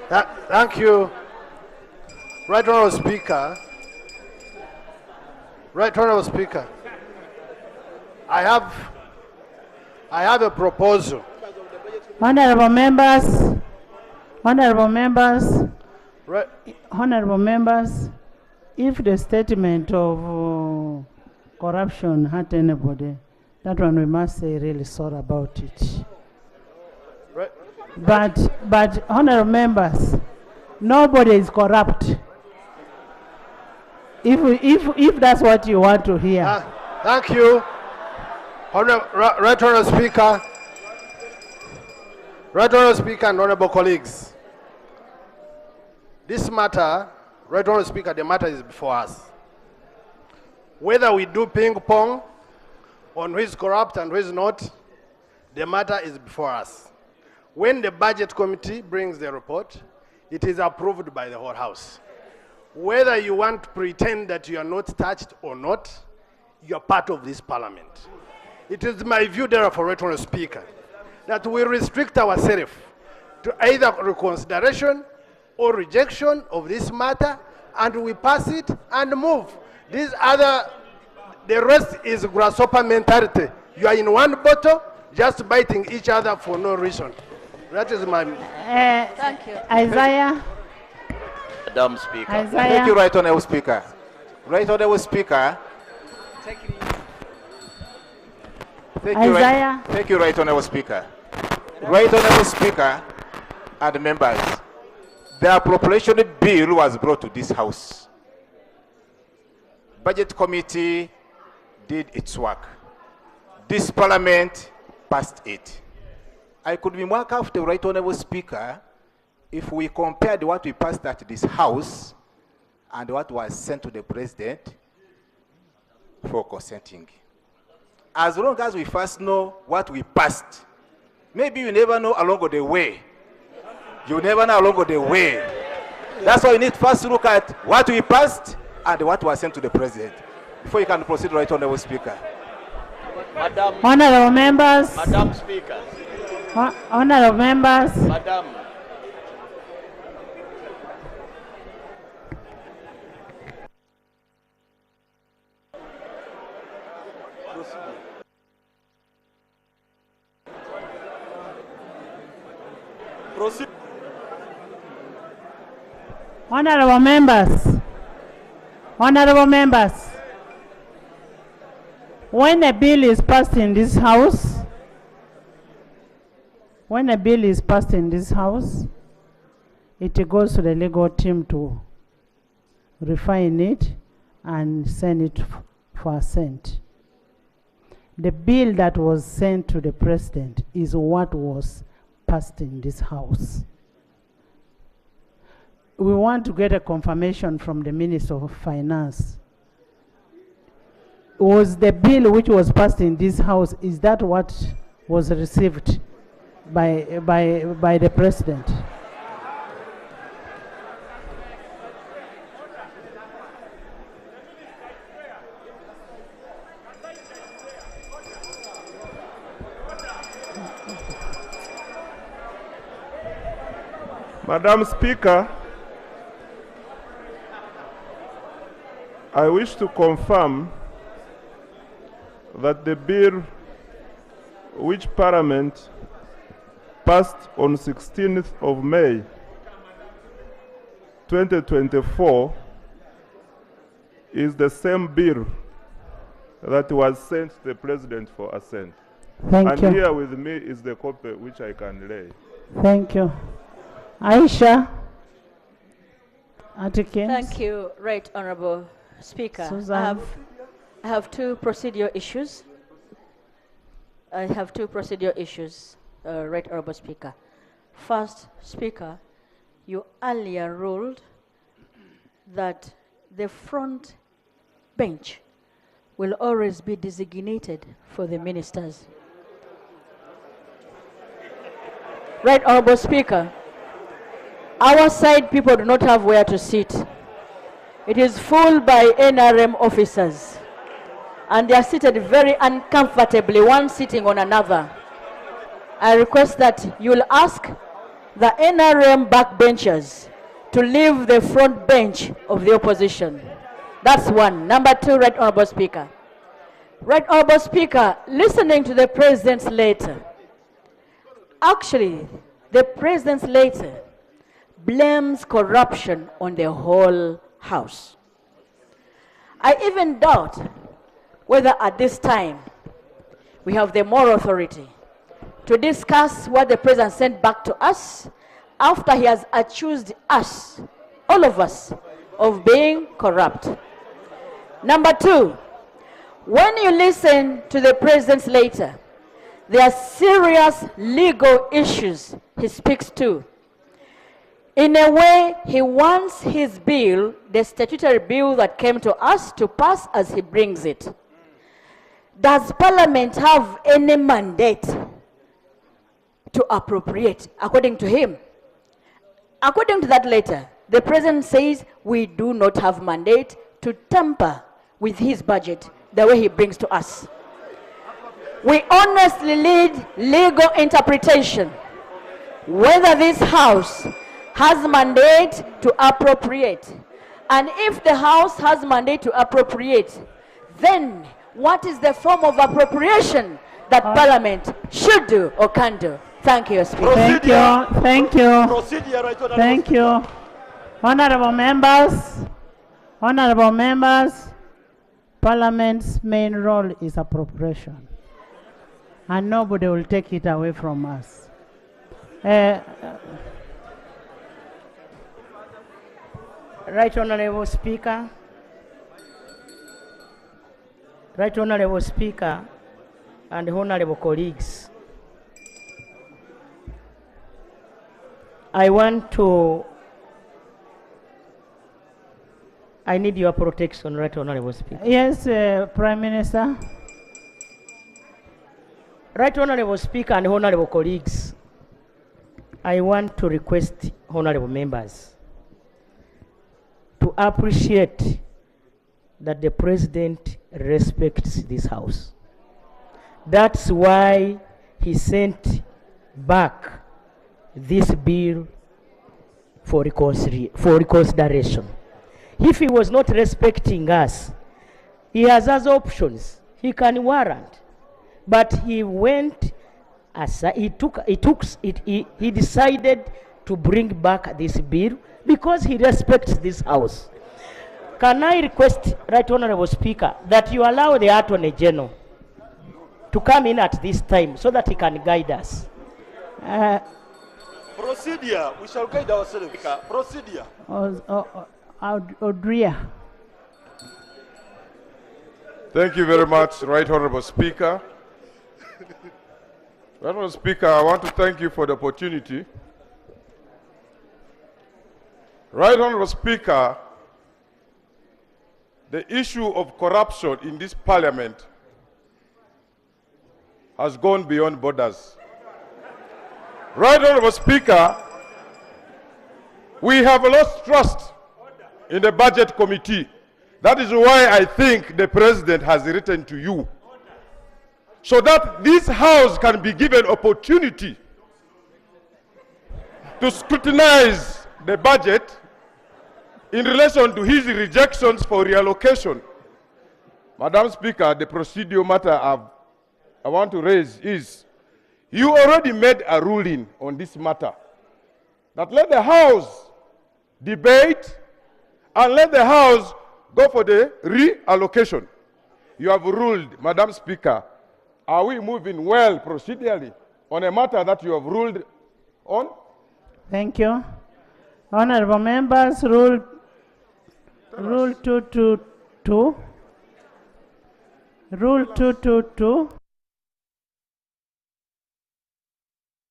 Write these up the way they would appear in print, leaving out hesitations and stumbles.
Thank you. Right Honorable Speaker. Right Honorable Speaker. I have a proposal. Honorable members, Right, honorable members, if the statement of corruption hurt anybody, that one we must say really sorry about it. right, But honorable members, nobody is corrupt. If that's what you want to hear. thank you. Right Honorable Speaker. Right Honorable Speaker and honorable colleagues. This matter, Right Honorable Speaker, the matter is before us. Whether we do ping pong on who is corrupt and who is not, the matter is before us. When the budget committee brings the report, it is approved by the whole house. Whether you want to pretend that you are not touched or not, you are part of this parliament. It is my view, therefore, Right Honorable Speaker, that we restrict ourselves to either reconsideration or rejection of this matter, and we pass it and move. The rest is grasshopper mentality. You are in one bottle, just biting each other for no reason. That is my... Thank you. Isaiah. Madam Speaker. Isaiah. Thank you, Right Honorable Speaker. Right Honorable Speaker. Isaiah. Thank you, Right Honorable Speaker. Right Honorable Speaker and members, the appropriation bill was brought to this house. Budget committee did its work. This parliament passed it. I could be more comfortable, Right Honorable Speaker, if we compared what we passed at this house and what was sent to the president for consenting. As long as we first know what we passed, maybe you never know along the way. You never know along the way. That's why you need to first look at what we passed and what was sent to the president before you can proceed, Right Honorable Speaker. Honorable members. Madam Speaker. Honorable members. Madam. Proceed. Honorable members. Honorable members. When a bill is passed in this house, it goes to the legal team to refine it and send it for assent. The bill that was sent to the president is what was passed in this house. We want to get a confirmation from the Minister of Finance. Was the bill which was passed in this house, is that what was received by the president? Madam Speaker, I wish to confirm that the bill which Parliament passed on 16th of May 2024 is the same bill that was sent to the President for assent. Thank you. And here with me is the copy which I can lay. Thank you. Aisha Atkins. Thank you, Right Honorable Speaker. Susan. I have two procedural issues. Right Honorable Speaker. First, Speaker, you earlier ruled that the front bench will always be designated for the ministers. Right Honorable Speaker, our side people do not have where to sit. It is full by NRM officers, and they are seated very uncomfortably, one sitting on another. I request that you will ask the NRM backbenchers to leave the front bench of the opposition. That's one. Number two, Right Honorable Speaker. Right Honorable Speaker, listening to the President's letter, actually, the President's letter blames corruption on the whole House. I even doubt whether at this time we have the moral authority to discuss what the President sent back to us after he has accused us, all of us, of being corrupt. Number two, when you listen to the President's letter, there are serious legal issues he speaks to. In a way, he wants his bill, the statutory bill that came to us, to pass as he brings it. Does Parliament have any mandate to appropriate, according to him? According to that letter, the President says we do not have mandate to tamper with his budget the way he brings to us. We honestly need legal interpretation whether this House has mandate to appropriate. And if the House has mandate to appropriate, then what is the form of appropriation that Parliament should do or can do? Thank you, Speaker. Thank you. Thank you. Procedure, Right Honorable Thank Speaker. you. Honorable members, Parliament's main role is appropriation. And nobody will take it away from us. Right Honorable Speaker. Right Honorable Speaker and honorable colleagues. I need your protection, Right Honorable Speaker. Yes, Prime Minister. Right Honorable Speaker and honorable colleagues, I want to request honorable members to appreciate that the President respects this House. That's why he sent back this bill for reconsideration. If he was not respecting us, he has options. He can warrant. But he went aside, he decided to bring back this bill because he respects this House. Can I request, Right Honorable Speaker, that you allow the Attorney General to come in at this time so that he can guide us? Procedure. We shall guide ourselves. Procedure. Odria. Thank you very much, Right Honorable Speaker. Right Honorable Speaker, I want to thank you for the opportunity. Right Honorable Speaker, the issue of corruption in this Parliament has gone beyond borders. Right Honorable Speaker, we have lost trust in the Budget Committee. That is why I think the President has written to you, so that this House can be given opportunity to scrutinize the budget in relation to his rejections for reallocation. Madam Speaker, the procedural matter I want to raise is, you already made a ruling on this matter, that let the House debate and let the House go for the reallocation. You have ruled, Madam Speaker. Are we moving well procedurally on a matter that you have ruled on? Thank you. Honorable members, Rule 222. Rule 222.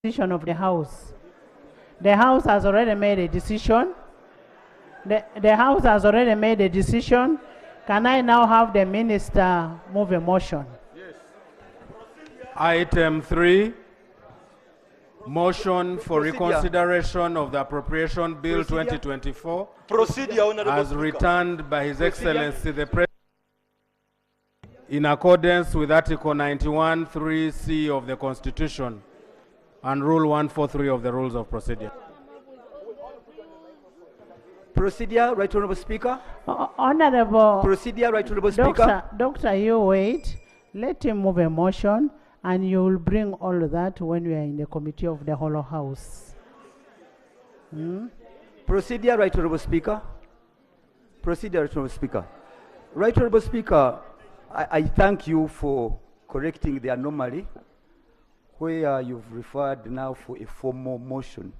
Decision of the House. The House has already made a decision. The House has already made a decision. Can I now have the Minister move a motion? Yes. Item 3, motion for reconsideration of the Appropriation Bill 2024 Procedure, Honorable as Speaker. returned by His Excellency the President in accordance with Article 91(3)(c) of the Constitution. and Rule 143 of the Rules of Procedure. Procedure, Right Honorable Speaker. Honorable Procedure, Right Honorable Speaker. Doctor, you wait. Let him move a motion, and you will bring all that when we are in the committee of the whole house. Procedure, Right Honorable Speaker. Procedure, Right Honorable Speaker. Right Honorable Speaker, I thank you for correcting the anomaly where you've referred now for a formal motion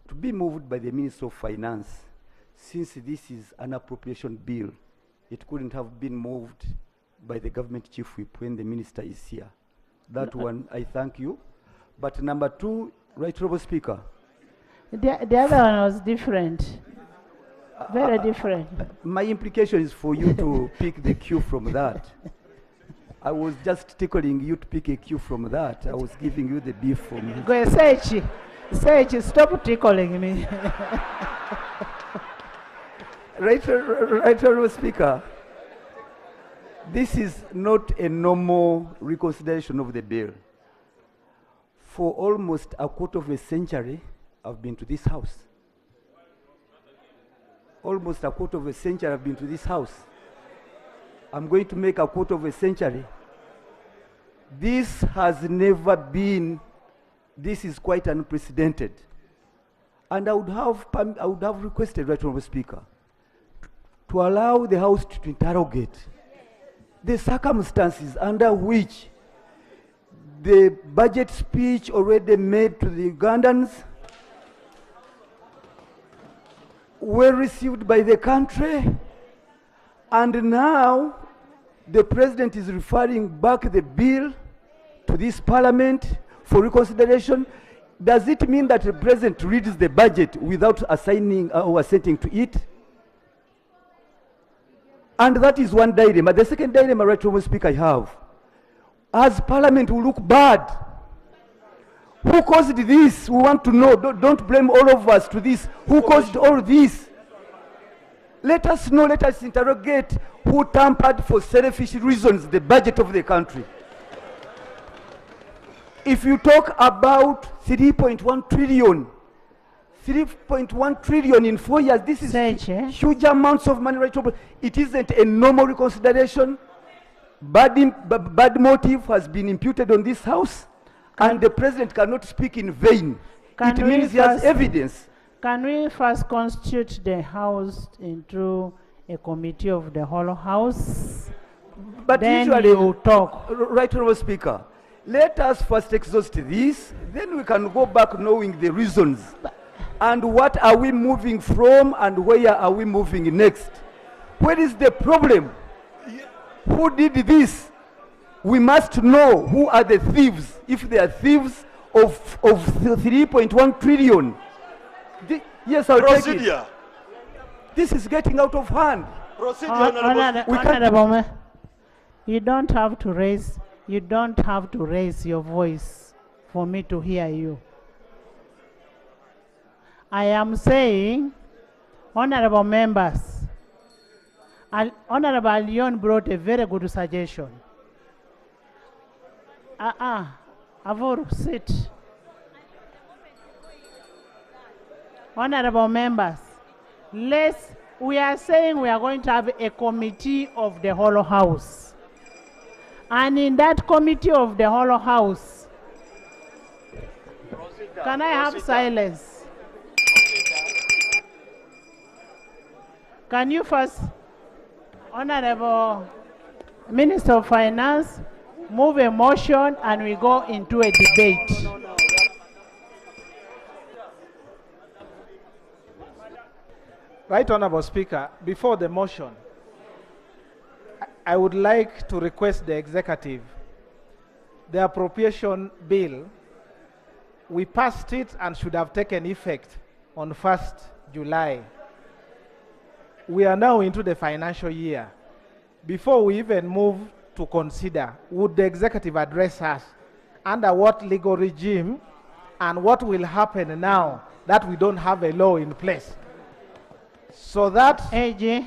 to be moved by the Minister of Finance. Since this is an appropriation bill, it couldn't have been moved by the government chief whip when the minister is here. That one, I thank you. But number two, Right Honorable Speaker. The other one was different. Very different. My implication is for you to pick the cue from that. I was just tickling you to pick a cue from that. I was giving you the beef from it. Go, Sechi, stop tickling me. Right Honorable Speaker, this is not a normal reconsideration of the bill. For almost a quarter of a century, I've been to this house. Almost a quarter of a century I've been to this house. I'm going to make a quarter of a century. This has never been, this is quite unprecedented. And I would have requested, Right Honorable Speaker, to allow the House to interrogate the circumstances under which the budget speech already made to the Ugandans were received by the country, and now the President is referring back the bill to this Parliament for reconsideration. Does it mean that the President reads the budget without assigning or assenting to it? And that is one dilemma. The second dilemma, Right Honorable Speaker, I have. As Parliament will look bad. Who caused this? We want to know. Don't blame all of us to this. Who caused all this? Let us know, let us interrogate who tampered for selfish reasons the budget of the country. If you talk about 3.1 trillion, 3.1 trillion in 4 years, this is huge amounts of money. Right? It isn't a normal reconsideration. Bad motive has been imputed on this house, and the President cannot speak in vain. It means he has evidence. Can we first constitute the house into a committee of the whole house? But then usually, you talk. Right Honorable Speaker, let us first exhaust this, then we can go back knowing the reasons. And what are we moving from, and where are we moving next? Where is the problem? Who did this? We must know who are the thieves, if they are thieves of 3.1 trillion. Yes, I'll take it. This is getting out of hand. Procedure, Honorable, you don't have to raise your voice for me to hear you. I am saying, honorable members, Honorable Leon brought a very good suggestion. Avur, sit. Honorable members, we are saying we are going to have a committee of the whole house. And in that committee of the whole house, can I have silence? Can you first, Honorable Minister of Finance, move a motion and we go into a debate? Right Honorable Speaker, before the motion, I would like to request the executive, the appropriation bill, we passed it and should have taken effect on 1st July. We are now into the financial year. Before we even move to consider, would the executive address us under what legal regime and what will happen now that we don't have a law in place? So that AJ.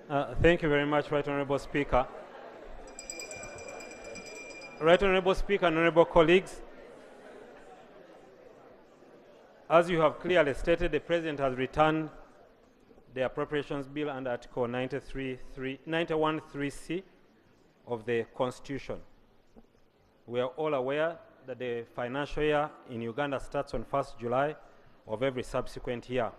Thank you very much, Right Honorable Speaker. Right Honorable Speaker and honorable colleagues, as you have clearly stated, the President has returned the Appropriations Bill under Article 91(3)(c) of the Constitution. We are all aware that the financial year in Uganda starts on 1st July of every subsequent year.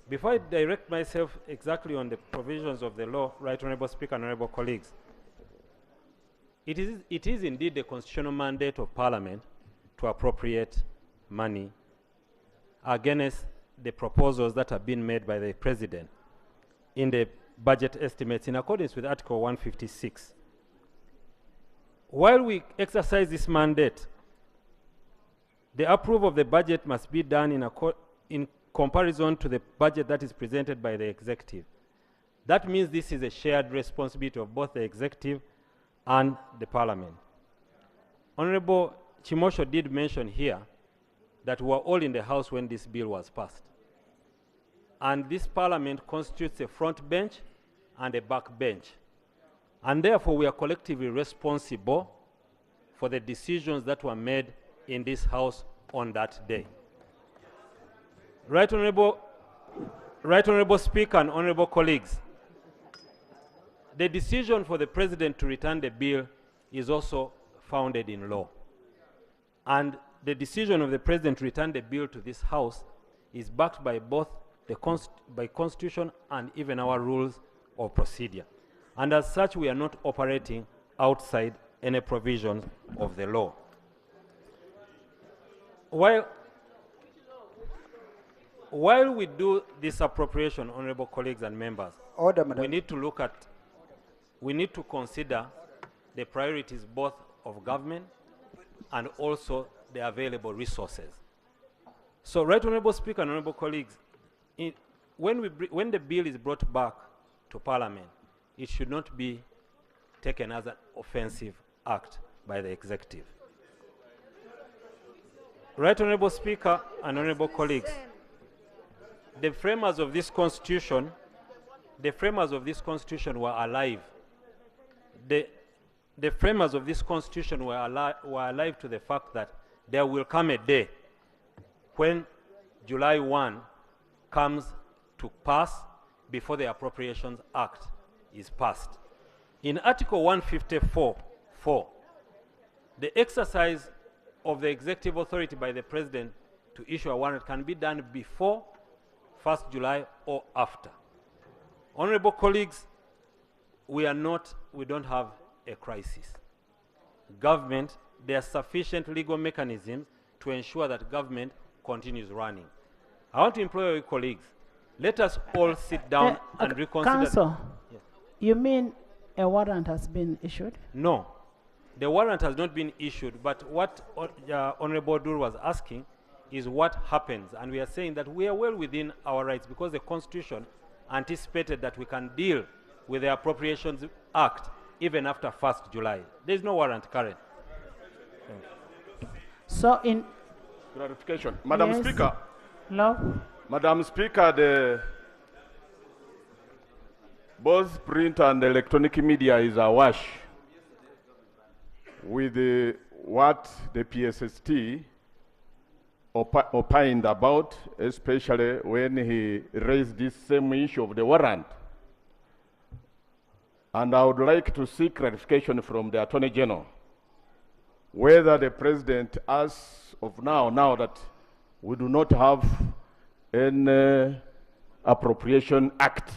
Before I direct myself exactly on the provisions of the law, Right Honorable Speaker and honorable colleagues, it is indeed the constitutional mandate of Parliament to appropriate money against the proposals that have been made by the President in the budget estimates in accordance with Article 156. While we exercise this mandate, the approval of the budget must be done in comparison to the budget that is presented by the Executive. That means this is a shared responsibility of both the Executive and the Parliament. Honorable Chimosho did mention here that we were all in the House when this bill was passed. And this Parliament constitutes a front bench and a back bench. And therefore, we are collectively responsible for the decisions that were made in this House on that day. Right Honorable Speaker and honorable colleagues, the decision for the President to return the bill is also founded in law. And the decision of the President to return the bill to this House is backed by both the Constitution and even our rules of procedure. And as such, we are not operating outside any provisions of the law. While we do this appropriation, honorable colleagues and members, Order, Madam. we need to consider the priorities both of government and also the available resources. So, Right Honorable Speaker and honorable colleagues, when the bill is brought back to Parliament, it should not be taken as an offensive act by the Executive. Right Honorable Speaker and honorable colleagues, the framers of this Constitution were alive. The framers of this Constitution were alive to the fact that there will come a day when July 1 comes to pass before the Appropriations Act is passed. In Article 154(4), the exercise of the executive authority by the President to issue a warrant can be done before 1st July or after. Honorable colleagues, we don't have a crisis. Government, there are sufficient legal mechanisms to ensure that government continues running. I want to implore your colleagues, let us all sit down and reconsider. Counsel, Yes. you mean a warrant has been issued? No, the warrant has not been issued, but what Honorable Dur was asking is what happens, and we are saying that we are well within our rights because the Constitution anticipated that we can deal with the Appropriations Act even after 1st July. There is no warrant current. So in Clarification. Madam Yes. Speaker, law, Madam Speaker, both print and electronic media is awash with what the PSST opined about, especially when he raised this same issue of the warrant. And I would like to seek clarification from the Attorney General whether the President, as of now that we do not have an appropriation act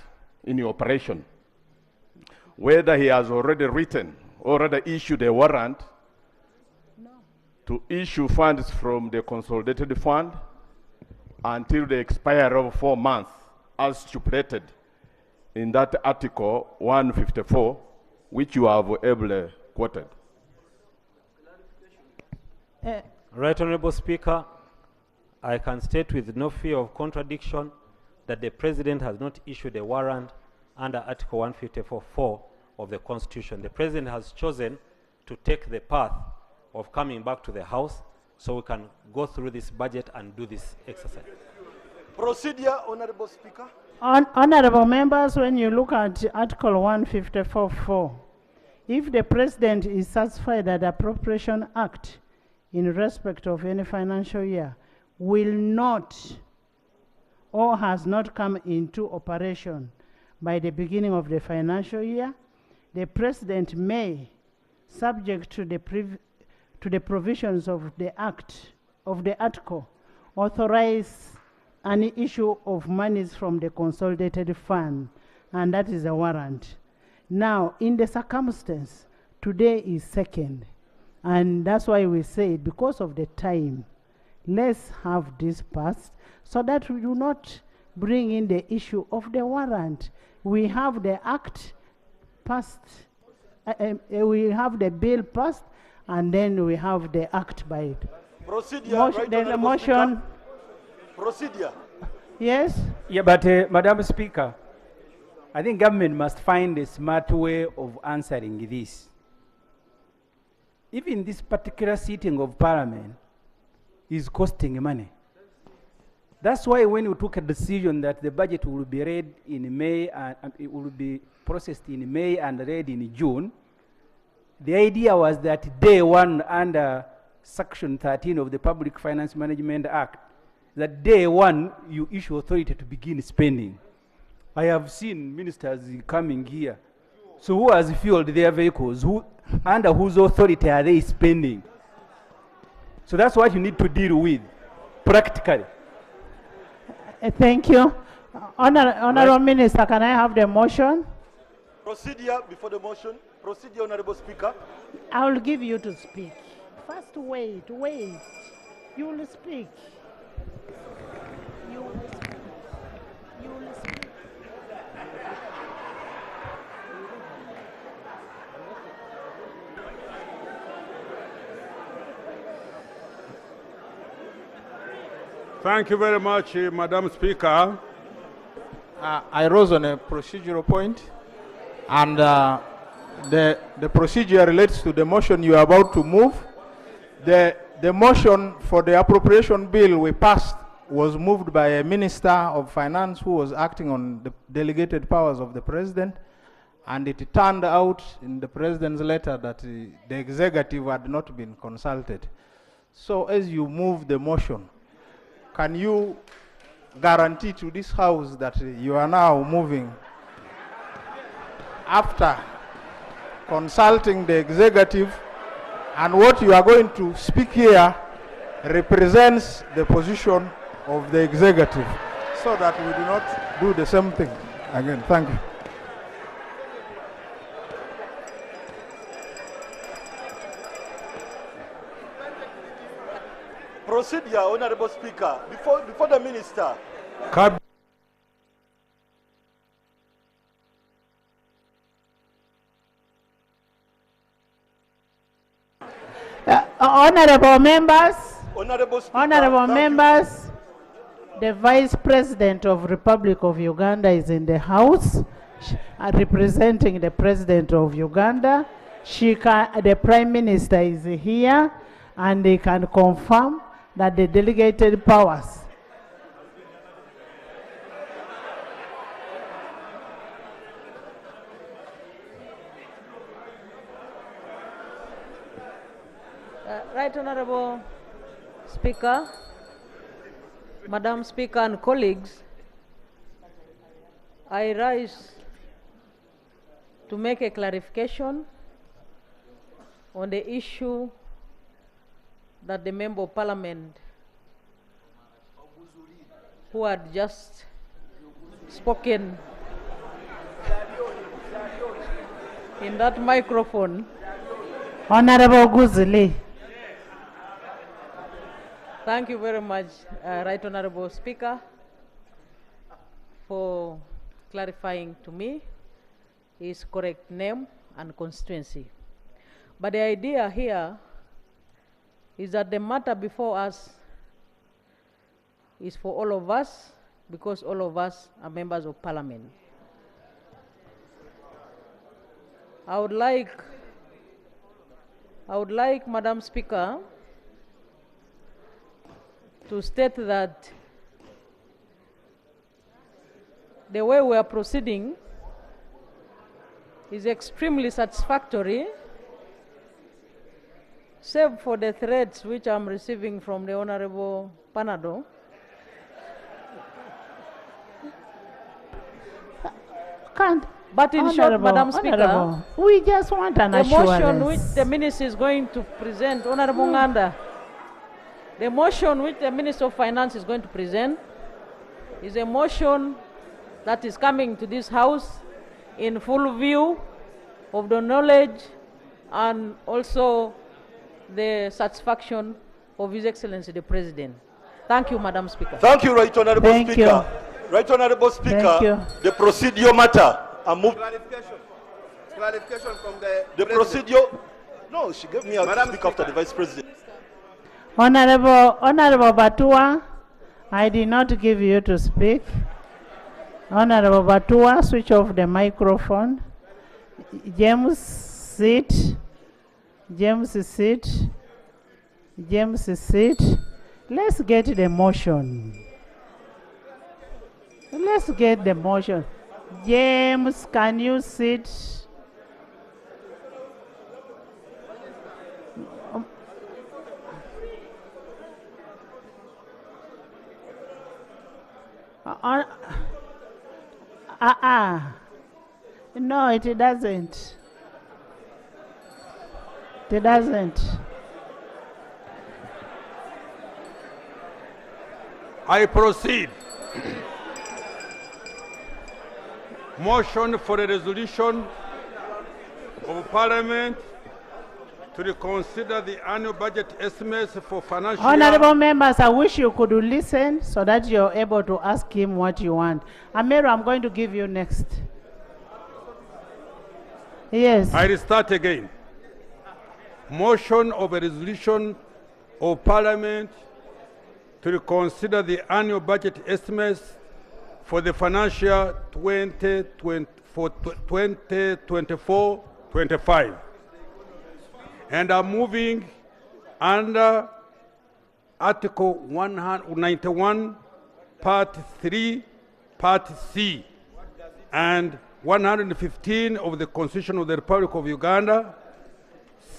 in operation, whether he has already issued a warrant to issue funds from the consolidated fund until the expiry of 4 months, as stipulated in that Article 154, which you have ably quoted. Right Honorable Speaker, I can state with no fear of contradiction that the President has not issued a warrant under Article 154(4) of the Constitution. The President has chosen to take the path of coming back to the House so we can go through this budget and do this exercise. Procedure, Honorable Speaker. Honorable members, when you look at Article 154.4, if the President is satisfied that the Appropriation Act in respect of any financial year will not or has not come into operation by the beginning of the financial year, the President may, subject to the provisions of the article, authorize an issue of monies from the consolidated fund, and that is a warrant. Now, in the circumstance, today is second, and that's why we say, because of the time, let's have this passed so that we do not bring in the issue of the warrant. We have the act passed, we have the bill passed, and then we have the act by it. Procedure, Motion, right, the motion. Procedure. Yes? Yeah, but Madam Speaker, I think government must find a smart way of answering this. Even this particular sitting of Parliament is costing money. That's why when we took a decision that the budget will be read in May and it will be processed in May and read in June, the idea was that day one under Section 13 of the Public Finance Management Act, that day one you issue authority to begin spending. I have seen ministers coming here. So who has fueled their vehicles? Under whose authority are they spending? So that's what you need to deal with, practically. Thank you. Honorable Minister, can I have the motion? Procedure before the motion. Procedure, Honorable Speaker. I will give you to speak. First, wait. You will speak. You will speak. You will speak. Thank you very much, Madam Speaker. I rose on a procedural point, and the procedure relates to the motion you are about to move. The motion for the appropriation bill we passed was moved by a Minister of Finance who was acting on the delegated powers of the President, and it turned out in the President's letter that the executive had not been consulted. So as you move the motion, can you guarantee to this House that you are now moving after consulting the executive, and what you are going to speak here represents the position of the executive, so that we do not do the same thing again? Thank you. Procedure, Honorable Speaker. Before the Minister. Honorable members, Honorable Speaker, honorable members, the Vice President of Republic of Uganda is in the House, representing the President of Uganda. The Prime Minister is here, and they can confirm that the delegated powers Right, Honorable Speaker, Madam Speaker and colleagues, I rise to make a clarification on the issue that the Member of Parliament who had just spoken in that microphone. Honorable Guzili. Thank you very much, Right Honorable Speaker, for clarifying to me his correct name and constituency. But the idea here is that the matter before us is for all of us, because all of us are members of Parliament. I would like, Madam Speaker, to state that the way we are proceeding is extremely satisfactory, save for the threats which I'm receiving from the Honorable Panado. But in short, Madam Speaker, we just want an the motion which assurance. the Minister is going to present, Honorable Nganda, the motion which the Minister of Finance is going to present is a motion that is coming to this House in full view of the knowledge and also the satisfaction of His Excellency the President. Thank you, Madam Speaker. Thank you, Right Honorable Thank Speaker. you. Right Honorable Speaker, Thank you. the procedural matter. I move Clarification from the the procedure. No, she gave me a to speak after the Vice President. Honorable Batua, I did not give you to speak. Honorable Batua, switch off the microphone. James, sit. James, sit. James, sit. Let's get the motion. Let's get the motion. James, can you sit? No, it doesn't. It doesn't. I proceed. Motion for a resolution of Parliament to reconsider the annual budget estimates for financial Honorable members, I wish you could listen so that you're able to ask him what you want. Amero, I'm going to give you next. Yes. I restart again. Motion of a resolution of Parliament to reconsider the annual budget estimates for the financial 2024-25. And are moving under Article 191, Part 3, Part C, and 115 of the Constitution of the Republic of Uganda,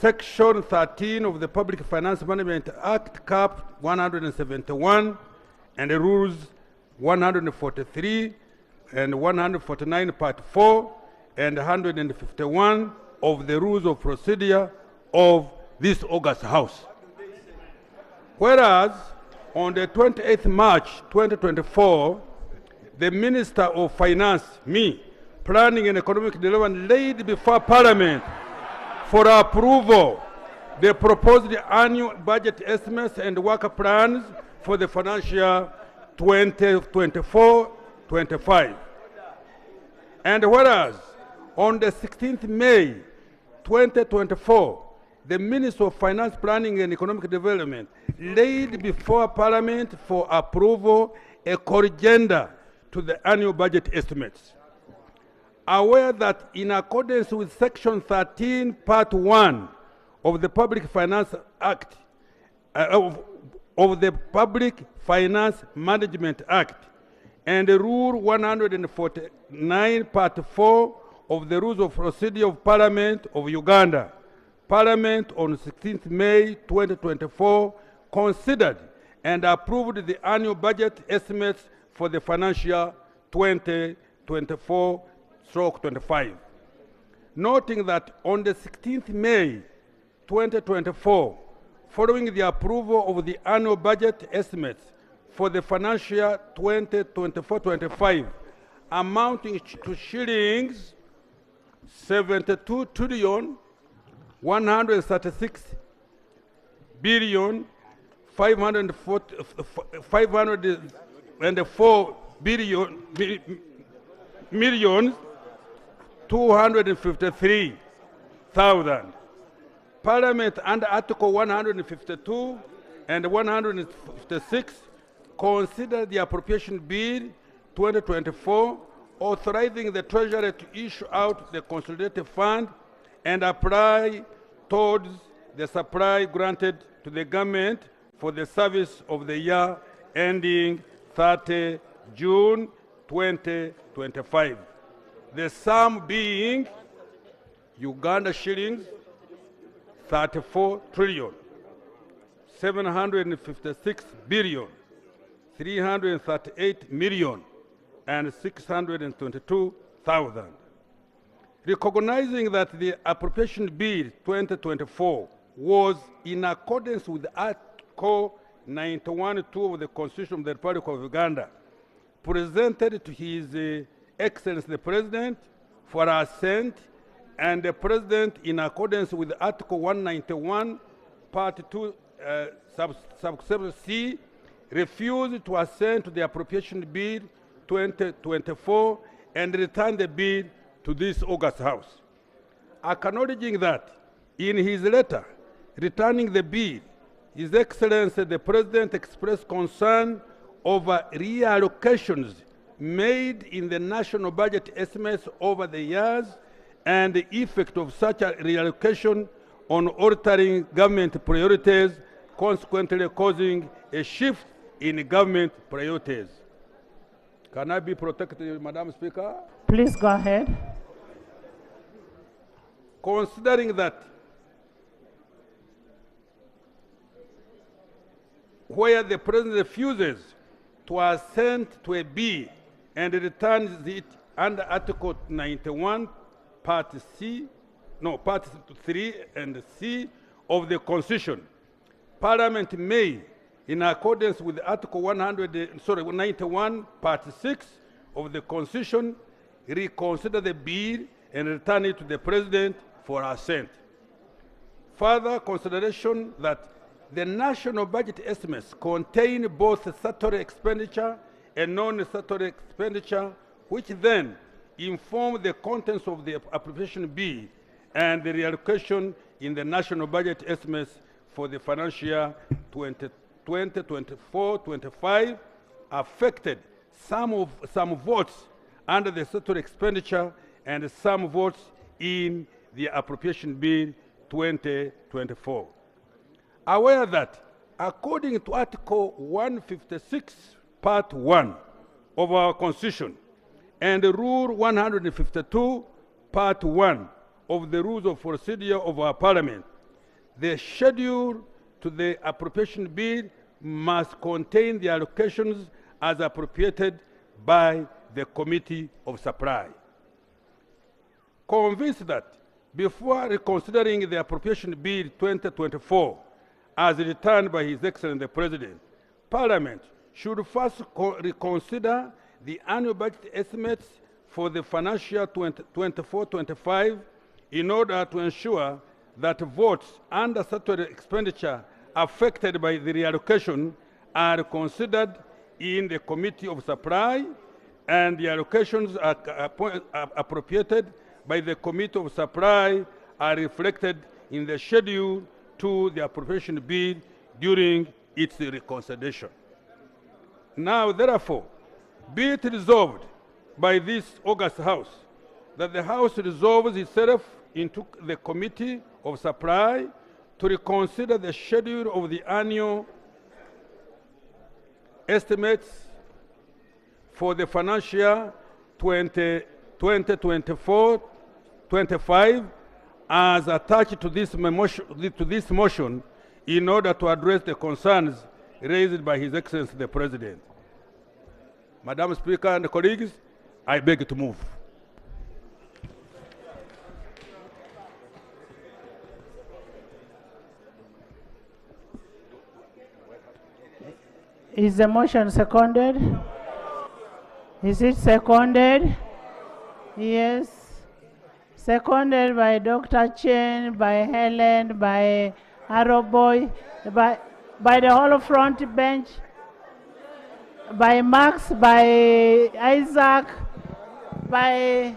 Section 13 of the Public Finance Management Act, Cap 171, and the Rules 143 and 149, Part 4, and 151 of the Rules of Procedure of this August House. Whereas, on the 28th March 2024, the Minister of Finance, Planning and Economic Development, laid before Parliament for approval the proposed annual budget estimates and work plans for the financial 2024-25. And whereas, on the 16th May 2024, the Minister of Finance, Planning and Economic Development laid before Parliament for approval a corrigenda to the annual budget estimates. Aware that in accordance with Section 13, Part 1 of the Public Finance Act, of the Public Finance Management Act, and Rule 149, Part 4 of the Rules of Procedure of Parliament of Uganda, Parliament on 16th May 2024 considered and approved the annual budget estimates for the financial 2024-25. Noting that on the 16th May 2024, following the approval of the annual budget estimates for the financial 2024-25, amounting to shillings 72 trillion 136 billion 504 billion millions 253,000. Parliament under Article 152 and 156 considered the appropriation bill 2024 authorizing the Treasury to issue out the consolidated fund and apply towards the supply granted to the government for the service of the year ending 30 June 2025. The sum being Uganda shillings 34 trillion 756 billion 338 million and 622,000. Recognizing that the appropriation bill 2024 was in accordance with Article 91(2) of the Constitution of the Republic of Uganda, presented to His Excellency the President for assent, and the President, in accordance with Article 191, Part 2, subsection C, refused to assent to the appropriation bill 2024 and returned the bill to this August House. Acknowledging that, in his letter returning the bill, His Excellency the President expressed concern over reallocations made in the national budget estimates over the years and the effect of such a reallocation on altering government priorities, consequently causing a shift in government priorities. Can I be protected, Madam Speaker? Please go ahead. Considering that where the President refuses to assent to a bill and returns it under Article 91, Part 3 and C of the Constitution, Parliament may, in accordance with Article 91, Part 6 of the Constitution, reconsider the bill and return it to the President for assent. Further consideration that the national budget estimates contain both statutory expenditure and non-statutory expenditure, which then inform the contents of the appropriation bill and the reallocation in the national budget estimates for the financial year 2024-25 affected some votes under the statutory expenditure and some votes in the appropriation bill 2024. Aware that, according to Article 156, Part 1 of our Constitution, and Rule 152, Part 1 of the Rules of Procedure of our Parliament, the schedule to the appropriation bill must contain the allocations as appropriated by the Committee of Supply. Convinced that, before reconsidering the appropriation bill 2024 as returned by His Excellency the President, Parliament should first reconsider the annual budget estimates for the financial year 24-25 in order to ensure that votes under statutory expenditure affected by the reallocation are considered in the Committee of Supply, and the allocations appropriated by the Committee of Supply are reflected in the schedule to the appropriation bill during its reconsideration. Now, therefore, be it resolved by this August House that the House resolves itself into the Committee of Supply to reconsider the schedule of the annual estimates for the financial year 2024-25 as attached to this motion in order to address the concerns raised by His Excellency the President. Madam Speaker and colleagues, I beg to move. Is the motion seconded? Is it seconded? Yes. Seconded by Dr. Chen, by Helen, by Arrowboy, by the whole front bench, by Max, by Isaac, by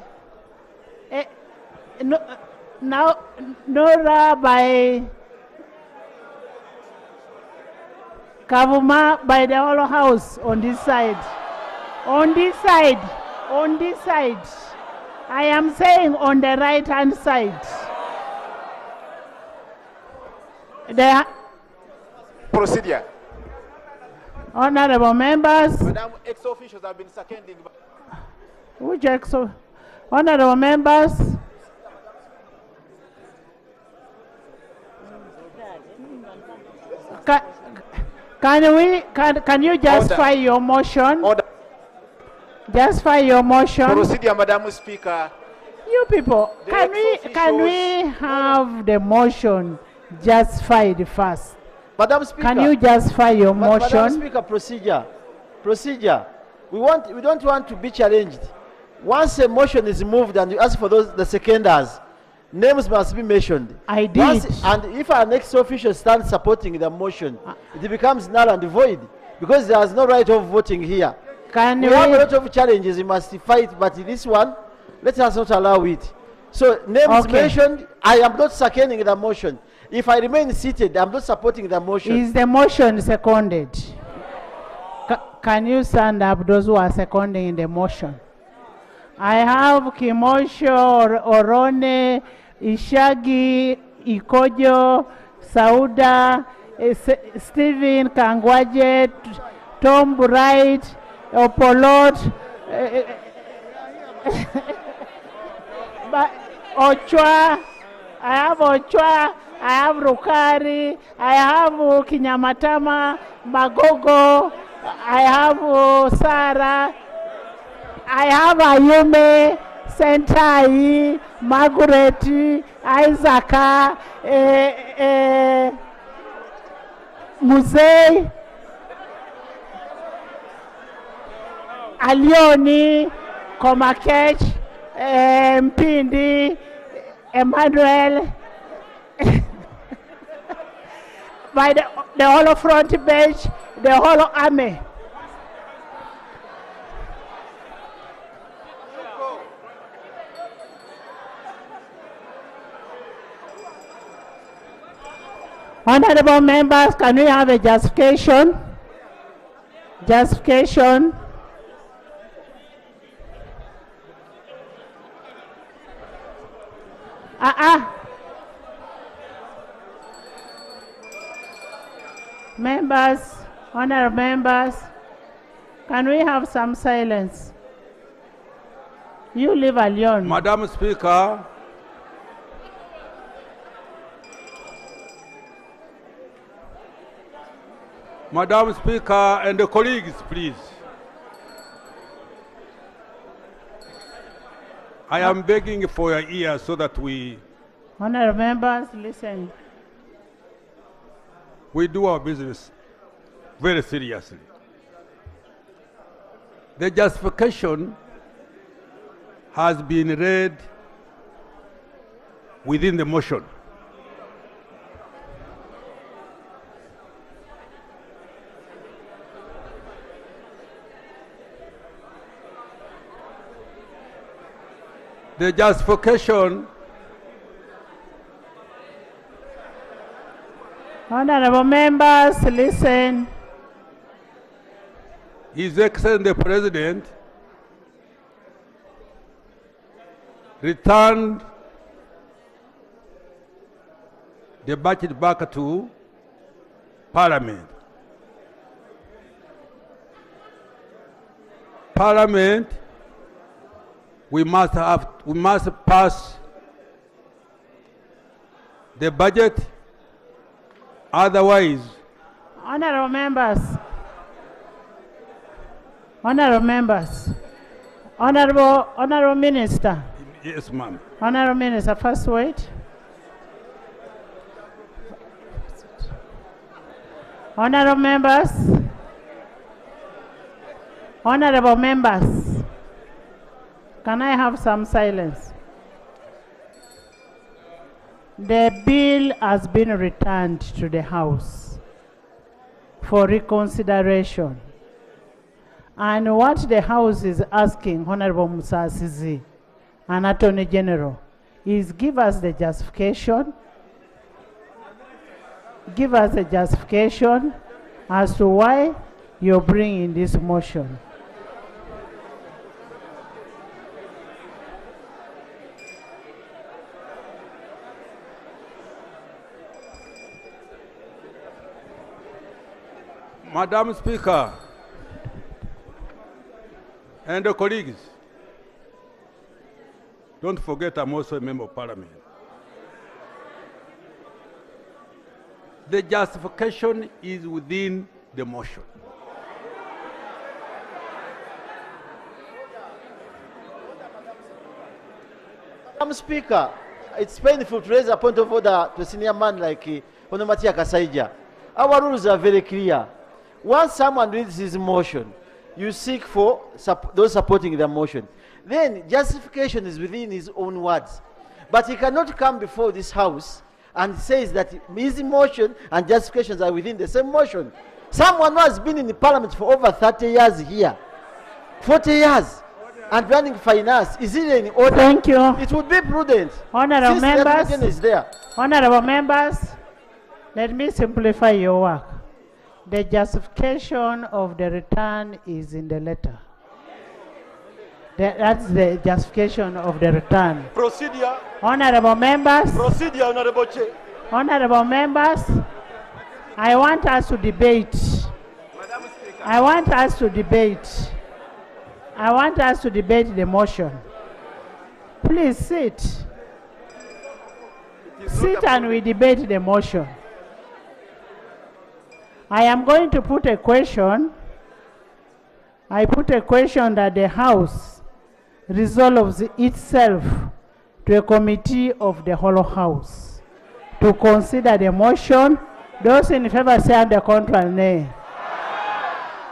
Nora, by Kavuma, by the whole house on this side. On this side. On this side. I am saying on the right-hand side. The Procedure. honorable members. Madam, ex-officials have been seconding. Which honorable members? Can you justify your motion? Order. Justify your motion. Procedure, Madam Speaker. You people, The can we have the motion justified first? Madam Speaker. Can you justify your Madam motion? Speaker, procedure. We don't want to be challenged. Once a motion is moved and you ask for the seconders, names must be mentioned. I did. And if our next official stands supporting the motion, it becomes null and void because there is no right of voting here. We have a lot of challenges we must fight, but this one, let us not allow it. So names mentioned, I am not seconding the motion. If I remain seated, I'm not supporting the motion. Is the motion seconded? Can you stand up, those who are seconding the motion? I have Kimosho, Orone, Ishagi, Ikojo, Sauda, Stephen Kangwaje, Tom Bright, Opolot, Ochwa, I have Ochwa, I have Rukari, I have Kinyamatama, Magogo, I have Sarah, I have Ayume, Sentai, Margaret, Isaac, Muzei, Alioni, Komakech, Mpindi, Emmanuel, by the whole front bench, the whole army. Honorable members, can we have a justification? Justification. Members, honorable members, can we have some silence? You leave alone. Madam Speaker, Madam Speaker and the colleagues, please. I am begging for your ears so that we Honorable members, listen. do our business very seriously. The justification has been read within the motion. The justification Honorable members, listen. His Excellency the President returned the budget back to Parliament. Parliament, we must pass the budget, otherwise. Honorable members, Honorable Minister. Yes, ma'am. Honorable Minister, first wait. Honorable members, can I have some silence? The bill has been returned to the House for reconsideration. And what the House is asking Honorable Musa Asizi and Attorney General is give us the justification. Give us a justification as to why you're bringing this motion. Madam Speaker and the colleagues, Don't forget I'm also a member of parliament. The justification is within the motion. Madam Speaker, it's painful to raise a point of order to a senior man like Honorable Matia Kasaija. Our rules are very clear. Once someone reads his motion, you seek for those supporting the motion. Then justification is within his own words. But he cannot come before this House and says that his motion and justifications are within the same motion. Someone who has been in the parliament for over 30 years here, 40 years, and running finance, is it in order? Thank you. It would be prudent. Honorable Since the members, evidence is there. honorable members, let me simplify your work. The justification of the return is in the letter. That's the justification of the return. Procedure. Honorable members, Procedure, Honorable Chair. honorable members, I want us to debate. I want us to debate. I want us to debate the motion. Please sit. Sit and we debate the motion. I am going to put a question. I put a question that the House resolves itself to a committee of the whole House to consider the motion. Those in favor say on the contrary, nay.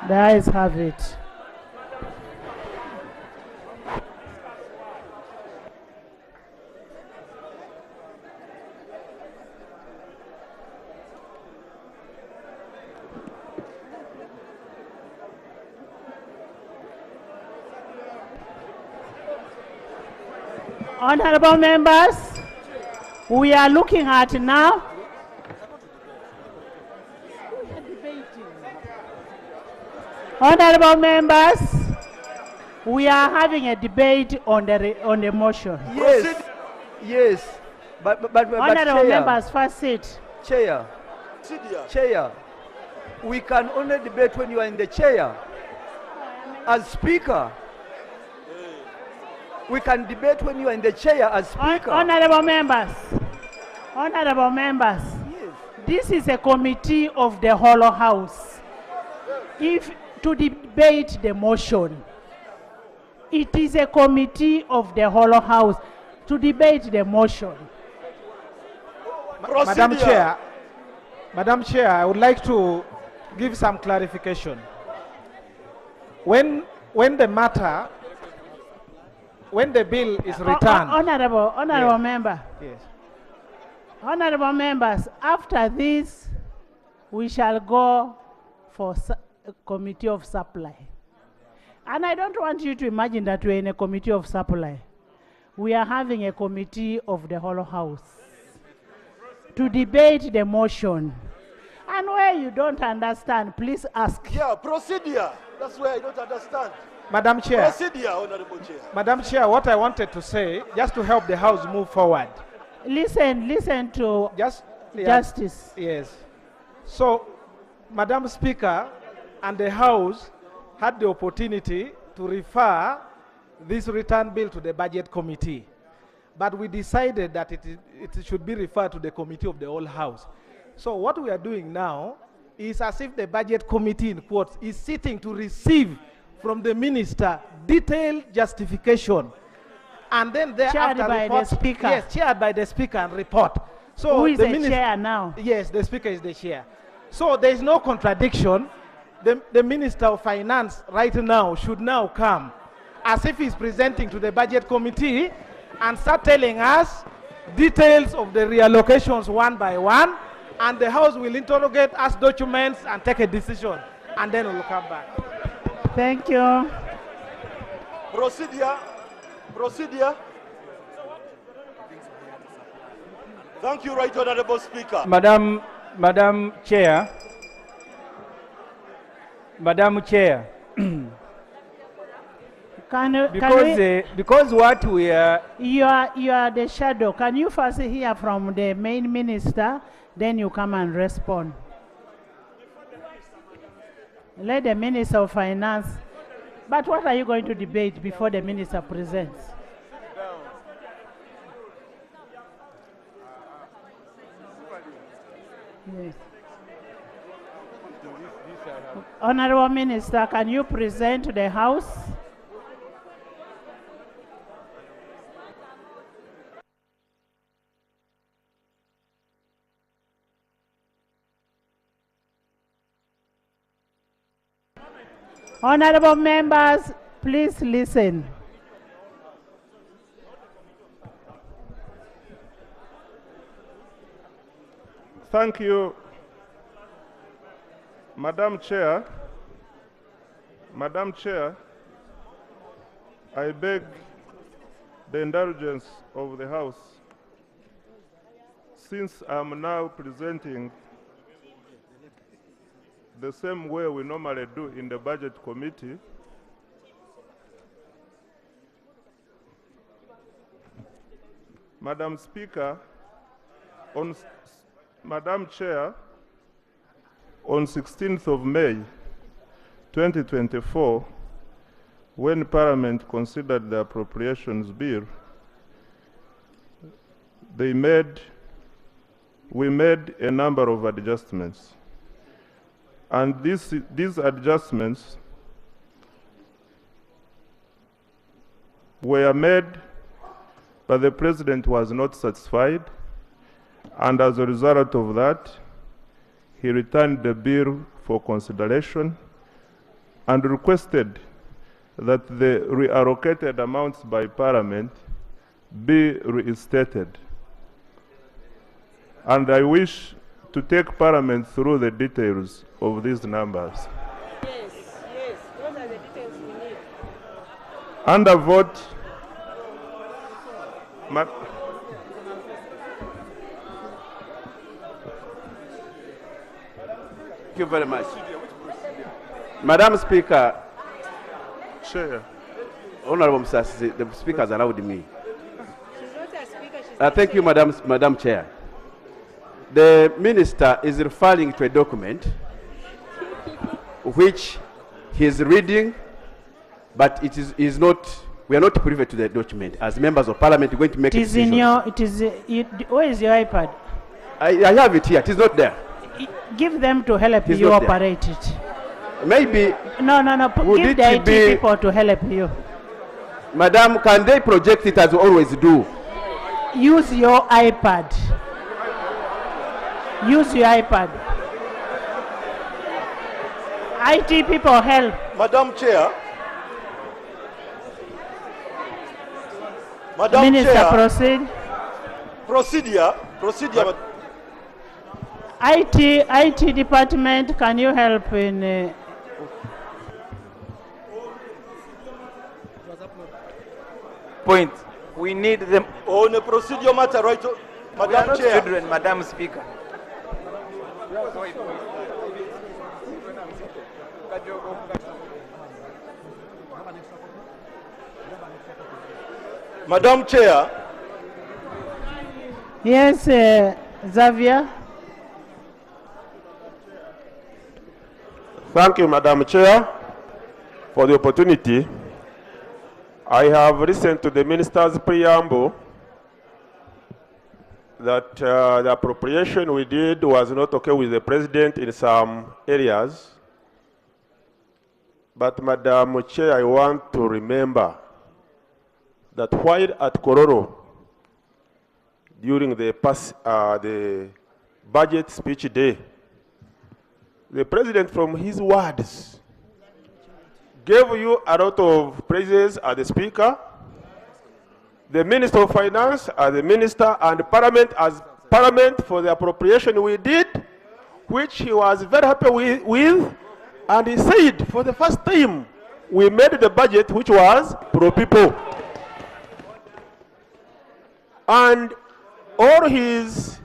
The ayes have it. Honorable members, we are looking at now. Honorable members, we are having a debate on the motion. Yes, yes, but Honorable Chair, members, first sit. Chair, Chair, we can only debate when you are in the chair. As Speaker, we can debate when you are in the chair as Speaker. Honorable members, honorable members, this is a committee of the whole House. If to debate the motion, it is a committee of the whole House to debate the motion. Madam Chair, I would like to give some clarification. When the bill is returned. Honorable member. Yes. Honorable members, after this, we shall go for a committee of supply. And I don't want you to imagine that we're in a committee of supply. We are having a committee of the whole House to debate the motion. And where you don't understand, please ask. Yeah, procedure. That's where I don't understand. Madam Chair. Procedure, Honorable Chair. Madam Chair, what I wanted to say, just to help the House move forward. Listen to Justice. Yes. So, Madam Speaker and the House had the opportunity to refer this return bill to the Budget Committee. But we decided that it should be referred to the Committee of the whole House. So what we are doing now is as if the Budget Committee, in quotes, is sitting to receive from the Minister detailed justification. And then thereafter Chaired by the Speaker. Yes, chaired by the Speaker and report. So who is the the chair now? Yes, the Speaker is the chair. So there is no contradiction. The Minister of Finance right now should now come as if he's presenting to the Budget Committee and start telling us details of the reallocations one by one, and the House will interrogate us documents and take a decision, and then we'll come back. Thank you. Procedure. Procedure. Thank you, Right Honorable Speaker. Madam Chair. Madam Chair. Because what we are... You are the shadow. Can you first hear from the main minister, then you come and respond? Let the Minister of Finance... But what are you going to debate before the minister presents? Yes. Honorable Minister, can you present to the House? Honorable members, please listen. Thank you, Madam Chair. Madam Chair, I beg the indulgence of the House. Since I'm now presenting the same way we normally do in the Budget Committee, Madam Speaker, Madam Chair, on 16th of May 2024, when Parliament considered the Appropriations Bill, we made a number of adjustments. And these adjustments were made, but the President was not satisfied, and as a result of that, he returned the bill for consideration and requested that the reallocated amounts by Parliament be reinstated. And I wish to take Parliament through the details of these numbers. Yes, those are the details we need. Under vote, Thank you very much. Madam Speaker, Chair. Honorable Mr. The Speaker has allowed me. Thank you, Madam Chair. The Minister is referring to a document which he is reading, but is not. We are not privy to the document. As members of Parliament, we're going to make a decision. Where is your iPad? I have it here. It is not there. Give them to help you operate it. Maybe. No. Give the IT people to help you. Madam, can they project it as we always do? Use your iPad. Use your iPad. IT people help. Madam Chair. Madam Minister, Chair. proceed. Procedure. IT department, can you help in? Point. We need them. On a procedure matter, right, Madam Madam Chair. Children, Madam Speaker. Madam Chair. Yes, Xavier. Thank you, Madam Chair, for the opportunity. I have listened to the Minister's preamble that the appropriation we did was not okay with the President in some areas. But, Madam Chair, I want to remember that while at Kororo, during the budget speech day, the President, from his words, gave you a lot of praises as the Speaker, the Minister of Finance as the Minister, and Parliament as Parliament for the appropriation we did, which he was very happy with, and he said, for the first time, we made the budget which was pro-people. And all his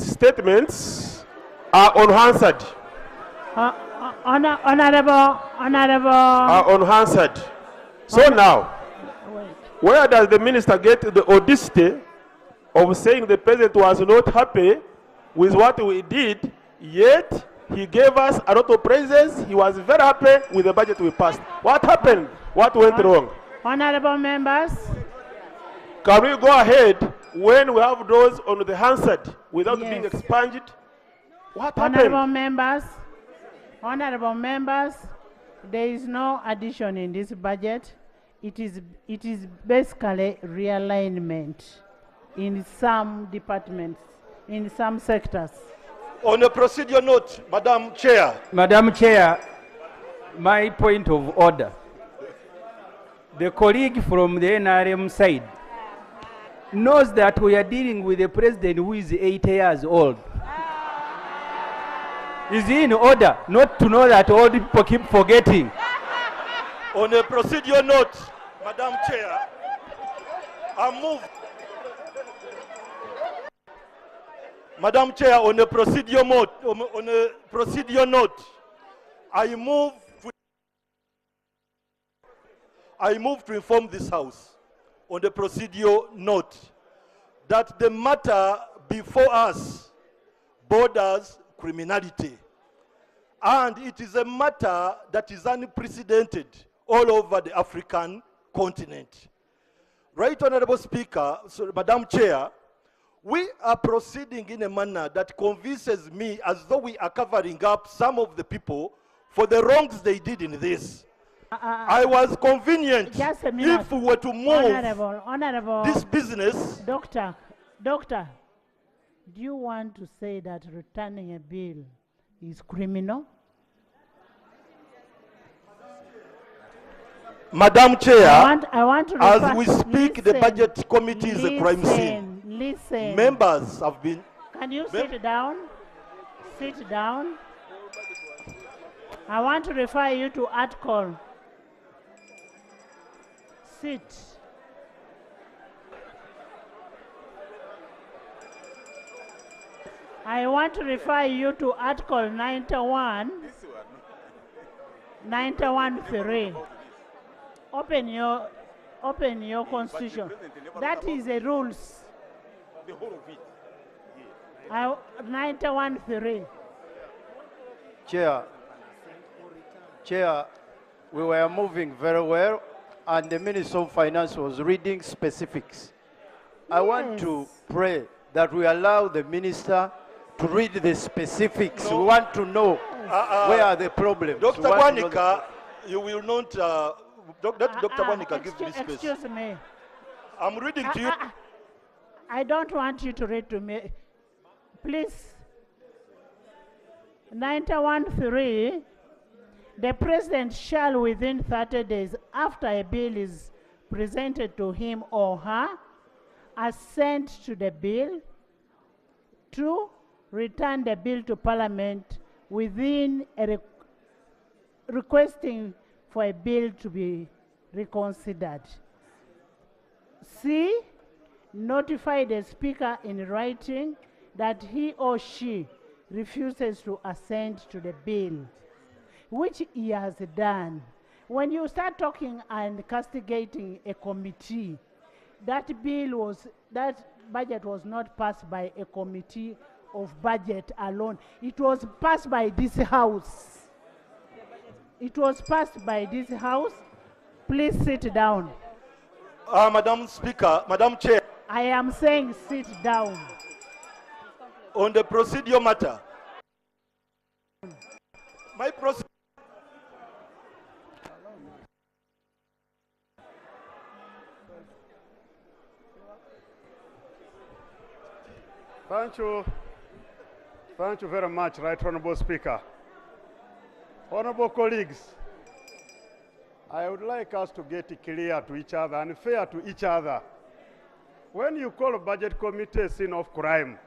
statements are unanswered. Honorable. Are unanswered. So now, where does the Minister get the audacity of saying the President was not happy with what we did, yet he gave us a lot of praises? He was very happy with the budget we passed. What happened? What went wrong? Honorable members. Can we go ahead when we have those on the handset without being expunged? What Honorable members, there is no addition in this budget. It is basically realignment in some departments, in some sectors. On a procedure note, Madam Chair. Madam Chair, my point of order. The colleague from the NRM side knows that we are dealing with a president who is 80 years old. Is he in order not to know that old people keep forgetting? On a procedure note, Madam Chair, I move. Madam Chair, on a procedure note, I move to inform this House on the procedure note that the matter before us borders criminality, and it is a matter that is unprecedented all over the African continent. Right Honorable Speaker, Madam Chair, we are proceeding in a manner that convinces me as though we are covering up some of the people for the wrongs they did in this. I was convenient if we were to move Honorable, this business. Doctor, do you want to say that returning a bill is criminal? Madam Chair, I want to as we speak, the budget committee is a crime scene. Listen. Members have been... Can you sit down? Sit down. I want to refer you to Article. Sit. I want to refer you to Article 91.3. Open your constitution. That is the rules. The whole of it. 91.3. Chair, we were moving very well, and the Minister of Finance was reading specifics. I want to pray that we allow the Minister to read the specifics. We want to know where are the problems. Dr. Wanika, you will not... Dr. Wanika, give me space. Excuse me. I'm reading to you. I don't want you to read to me. Please. 91.3. The President shall within 30 days after a bill is presented to him or her assent to the bill. 2. Return the bill to Parliament within requesting for a bill to be reconsidered. C. Notify the Speaker in writing that he or she refuses to assent to the bill, which he has done. When you start talking and castigating a committee, that budget was not passed by a committee of budget alone. It was passed by this House. It was passed by this House. Please sit down. Madam Speaker, Madam Chair. I am saying sit down. On the procedure matter. My procedure. Thank you. Thank you very much, Right Honorable Speaker. Honorable colleagues, I would like us to get clear to each other and fair to each other. When you call a budget committee a scene of crime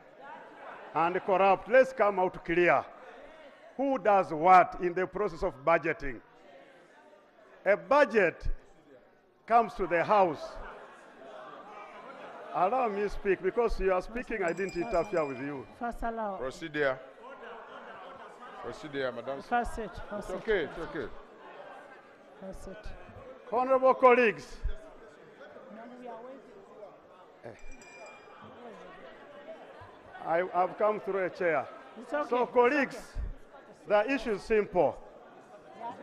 and corrupt, let's come out clear. Who does what in the process of budgeting? A budget comes to the House. Allow me to speak, because you are speaking, I didn't interfere with you. First allow. Procedure. Procedure, Madam. First sit. It's okay, it's okay. First sit. Honorable colleagues, I've come through a chair. It's okay. So colleagues, the issue is simple.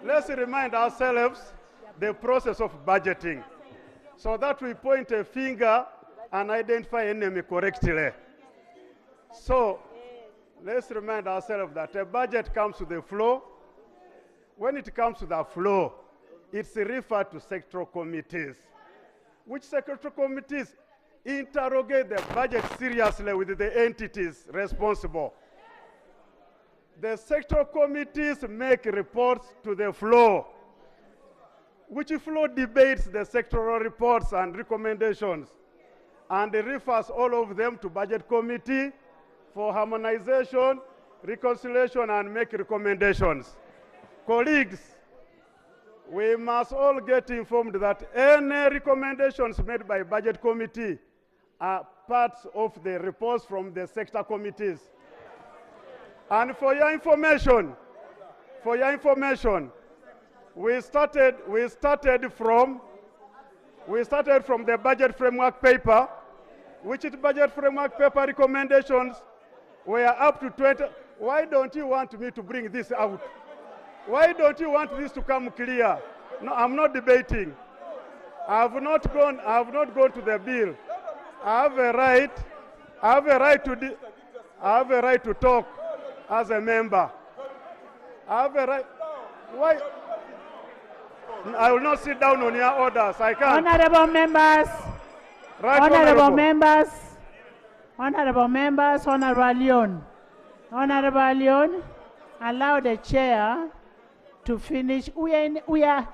Let's remind ourselves the process of budgeting so that we point a finger and identify enemy correctly. So let's remind ourselves that a budget comes to the floor. When it comes to the floor, it's referred to sectoral committees, which sectoral committees interrogate the budget seriously with the entities responsible. The sectoral committees make reports to the floor, which floor debates the sectoral reports and recommendations, and refers all of them to budget committee for harmonization, reconciliation, and make recommendations. Colleagues, we must all get informed that any recommendations made by budget committee are parts of the reports from the sector committees. And for your information, we started from the budget framework paper, which is budget framework paper recommendations were up to 20. Why don't you want me to bring this out? Why don't you want this to come clear? No, I'm not debating. I have not gone to the bill. I have a right to talk as a member. I have a right. Why? I will not sit down on your orders. I can't. Honorable members. Right, Honorable members. Honorable members. Honorable Leon. Honorable Leon, allow the chair to finish. We are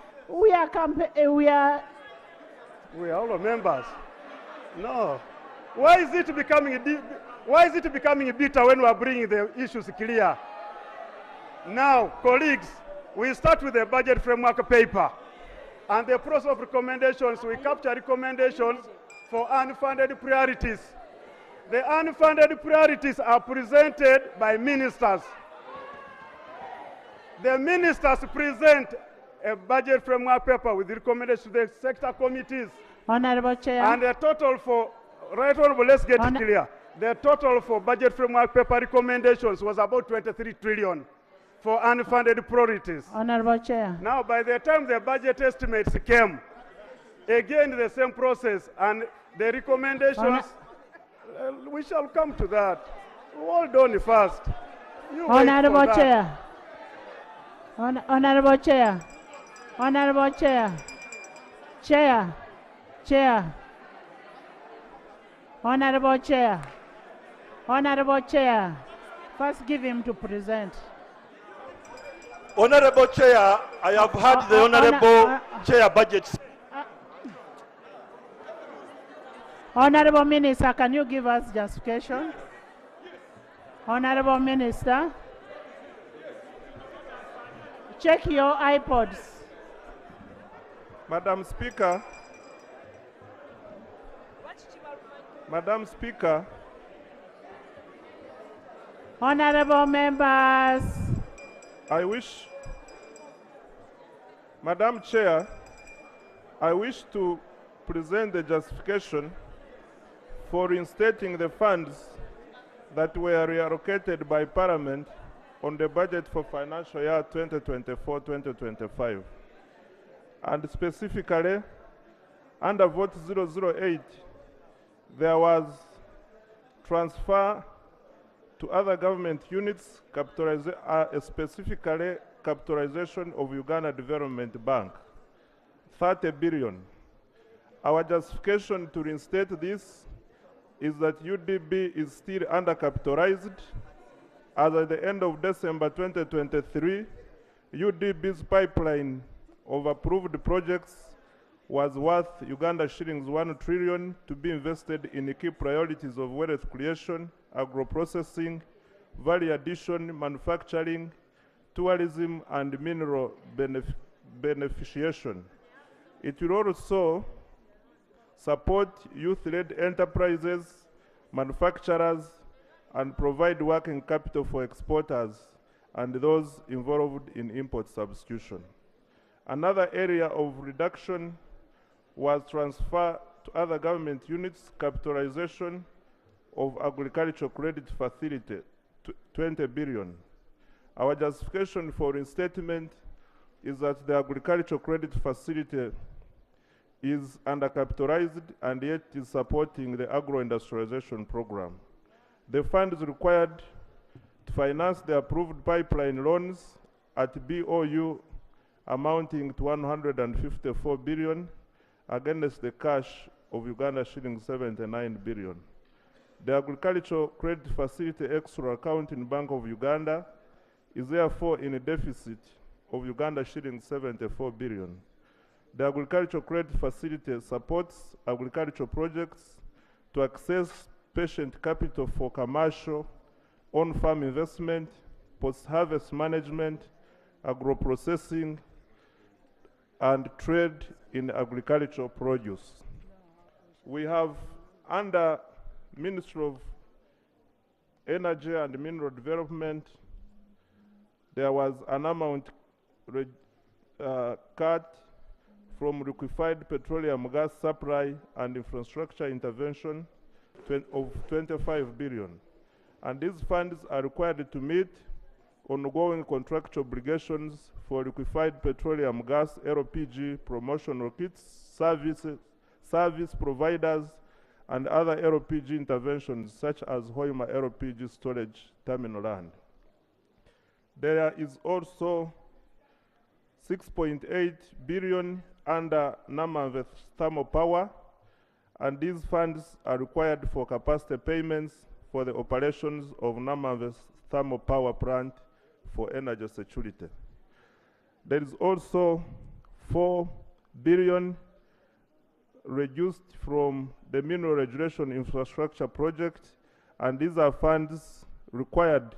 all members. No. Why is it becoming bitter when we are bringing the issues clear? Now, colleagues, we start with the budget framework paper. And the process of recommendations, we capture recommendations for unfunded priorities. The unfunded priorities are presented by ministers. The ministers present a budget framework paper with recommendations to the sector committees. Honorable Chair. And the total for, right honorable, let's get it clear. The total for budget framework paper recommendations was about 23 trillion for unfunded priorities. Honorable Chair. Now, by the time the budget estimates came, again the same process, and the recommendations, we shall come to that. Hold on first. You Honorable wait for Chair. that. Honorable Chair. Honorable Chair. Chair. Honorable Chair. Honorable Chair. First give him to present. Honorable Chair, I have heard the Honorable Chair budget. Honorable Minister, can you give us justification? Honorable Minister, check your iPods. Madam Speaker, Honorable members, Madam Chair, I wish to present the justification for reinstating the funds that were reallocated by Parliament on the budget for financial year 2024-2025. And specifically, under Vote 008, there was transfer to other government units, specifically capitalization of Uganda Development Bank, 30 billion. Our justification to reinstate this is that UDB is still undercapitalized. As at the end of December 2023, UDB's pipeline of approved projects was worth Uganda shillings 1 trillion to be invested in key priorities of wealth creation, agro-processing, value addition, manufacturing, tourism, and mineral beneficiation. It will also support youth-led enterprises, manufacturers, and provide working capital for exporters and those involved in import substitution. Another area of reduction was transfer to other government units, capitalization of agricultural credit facility, 20 billion. Our justification for reinstatement is that the agricultural credit facility is undercapitalized and yet is supporting the agro-industrialization program. The funds required to finance the approved pipeline loans at BOU amounting to 154 billion against the cash of Uganda shillings 79 billion. The Agricultural Credit Facility Extra account in Bank of Uganda is therefore in a deficit of Uganda shillings 74 billion. The Agricultural Credit Facility supports agricultural projects to access patient capital for commercial, on-farm investment, post-harvest management, agro-processing, and trade in agricultural produce. We have, under Ministry of Energy and Mineral Development, there was an amount cut from liquefied petroleum gas supply and infrastructure intervention of 25 billion. And these funds are required to meet ongoing contractual obligations for liquefied petroleum gas, LPG, promotional kits, service providers, and other LPG interventions such as Hoima LPG storage terminal land. There is also 6.8 billion under Namamve thermal power, and these funds are required for capacity payments for the operations of Namamve thermal power plant for energy security. There is also 4 billion reduced from the mineral regulation infrastructure project, and these are funds required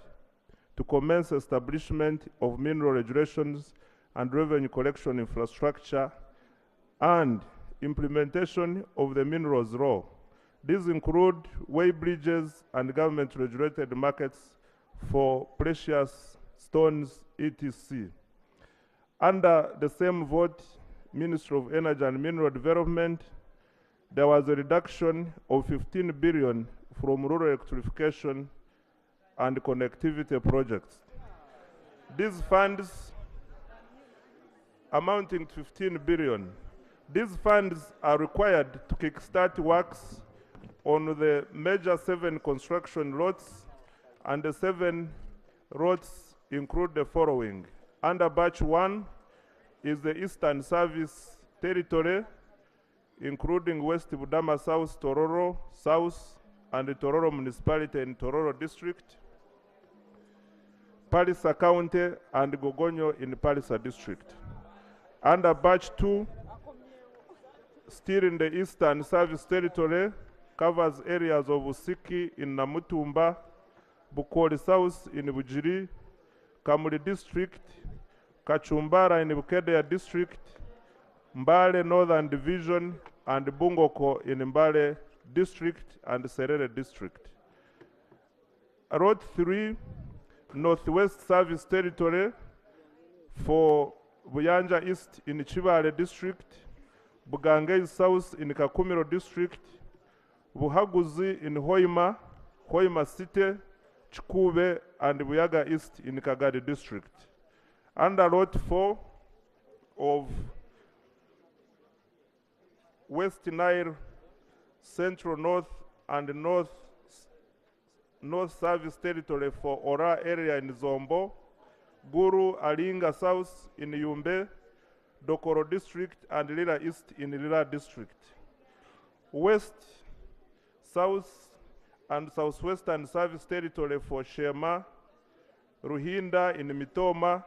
to commence establishment of mineral regulations and revenue collection infrastructure and implementation of the minerals law. These include way bridges and government-regulated markets for precious stones, etc. Under the same vote, Ministry of Energy and Mineral Development, there was a reduction of 15 billion from rural electrification and connectivity projects. These funds amounting to 15 billion, these funds are required to kickstart works on the major 7 construction lots, and the 7 lots include the following. Under batch 1 is the Eastern Service Territory, including West Budama South, Tororo South, and the Tororo Municipality in Tororo District, Palisa County, and Gogonyo in Palisa District. Under batch 2, still in the Eastern Service Territory, covers areas of Usiki in Namutumba, Bukoli South in Bujiri, Kamuli District, Kachumbara in Bukedea District, Mbale Northern Division, and Bungoko in Mbale District and Serere District. Road 3, Northwest Service Territory for Buyanja East in Chibale District, Bugangei South in Kakumiro District, Buhaguzi in Hoima, Hoima City, Chikube, and Buyaga East in Kagadi District. Under Road 4 of West Nile, Central North, and North Service Territory for Ora area in Zombo, Guru Alinga South in Yumbe, Dokoro District, and Lila East in Lila District. West, South, and Southwestern Service Territory for Shema, Ruhinda in Mitoma,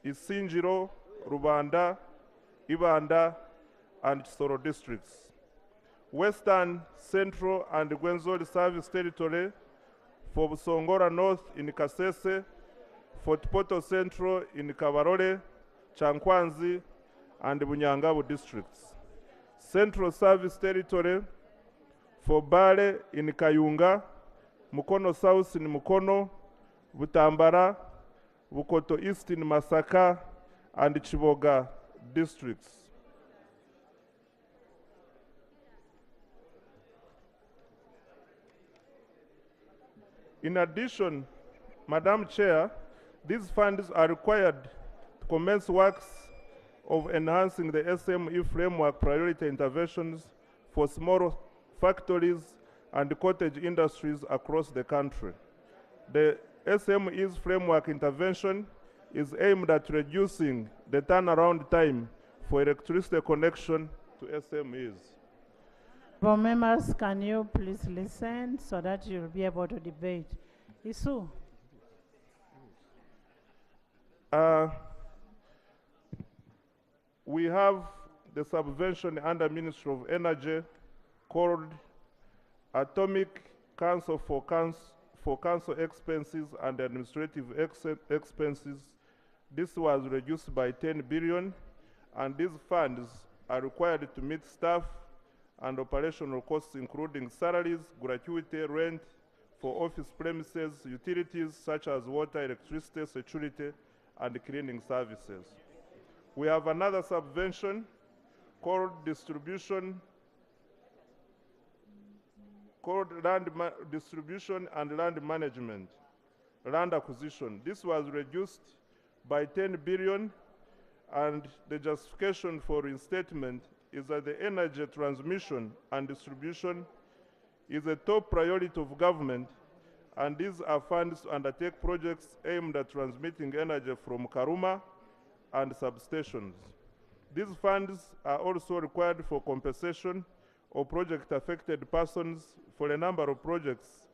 Isinjiro, Rubanda, Ibanda, and Soro districts. Western, Central, and Gwenzori Service Territory for Songora North in Kasese, Fort Poto Central in Kabarole, Chankwanzi, and Bunyangabu districts. Central Service Territory for Bale in Kayunga, Mukono South in Mukono, Butambara, Bukoto East in Masaka, and Chiboga districts. In addition, Madam Chair, these funds are required to commence works of enhancing the SME framework priority interventions for small factories and cottage industries across the country. The SME's framework intervention is aimed at reducing the turnaround time for electricity connection to SMEs. Board members, can you please listen so that you'll be able to debate? Isu. We have the subvention under Ministry of Energy called Atomic Council for Council Expenses and Administrative Expenses. This was reduced by 10 billion, and these funds are required to meet staff and operational costs, including salaries, gratuity, rent for office premises, utilities such as water, electricity, security, and cleaning services. We have another subvention called distribution distribution and land management, land acquisition. This was reduced by 10 billion, and the justification for reinstatement is that the energy transmission and distribution is a top priority of government, and these are funds to undertake projects aimed at transmitting energy from Karuma and substations. These funds are also required for compensation of project-affected persons for a number of projects,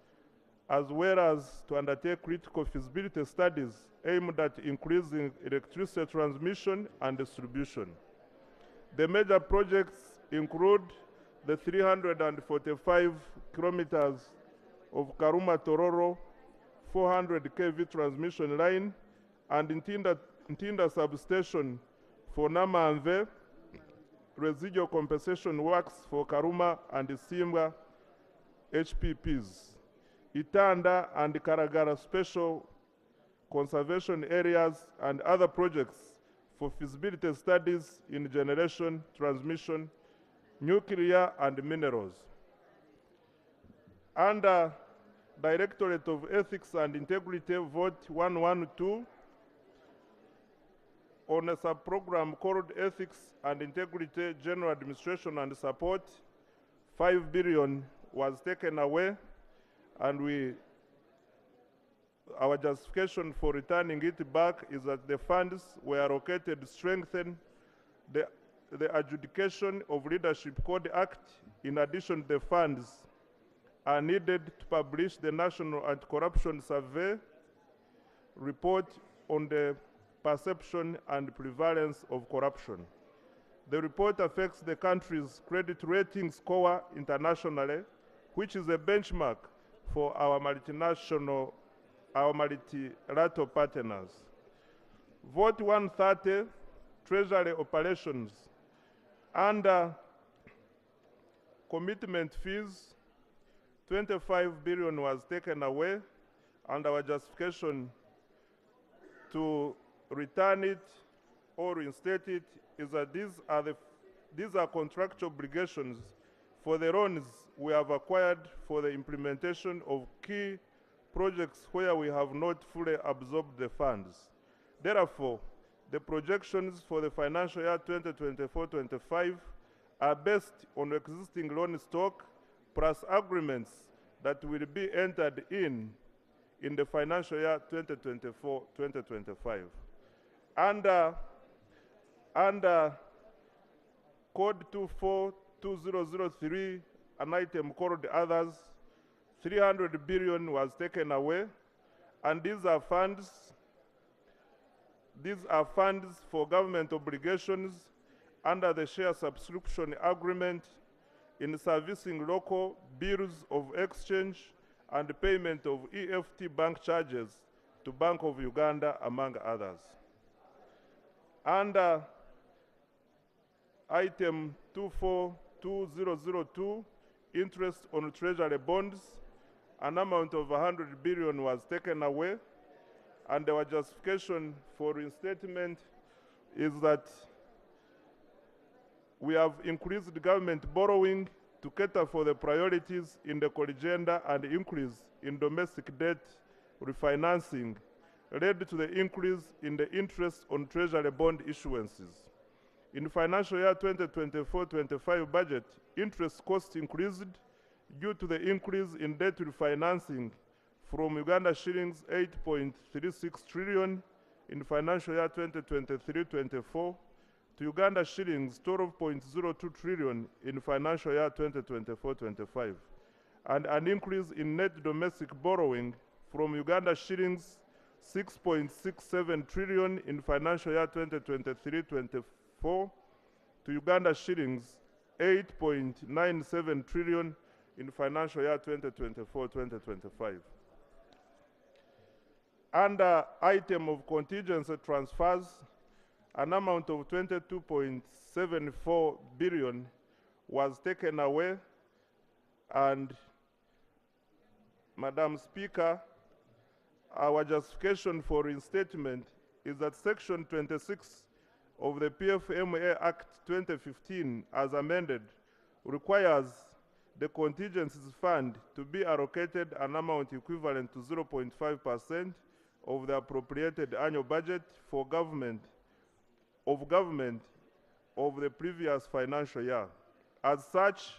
as well as to undertake critical feasibility studies aimed at increasing electricity transmission and distribution. The major projects include the 345 kilometers of Karuma Tororo 400 kV transmission line and Ntinda substation for Namanve, residual compensation works for Karuma and Simba HPPs, Itanda and Karagara special conservation areas, and other projects for feasibility studies in generation, transmission, nuclear, and minerals. Under Directorate of Ethics and Integrity, vote 112 on a sub-program called Ethics and Integrity, General Administration and Support, 5 billion was taken away, and our justification for returning it back is that the funds were allocated to strengthen the adjudication of Leadership Code Act. In addition, the funds are needed to publish the National Anti-Corruption Survey report on the perception and prevalence of corruption. The report affects the country's credit rating score internationally, which is a benchmark for our multinational, our multilateral partners. Vote 130, Treasury operations. Under commitment fees, 25 billion was taken away, and our justification to return it or reinstate it is that these are contractual obligations for the loans we have acquired for the implementation of key projects where we have not fully absorbed the funds. Therefore, the projections for the financial year 2024-25 are based on existing loan stock plus agreements that will be entered in the financial year 2024-2025. Under Code 242003, an item called Others, 300 billion was taken away, and these are funds for government obligations under the share subscription agreement in servicing local bills of exchange and payment of EFT bank charges to Bank of Uganda, among others. Under item 242002, interest on treasury bonds, an amount of 100 billion was taken away, and our justification for reinstatement is that we have increased government borrowing to cater for the priorities in the agenda, and increase in domestic debt refinancing led to the increase in the interest on treasury bond issuances. In financial year 2024-25 budget, interest costs increased due to the increase in debt refinancing from Uganda shillings 8.36 trillion in financial year 2023-24 to Uganda shillings 12.02 trillion in financial year 2024-25, and an increase in net domestic borrowing from Uganda shillings 6.67 trillion in financial year 2023-24 to Uganda shillings 8.97 trillion in financial year 2024-2025. Under item of contingency transfers, an amount of 22.74 billion was taken away, and Madam Speaker, our justification for reinstatement is that Section 26 of the PFMA Act 2015, as amended, requires the contingencies fund to be allocated an amount equivalent to 0.5% of the appropriated annual budget for government of the previous financial year. As such,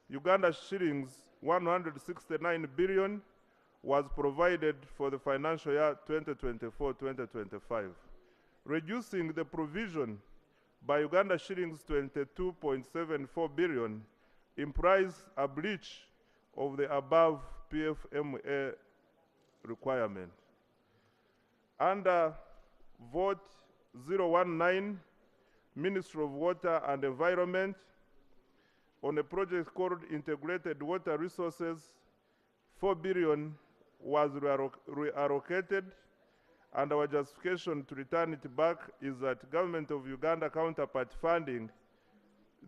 Uganda shillings 169 billion was provided for the financial year 2024-2025. Reducing the provision by Uganda shillings 22.74 billion implies a breach of the above PFMA requirement. Under vote 019, Ministry of Water and Environment, on a project called Integrated Water Resources, 4 billion was reallocated, and our justification to return it back is that Government of Uganda counterpart funding,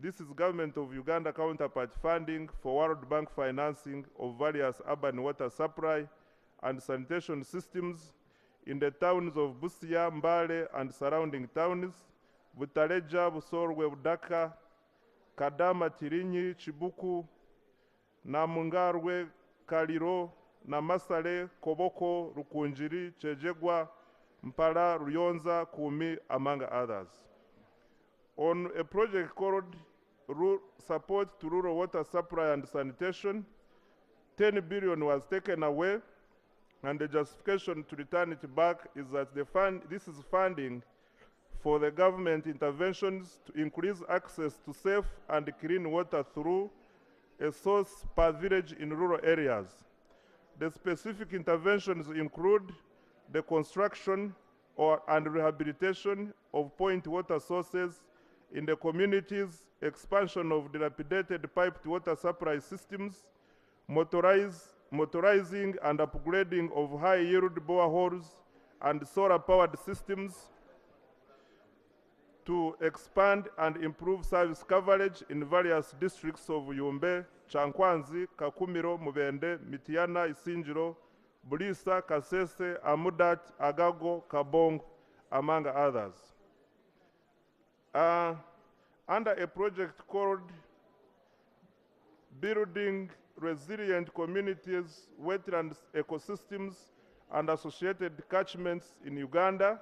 this is Government of Uganda counterpart funding for World Bank financing of various urban water supply and sanitation systems in the towns of Busia, Mbale, and surrounding towns, Butaleja, Busorwe, Budaka, Kadama, Tirinyi, Chibuku, Namungarwe, Kaliro, Namasale, Koboko, Rukunjiri, Chejegwa, Mpala, Ruyonza, Kumi, among others. On a project called Support to Rural Water Supply and Sanitation, 10 billion was taken away, and the justification to return it back is that this is funding for the government interventions to increase access to safe and clean water through a source per village in rural areas. The specific interventions include the construction and rehabilitation of point water sources in the communities, expansion of dilapidated piped water supply systems, motorizing and upgrading of high-yield boreholes and solar-powered systems to expand and improve service coverage in various districts of Yumbe, Chankwanzi, Kakumiro, Mubende, Mitiana, Isinjiro, Bulisa, Kasese, Amudat, Agago, Kabong, among others. Under a project called Building Resilient Communities, Wetlands Ecosystems, and Associated Catchments in Uganda,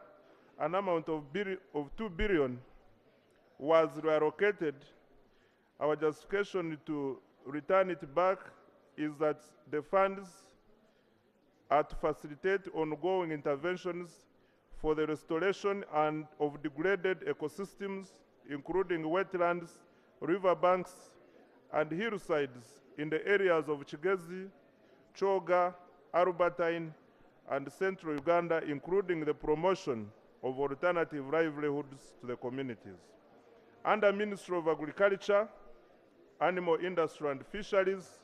an amount of 2 billion was reallocated. Our justification to return it back is that the funds are to facilitate ongoing interventions for the restoration of degraded ecosystems, including wetlands, riverbanks, and hillsides in the areas of Chigezi, Choga, Albertine, and central Uganda, including the promotion of alternative livelihoods to the communities. Under Ministry of Agriculture, Animal Industry and Fisheries,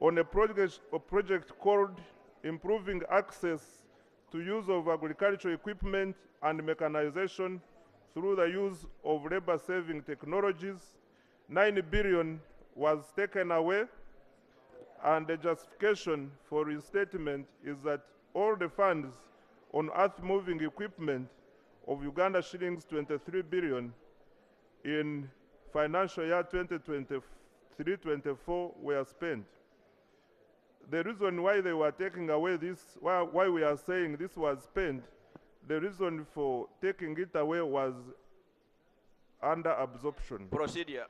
on a project called Improving Access to Use of Agricultural Equipment and Mechanization through the use of labor-saving technologies, 9 billion was taken away, and the justification for reinstatement is that all the funds on earth-moving equipment of Uganda shillings 23 billion in financial year 2023-24 were spent. The reason why they were taking away this, why we are saying this was spent, the reason for taking it away was under absorption. Procedure.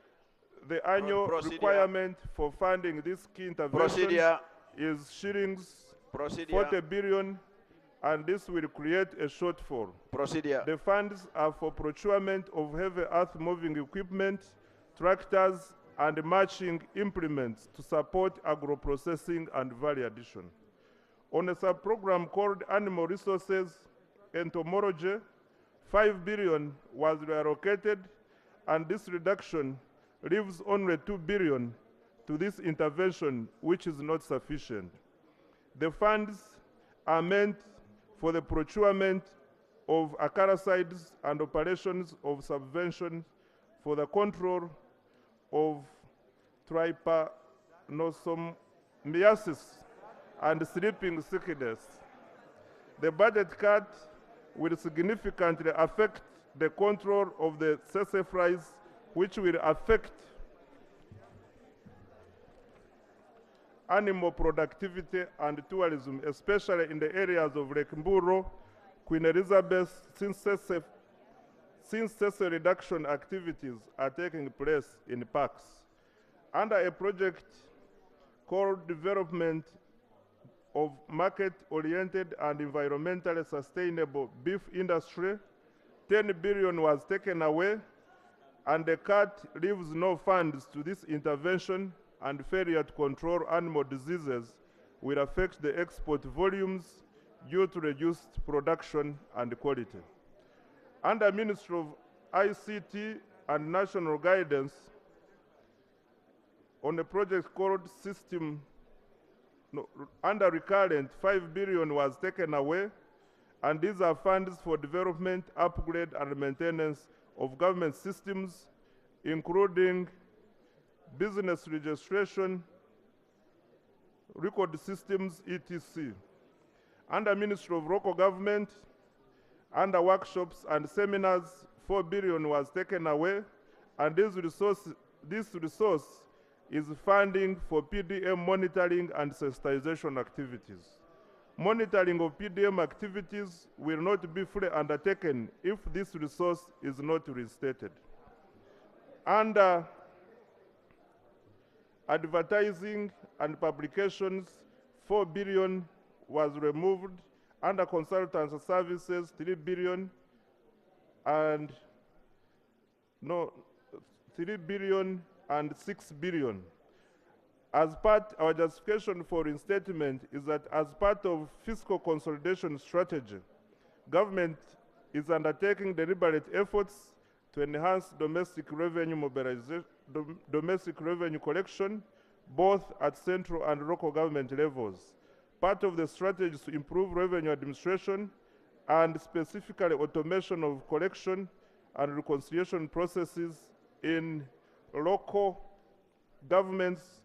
The annual Procedure. requirement for funding this key intervention Procedure. is shillings Procedure. 40 billion, and this will create a shortfall. Procedure. The funds are for procurement of heavy earth moving equipment, tractors, and matching implements to support agro-processing and value addition. On a sub-program called Animal Resources, Entomology, 5 billion was reallocated, and this reduction leaves only 2 billion to this intervention, which is not sufficient. The funds are meant for the procurement of acaricides and operations of subvention for the control of trypanosomiasis and sleeping sickness. The budget cut will significantly affect the control of the sassafras, which will affect animal productivity and tourism, especially in the areas of Lake Mburo, Queen Elizabeth, since reduction activities are taking place in parks. Under a project called Development of Market-Oriented and Environmentally Sustainable Beef Industry, 10 billion was taken away, and the cut leaves no funds to this intervention, and failure to control animal diseases will affect the export volumes due to reduced production and quality. Under Ministry of ICT and National Guidance, on a project called under recurrent, 5 billion was taken away, and these are funds for development, upgrade, and maintenance of government systems, including business registration, record systems, etc. Under Ministry of Local Government, under workshops and seminars, 4 billion was taken away, and this resource is funding for PDM monitoring and sensitization activities. Monitoring of PDM activities will not be fully undertaken if this resource is not restated. Under advertising and publications, 4 billion was removed. Under consultancy services, 3 billion, and 3 billion and 6 billion. As part, our justification for reinstatement is that as part of fiscal consolidation strategy, government is undertaking deliberate efforts to enhance domestic revenue mobilization, domestic revenue collection, both at central and local government levels. Part of the strategy is to improve revenue administration and specifically automation of collection and reconciliation processes in local governments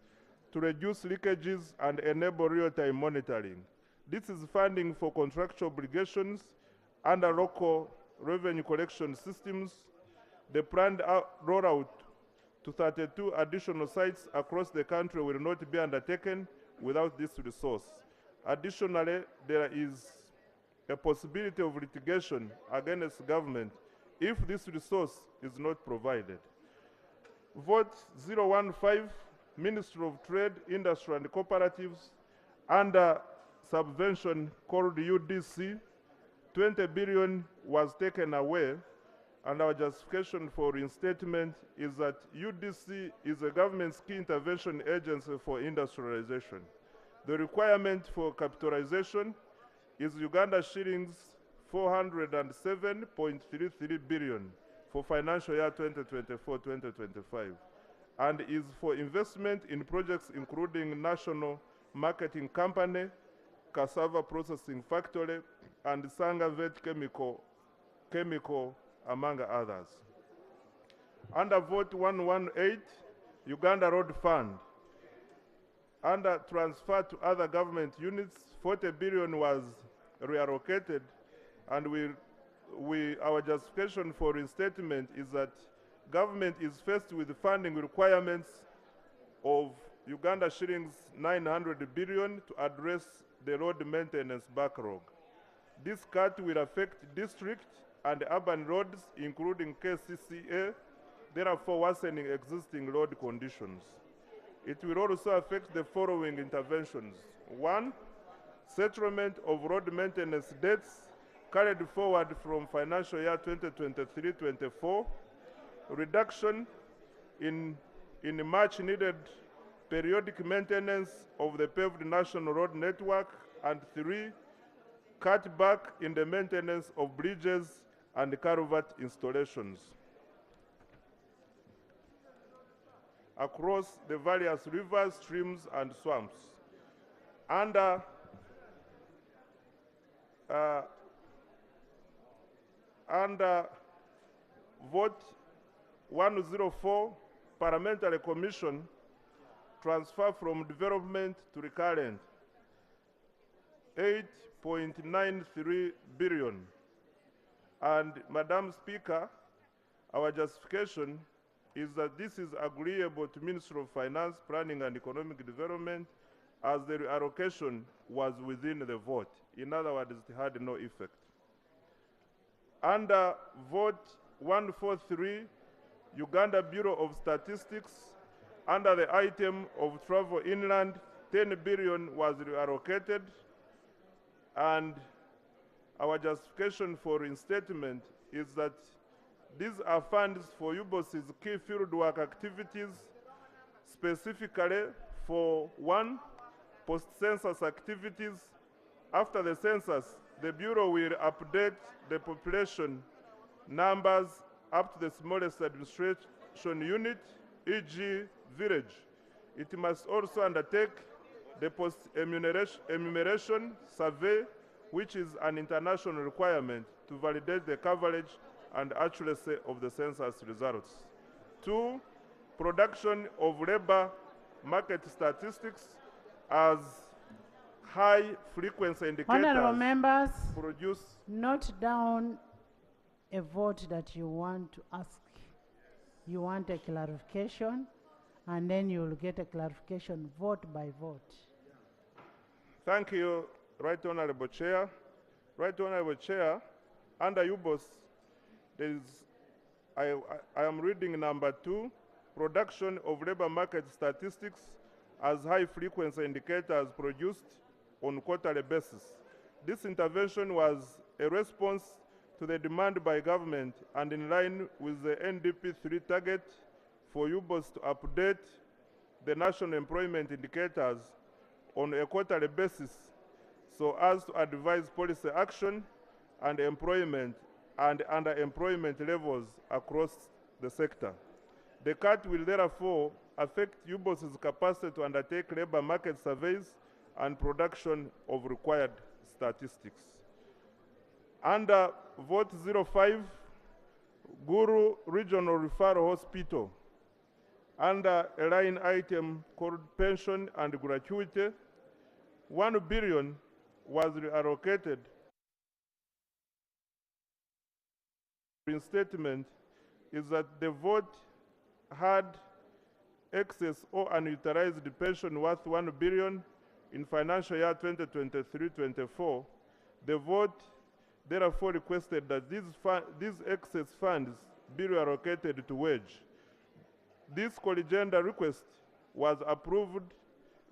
to reduce leakages and enable real-time monitoring. This is funding for contractual obligations under local revenue collection systems. The planned rollout to 32 additional sites across the country will not be undertaken without this resource. Additionally, there is a possibility of litigation against government if this resource is not provided. Vote 015, Ministry of Trade, Industry and Cooperatives, under subvention called UDC, 20 billion was taken away, and our justification for reinstatement is that UDC is a government's key intervention agency for industrialization. The requirement for capitalization is Uganda shillings 407.33 billion for financial year 2024-2025, and is for investment in projects including National Marketing Company, Cassava Processing Factory, and Sangavet Chemical, among others. Under Vote 118, Uganda Road Fund. Under transfer to other government units, 40 billion was reallocated, and our justification for reinstatement is that government is faced with funding requirements of Uganda shillings 900 billion to address the road maintenance backlog. This cut will affect district and urban roads, including KCCA, therefore worsening existing road conditions. It will also affect the following interventions. 1, settlement of road maintenance debts carried forward from financial year 2023-24, reduction in much needed periodic maintenance of the paved national road network, and 3, cut back in the maintenance of bridges and culvert installations across the various rivers, streams, and swamps. Under vote 104, Parliamentary Commission, transfer from development to recurrent, 8.93 billion. And Madam Speaker, our justification is that this is agreeable to Ministry of Finance, Planning and Economic Development, as the reallocation was within the vote. In other words, it had no effect. Under vote 143, Uganda Bureau of Statistics, under the item of travel inland, 10 billion was reallocated, and our justification for reinstatement is that these are funds for UBOS's key fieldwork activities, specifically for 1, post-census activities. After the census, the Bureau will update the population numbers up to the smallest administration unit, e.g. village. It must also undertake the post-enumeration survey, which is an international requirement to validate the coverage and accuracy of the census results. 2, production of labor market statistics as high frequency Honorable indicators members, produce. note down a vote that you want to ask. You want a clarification, and then you will get a clarification vote by vote. Thank you, Right Honorable Chair. Right Honorable Chair, under UBOS, I am reading number 2, production of labor market statistics as high frequency indicators produced on quarterly basis. This intervention was a response to the demand by government and in line with the NDP 3 target for UBOS to update the national employment indicators on a quarterly basis so as to advise policy action and employment and underemployment levels across the sector. The cut will therefore affect UBOS's capacity to undertake labor market surveys and production of required statistics. Under vote 05, Guru Regional Referral Hospital, under a line item called pension and gratuity, 1 billion was reallocated. Reinstatement is that the vote had excess or unutilized pension worth 1 billion in financial year 2023-24. The vote therefore requested that these excess funds be reallocated to wage. This co-legenda request was approved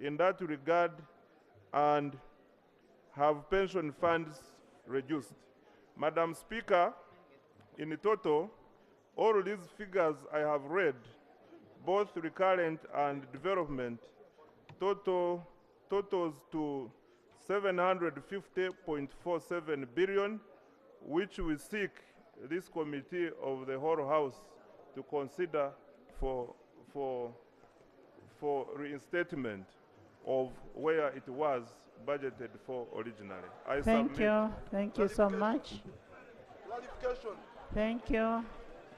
in that regard and have pension funds reduced. Madam Speaker, in total, all these figures I have read, both recurrent and development, totals to 750.47 billion, which we seek this committee of the whole House to consider for reinstatement of where it was budgeted for originally. I Thank submit. you. Thank you so much. Clarification. Thank you.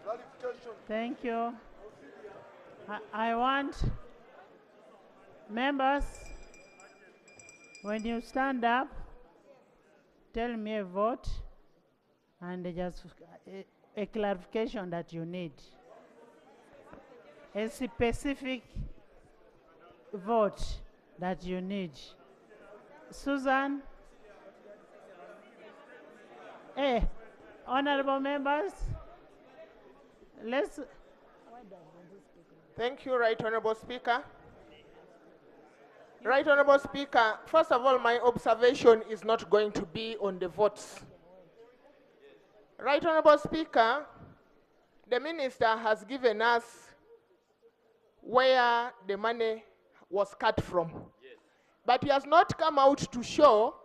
Clarification. Thank you. I want members, when you stand up, tell me a vote and just a clarification that you need. A specific vote that you need. Susan? Hey, honorable members, let's. Thank you, Right Honorable Speaker. Right, Honorable Speaker. First of all, my observation is not going to be on the votes. Right, Honorable Speaker, the minister has given us where the money was cut from. Yes. But he has not come out to show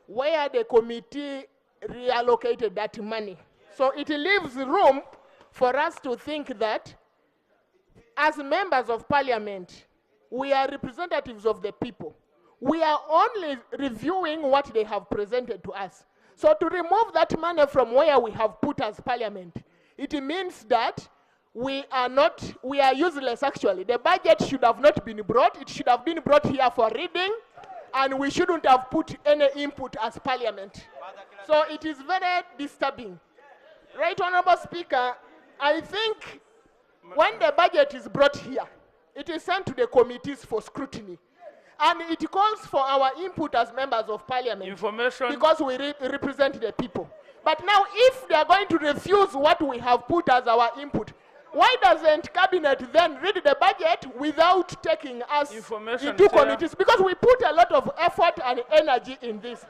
where the committee reallocated that money. So it leaves room for us to think that as members of parliament, we are representatives of the people. We are only reviewing what they have presented to us. So to remove that money from where we have put as parliament, it means that we are useless actually. The budget should have not been brought. It should have been brought here for reading, and we shouldn't have put any input as parliament. So it is very disturbing. Right, Honorable Speaker, I think when the budget is brought here, it is sent to the committees for scrutiny. And it calls for our input as members of parliament. Information. Because we represent the people. But now if they are going to refuse what we have put as our input, why doesn't cabinet then read the budget without taking us into committees? Because we put a lot of effort and energy in this.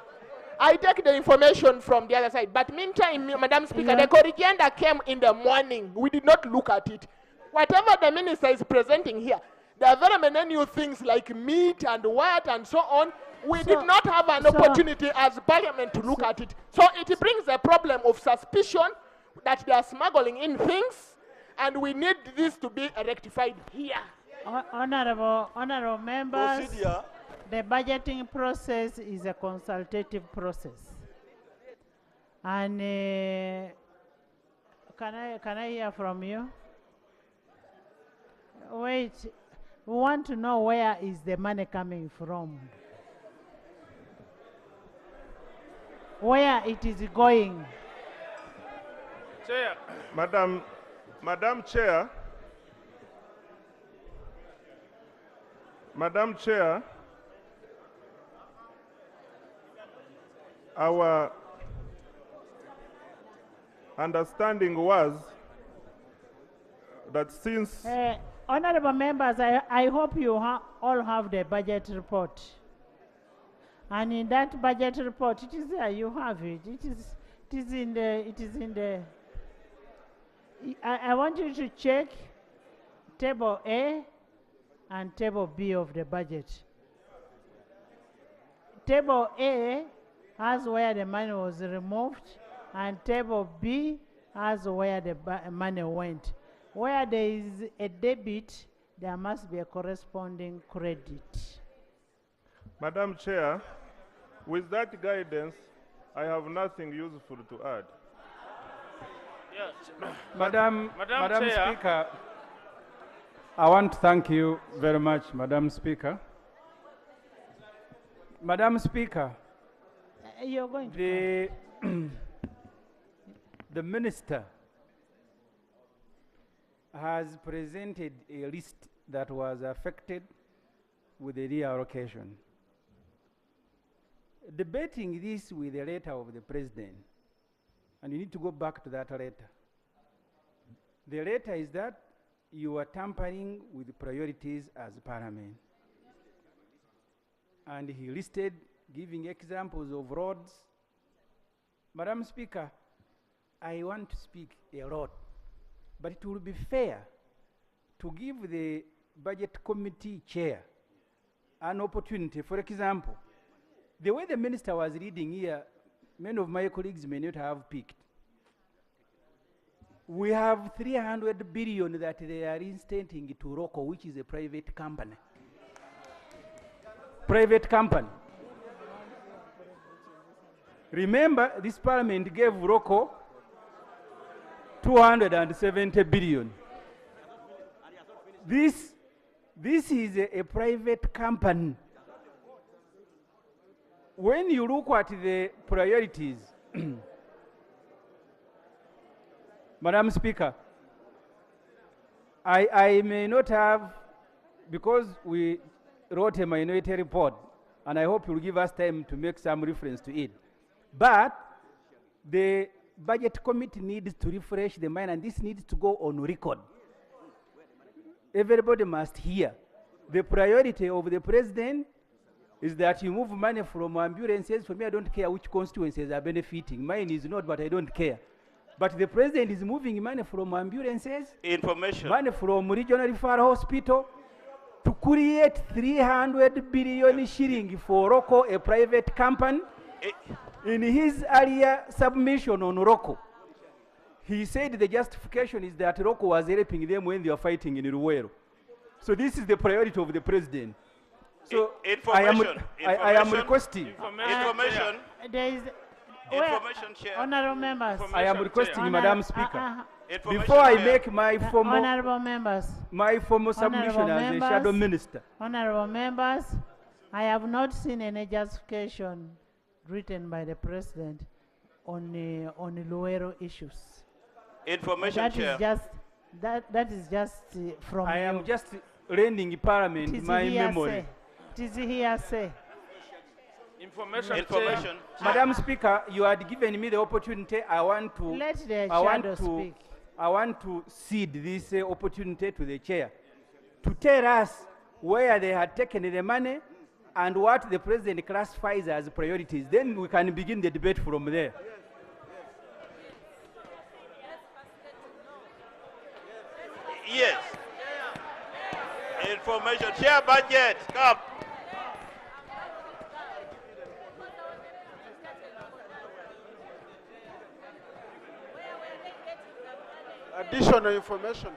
I take the information from the other side. But meantime, Madam Speaker, the corrigenda came in the morning. We did not look at it. Whatever the minister is presenting here, there are very many new things like meat and what and so on. We did not have an opportunity as parliament to look at it. So it brings a problem of suspicion that they are smuggling in things, and we need this to be rectified here. Honorable members, Procedure. the budgeting process is a consultative process. And can I hear from you? Wait, we want to know where is the money coming from? Where it is going? Chair. Madam Chair. Madam Chair, our understanding was that since Honorable members, I hope you all have the budget report. And in that budget report, it is there, you have it. It is in the, I want you to check table A and table B of the budget. Table A has where the money was removed, and table B has where the money went. Where there is a debit, there must be a corresponding credit. Madam Chair, with that guidance, I have nothing useful to add. Yes. Madam Chair. Speaker, I want to thank you very much, Madam Speaker. Madam Speaker, you're going to the minister has presented a list that was affected with the reallocation. Debating this with the letter of the president, and you need to go back to that letter. The letter is that you are tampering with priorities as parliament. And he listed, giving examples of roads. Madam Speaker, I want to speak a lot, but it will be fair to give the budget committee chair an opportunity. For example, the way the minister was reading here, many of my colleagues may not have picked. We have 300 billion that they are instating to ROCO, which is a private company. Private company. Remember, this parliament gave ROCO 270 billion. This is a private company. When you look at the priorities, Madam Speaker, I may not have, because we wrote a minority report, and I hope you'll give us time to make some reference to it. But the budget committee needs to refresh the mind, and this needs to go on record. Everybody must hear the priority of the president is that you move money from ambulances. For me, I don't care which constituencies are benefiting. Mine is not, but I don't care. But the president is moving money from ambulances, Information. money from regional referral hospital, to create 300 billion shilling for Rocco, a private company. In his earlier submission on Rocco, he said the justification is that Rocco was helping them when they were fighting in Ruwero. So this is the priority of the president. So I am requesting. Information. There is Information, Chair. honorable members. I am requesting, Madam Speaker, Information, before I Chair. make my formal, Honorable members. my formal submission Honorable as a members. shadow minister. Honorable members, I have not seen any justification written by the president on the Luero issues. Information, Chair. That is just from I you. am just lending Parliament It is my hearsay. memory. It is hearsay. Information. Madam Speaker, you had given me the opportunity. I want to. Let the I want shadow to. speak. I want to cede this opportunity to the chair to tell us where they had taken the money and what the president classifies as priorities. Then we can begin the debate from there. Yes. Information. Chair budget. Come. Additional information.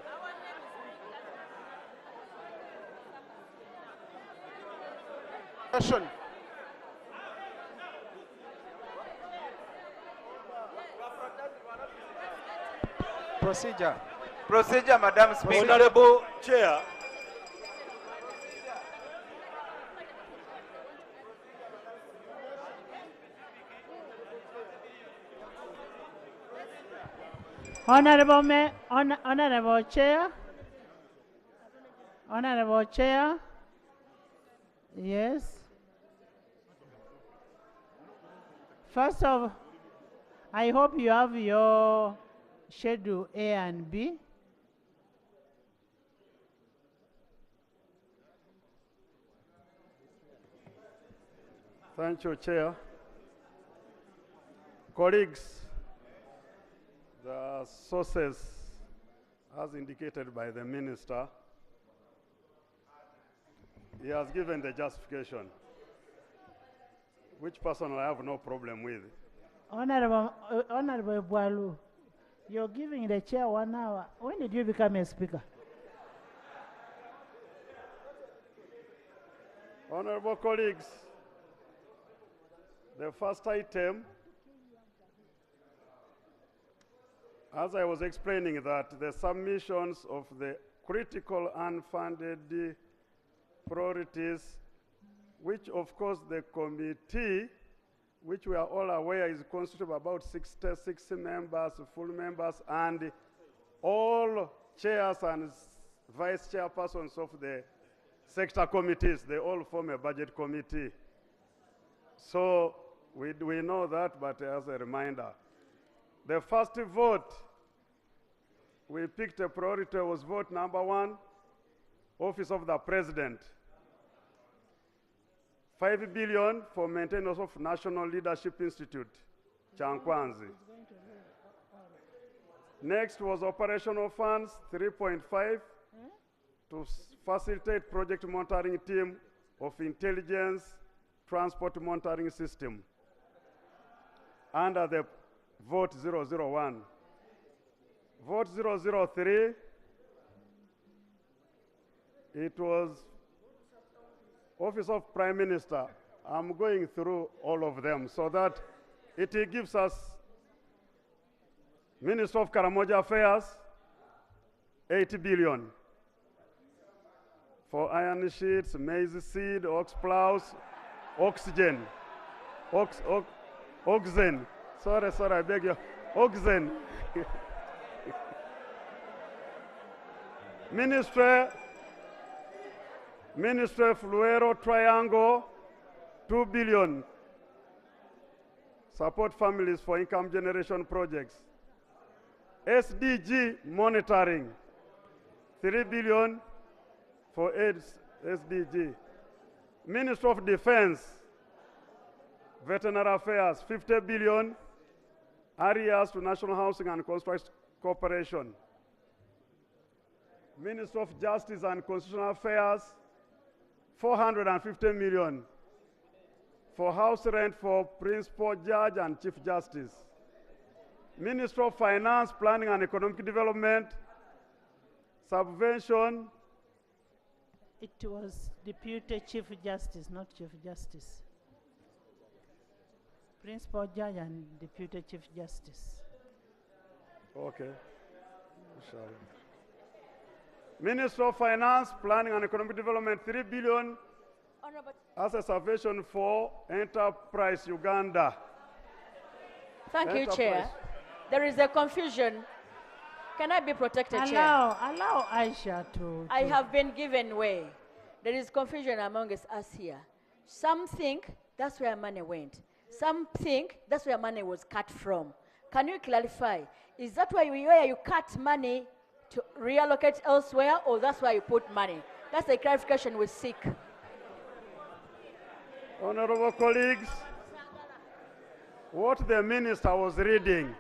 Question. Procedure. Procedure, Madam Speaker. Honorable Chair, Honorable Chair. Honorable Chair. Yes. First of, I hope you have your schedule A and B. Thank you, Chair. Colleagues, the sources, as indicated by the Minister, he has given the justification, which personally I have no problem with. Honorable Bwalu, you're giving the chair 1 hour. When did you become a speaker? Honorable colleagues, the first item, as I was explaining, that the submissions of the critical unfunded priorities, which of course the committee, which we are all aware is constituted of about 66 members, full members, and all chairs and vice chairpersons of the sector committees, they all form a budget committee. So we know that, but as a reminder, the first vote we picked a priority was vote number 1, Office of the President. 5 billion for maintenance of National Leadership Institute, Chankwanzi. Next was operational funds, 3.5 to facilitate project monitoring team of intelligence transport monitoring system under the vote 001. Vote 003, it was Office of Prime Minister. I'm going through all of them so that it gives us Minister of Karamoja Affairs, 80 billion. For iron sheets, maize seed, ox plows, oxygen, oxen. Sorry, I beg you. Oxen. Ministry Fluero Triangle, 2 billion. Support families for income generation projects. SDG monitoring, 3 billion for AIDS SDG. Ministry of Defense, Veterinary Affairs, 50 billion, arrears to National Housing and Construction Corporation. Ministry of Justice and Constitutional Affairs, 450 million for house rent for Principal Judge and Chief Justice. Ministry of Finance, Planning and Economic Development, subvention. It was Deputy Chief Justice, not Chief Justice. Principal Judge and Deputy Chief Justice. Okay. Ministry of Finance, Planning and Economic Development, 3 billion as a salvation for Enterprise Uganda. Thank you, Chair. There is a confusion. Can I be protected, Chair? Allow Aisha to. I have been given way. There is confusion among us here. Some think that's where money went. Some think that's where money was cut from. Can you clarify? Is that where you cut money to reallocate elsewhere, or that's where you put money? That's the clarification we seek. Honorable colleagues, what the minister was reading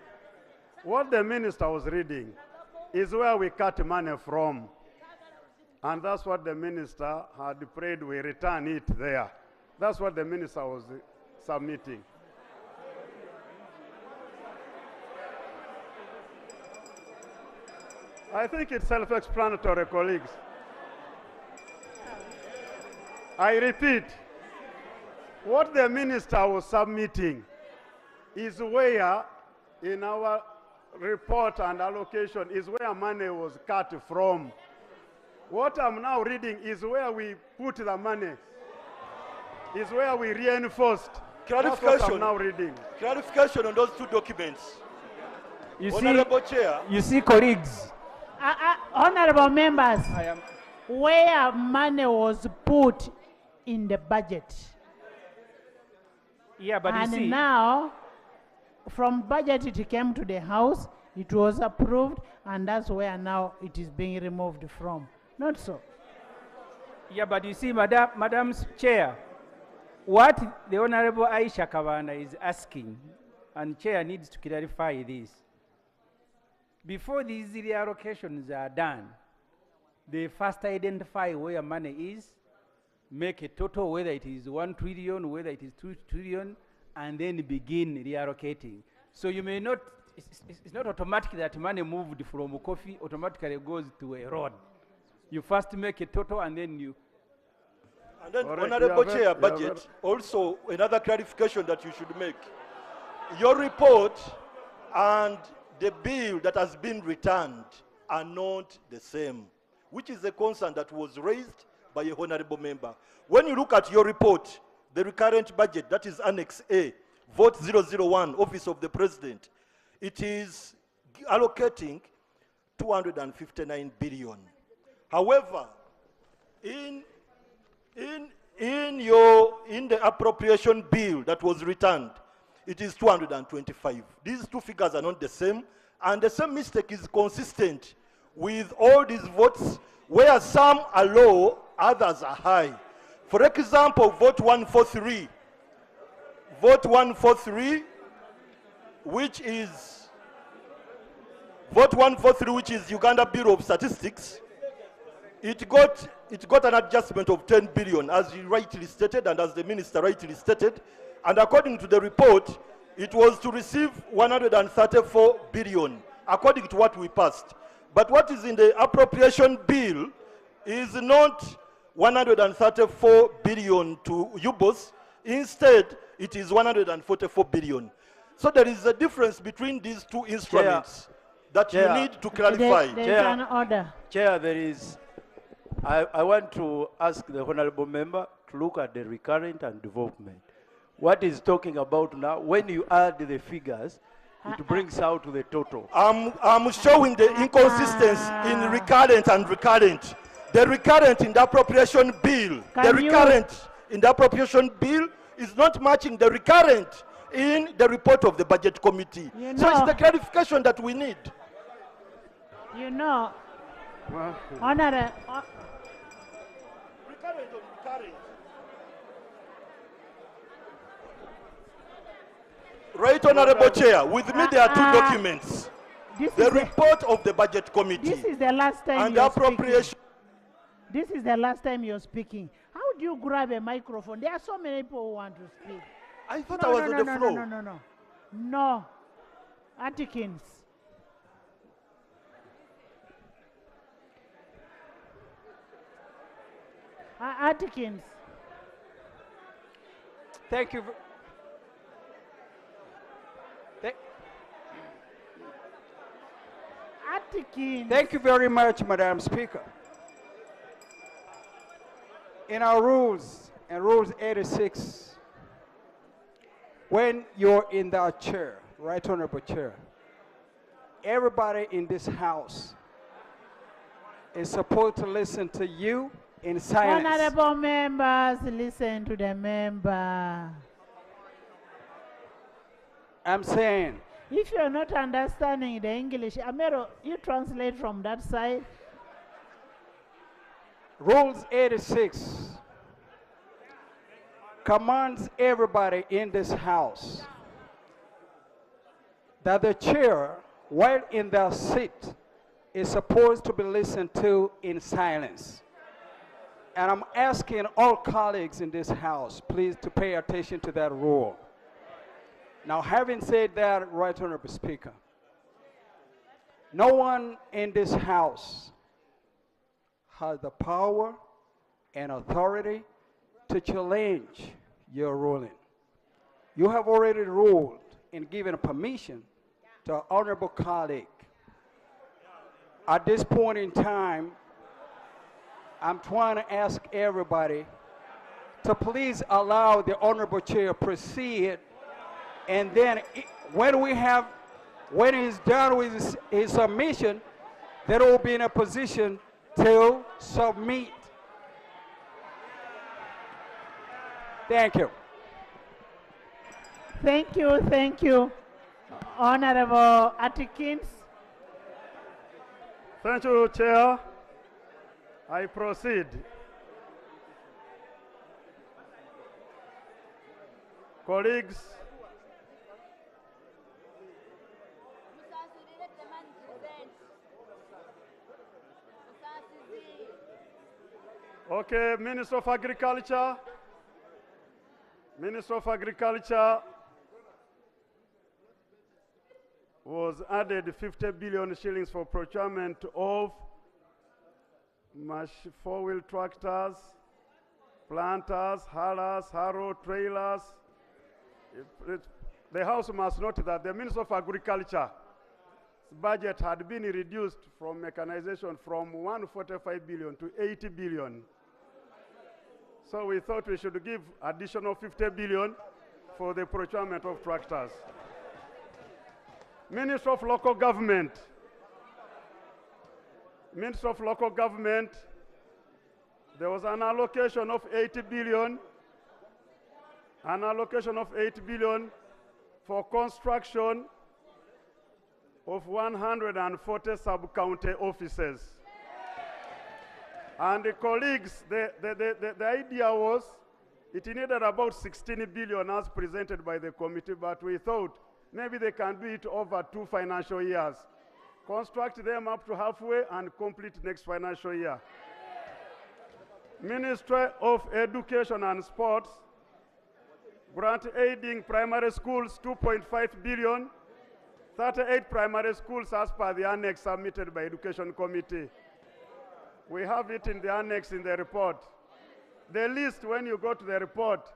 is where we cut money from. And that's what the minister had prayed we return it there. That's what the minister was submitting. I think it's self-explanatory, colleagues. I repeat, what the minister was submitting is where, in our report and allocation, is where money was cut from. What I'm now reading is where we put the money, is where we reinforced. That's what I'm now reading. Clarification on those two documents. Honorable Chair. You see, colleagues. Honorable members, where money was put in the budget. Yeah, but and you see. Now, from budget it came to the House, it was approved, and that's where now it is being removed from. Not so. Yeah, but you see, Madam's Chair, what the Honorable Aisha Kabanda is asking, and Chair needs to clarify this. Before these reallocations are done, they first identify where money is, make a total, whether it is 1 trillion, whether it is 2 trillion, and then begin reallocating. So you may not, it's not automatic that money moved from coffee automatically goes to a road. You first make a total and then you. And then, Honorable Chair, budget, also another clarification that you should make. Your report and the bill that has been returned are not the same, which is a concern that was raised by a honorable member. When you look at your report, the recurrent budget, that is Annex A, Vote 001, Office of the President, it is allocating 259 billion. However, in the appropriation bill that was returned, it is 225. These two figures are not the same, and the same mistake is consistent with all these votes, where some are low, others are high. For example, Vote 143. Vote 143, which is Uganda Bureau of Statistics, it got an adjustment of 10 billion, as you rightly stated, and as the minister rightly stated. And according to the report, it was to receive 134 billion, according to what we passed. But what is in the appropriation bill is not 134 billion to UBOS. Instead, it is 144 billion. So there is a difference between these two instruments that you need to clarify. There's an order. Chair, there is. I want to ask the honorable member to look at the recurrent and development. What is talking about now, when you add the figures, it brings out the total. I'm showing the inconsistency in recurrent and recurrent. The recurrent in the appropriation bill, in the appropriation bill is not matching the recurrent in the report of the budget committee. So it's the clarification that we need. You know, Honorable. Right Honorable Chair, with me there are two documents. The report of the Budget Committee. This is the last time and you're appropriation. speaking. This is the last time you're speaking. How do you grab a microphone? There are so many people who want to speak. I thought I was on the floor. No. Atkins. Atkins. Thank you. Atkins. Thank you very much, Madam Speaker. In our rules, and Rules 86, when you're in that chair, Right Honorable Chair, everybody in this house is supposed to listen to you in silence. Honorable members, listen to the member. I'm saying, if you're not understanding the English, Amero, you translate from that side. Rules 86 commands everybody in this house that the chair, while in their seat, is supposed to be listened to in silence. And I'm asking all colleagues in this house, please, to pay attention to that rule. Now, having said that, Right Honorable Speaker, no one in this house has the power and authority to challenge your ruling. You have already ruled and given permission to an honorable colleague. At this point in time, I'm trying to ask everybody to please allow the honorable chair proceed, and then when he's done with his submission, then we'll be in a position to submit. Thank you. Thank you, Honorable Atkins. Thank you, Chair. I proceed. Colleagues, okay, Minister of Agriculture. Minister of Agriculture was added 50 billion shillings for procurement of four-wheel tractors, planters, harrow, trailers. The House must note that the Minister of Agriculture's budget had been reduced from mechanization from 145 billion to 80 billion. So we thought we should give additional 50 billion for the procurement of tractors. Minister of Local Government. Minister of Local Government, there was an allocation of 80 billion, an allocation of 8 billion for construction of 140 sub-county offices. And the colleagues, the idea was it needed about 16 billion as presented by the committee, but we thought maybe they can do it over 2 financial years. Construct them up to halfway and complete next financial year. Ministry of Education and Sports, grant aiding primary schools 2.5 billion, 38 primary schools as per the annex submitted by Education Committee. We have it in the annex in the report. The list, when you go to the report,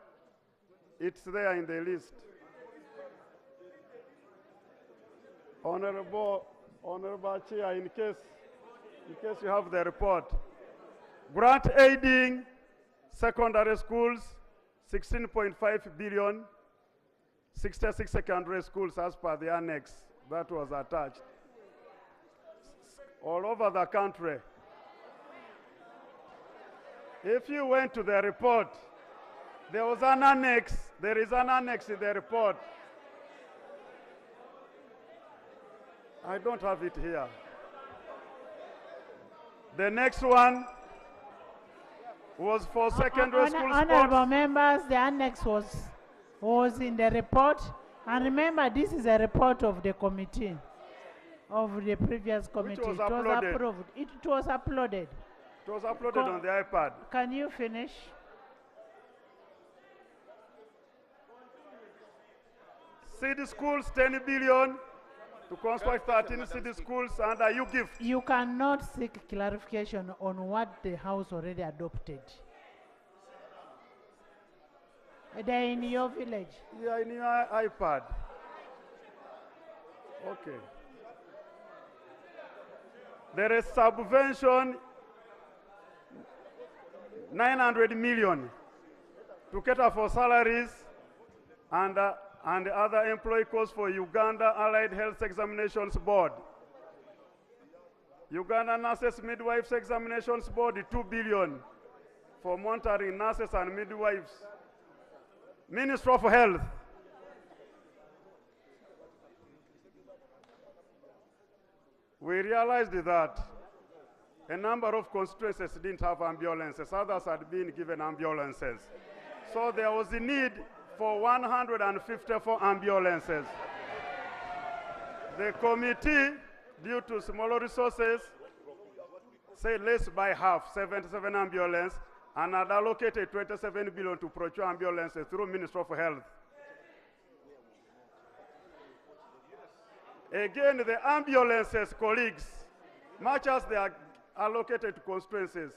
it's there in the list. Honorable Chair, in case you have the report. Grant aiding secondary schools, 16.5 billion, 66 secondary schools as per the annex that was attached. All over the country. If you went to the report, there was an annex. There is an annex in the report. I don't have it here. The next one was for secondary school sports. Honorable members, the annex was in the report. And remember, this is a report of the committee, of the previous committee. was It was uploaded. approved. It was uploaded. It was uploaded on the iPad. Can you finish? City schools, 10 billion to construct 13 city schools under UGIFT. You cannot seek clarification on what the House already adopted. They're in your village. Yeah, in your iPad. Okay. There is subvention 900 million to cater for salaries and other employee costs for Uganda Allied Health Examinations Board. Uganda Nurses Midwives Examinations Board, 2 billion for monitoring nurses and midwives. Ministry of Health. We realized that a number of constituencies didn't have ambulances. Others had been given ambulances. So there was a need for 154 ambulances. The committee, due to smaller resources, said let's buy half, 77 ambulances, and had allocated 27 billion to procure ambulances through Ministry of Health. Again, the ambulances, colleagues, much as they are allocated to constituencies,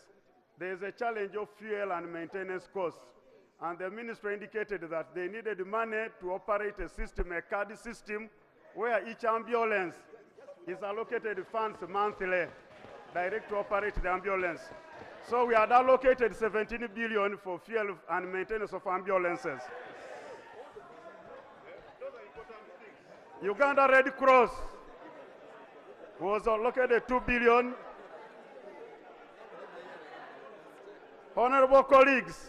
there is a challenge of fuel and maintenance costs. And the ministry indicated that they needed money to operate a system, a card system, where each ambulance is allocated funds monthly, direct to operate the ambulance. So we had allocated 17 billion for fuel and maintenance of ambulances. Uganda Red Cross was allocated 2 billion. Honorable colleagues,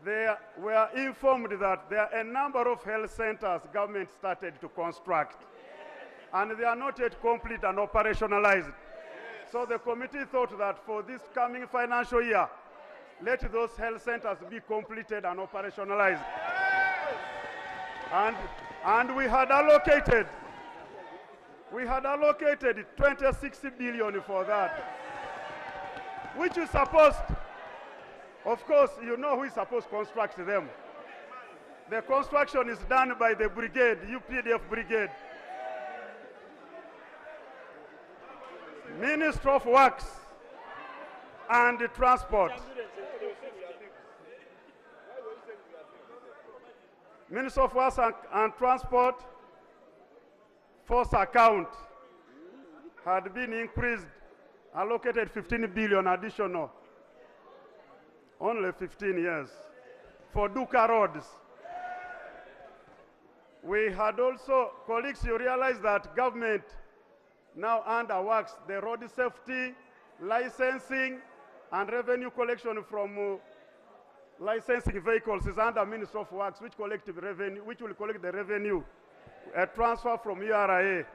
they were informed that there are a number of health centers government started to construct, and they are not yet complete and operationalized. So the committee thought that for this coming financial year, let those health centers be completed and operationalized. And we had allocated 26 billion for that, which is supposed, of course, you know who is supposed to construct them. The construction is done by the brigade, UPDF brigade. Ministry of Works and Transport. Ministry of Works and Transport force account had been increased, allocated 15 billion additional, only 15 years, for Duka roads. We had also, colleagues, you realize that government now underworks the road safety, licensing, and revenue collection from licensing vehicles is under Ministry of Works, which will collect the revenue, a transfer from URA.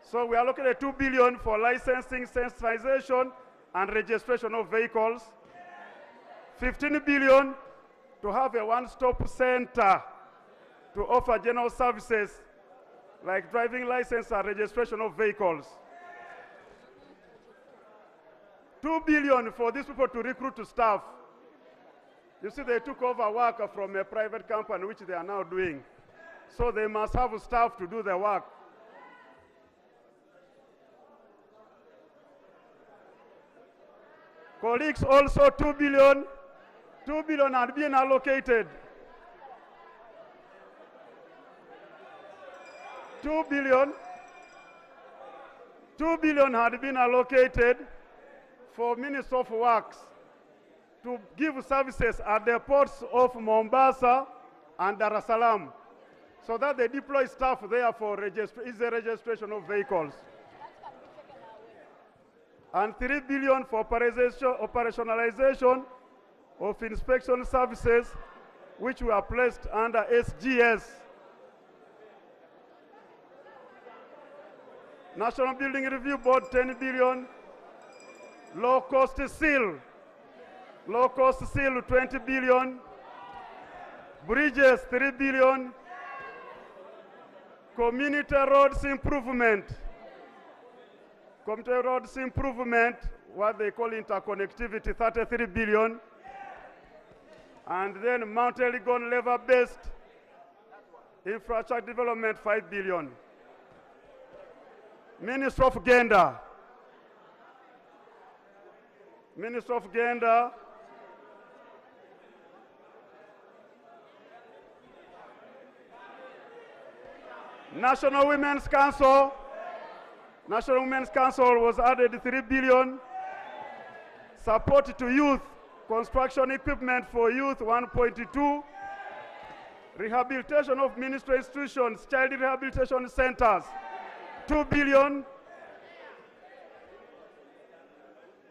So we allocated 2 billion for licensing, sensitization, and registration of vehicles. 15 billion to have a one-stop center to offer general services like driving license and registration of vehicles. 2 billion for these people to recruit to staff. You see, they took over work from a private company, which they are now doing. So they must have staff to do the work. Colleagues, also 2 billion had been allocated. 2 billion had been allocated for Ministry of Works to give services at the ports of Mombasa and Dar es Salaam, so that they deploy staff there for easy registration of vehicles. And 3 billion for operationalization of inspection services, which were placed under SGS. National Building Review Board, 10 billion. Low cost seal, Low cost steel 20 billion. Bridges 3 billion. Community roads improvement. Community roads improvement, what they call interconnectivity, 33 billion. And then Mount Elgon level-based infrastructure development, 5 billion. Minister of Gender. Minister of Gender. National Women's Council. National Women's Council was added 3 billion. Support to youth, construction equipment for youth 1.2. Rehabilitation of ministry institutions, child rehabilitation centers 2 billion.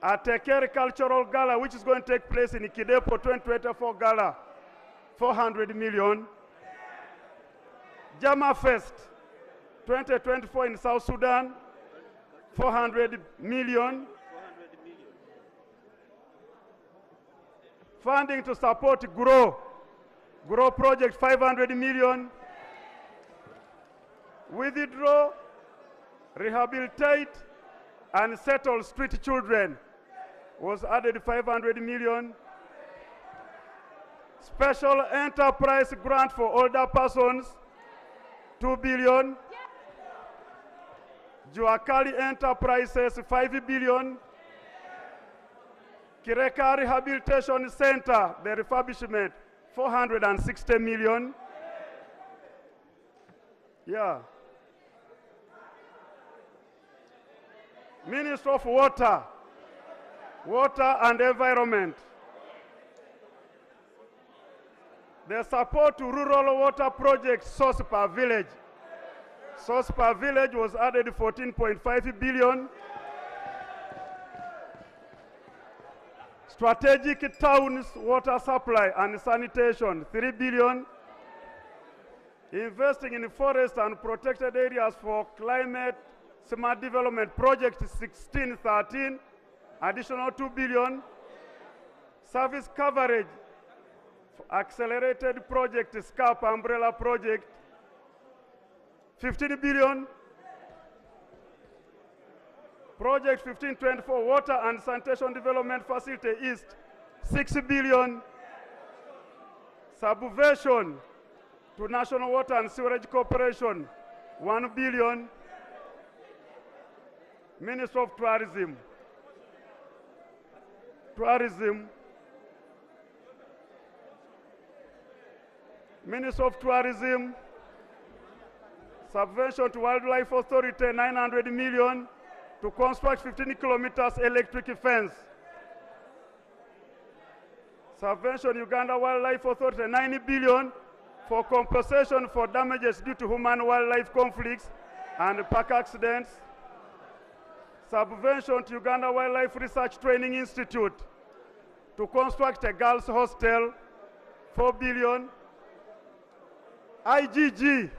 A Tekere Cultural Gala, which is going to take place in Kidepo 2024 Gala, 400 million. Jama Fest 2024 in South Sudan, 400 million. Funding to support Grow project, 500 million. Withdraw, rehabilitate, and settle street children was added 500 million. Special enterprise grant for older persons, 2 billion. Juakali Enterprises, 5 billion. Kireka Rehabilitation Center, the refurbishment, 460 million. Yeah. Minister of Water, Water and Environment. The support to rural water projects, source per village. Source per village was added 14.5 billion. Strategic towns, water supply and sanitation, 3 billion. Investing in forest and protected areas for climate smart development project 1613, additional 2 billion. Service coverage, accelerated project, SCAP umbrella project, 15 billion. Project 1524, Water and Sanitation Development Facility East, 6 billion. Subversion to National Water and Sewerage Corporation, 1 billion. Minister of Tourism. Minister of Tourism, subvention to Wildlife Authority, 900 million to construct 15 kilometers electric fence. Subvention Uganda Wildlife Authority, 9 billion for compensation for damages due to human-wildlife conflicts and park accidents. Subvention to Uganda Wildlife Research Training Institute to construct a girls' hostel, 4 billion. IGG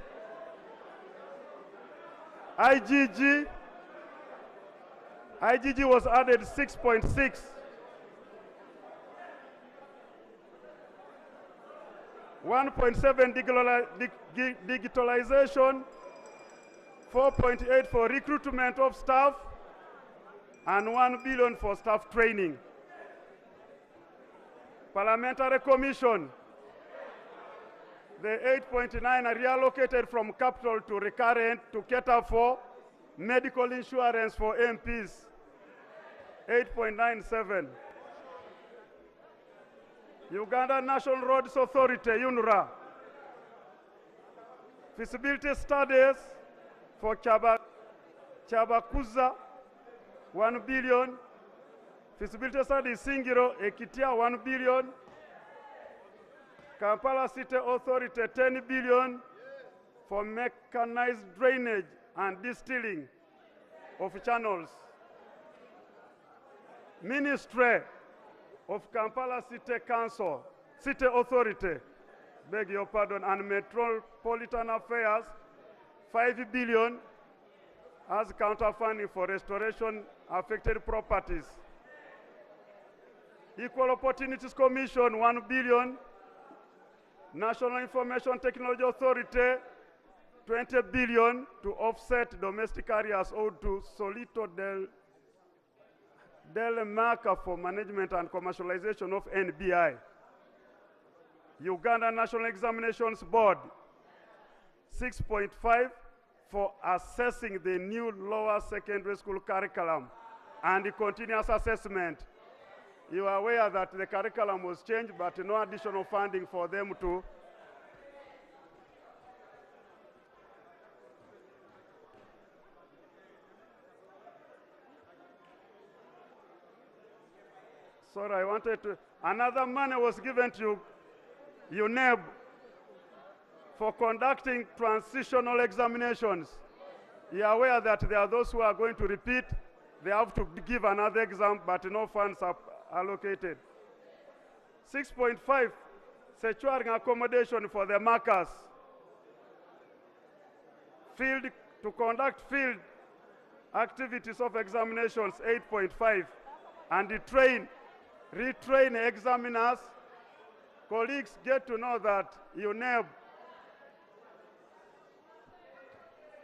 was added 6.6. $1.7 digitalization, 4.8 for recruitment of staff, and 1 billion for staff training. Parliamentary Commission, the 8.9 are reallocated from capital to recurrent to cater for medical insurance for MPs, 8.97. Uganda National Roads Authority, UNRA, feasibility studies for Chabakuza, 1 billion. Feasibility study Singiro, Ekitia, 1 billion. Kampala City Authority, 10 billion for mechanized drainage and distilling of channels. Ministry of Kampala City Council, City Authority, beg your pardon, and Metropolitan Affairs, 5 billion as counter funding for restoration affected properties. Equal Opportunities Commission, 1 billion. National Information Technology Authority, 20 billion to offset domestic areas owed to Solito del Marca for management and commercialization of NBI. Uganda National Examinations Board, 6.5 for assessing the new lower secondary school curriculum and the continuous assessment. You are aware that the curriculum was changed, but no additional funding for them to Sorry, I wanted to. Another money was given to UNEB for conducting transitional examinations. You are aware that there are those who are going to repeat. They have to give another exam, but no funds are allocated. 6.5, securing accommodation for the markers. To conduct field activities of examinations, 8.5, and retrain examiners. Colleagues, get to know that UNEB,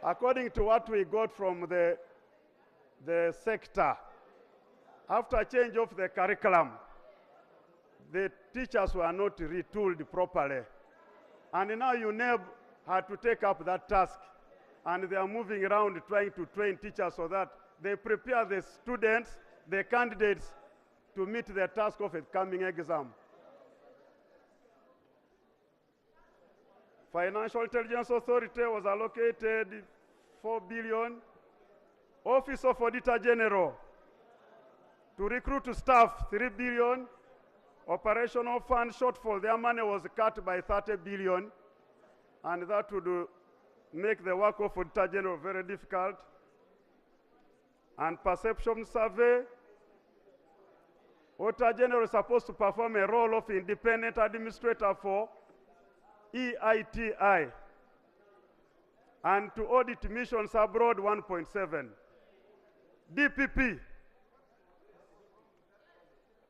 according to what we got from the sector, after change of the curriculum, the teachers were not retooled properly. And now UNEB had to take up that task. And they are moving around trying to train teachers so that they prepare the students, the candidates, to meet the task of a coming exam. Financial Intelligence Authority was allocated 4 billion. Office of Auditor General, to recruit staff, 3 billion. Operational fund shortfall, their money was cut by 30 billion. And that would make the work of Auditor General very difficult. And perception survey, Auditor General is supposed to perform a role of independent administrator for EITI and to audit missions abroad, 1.7. DPP,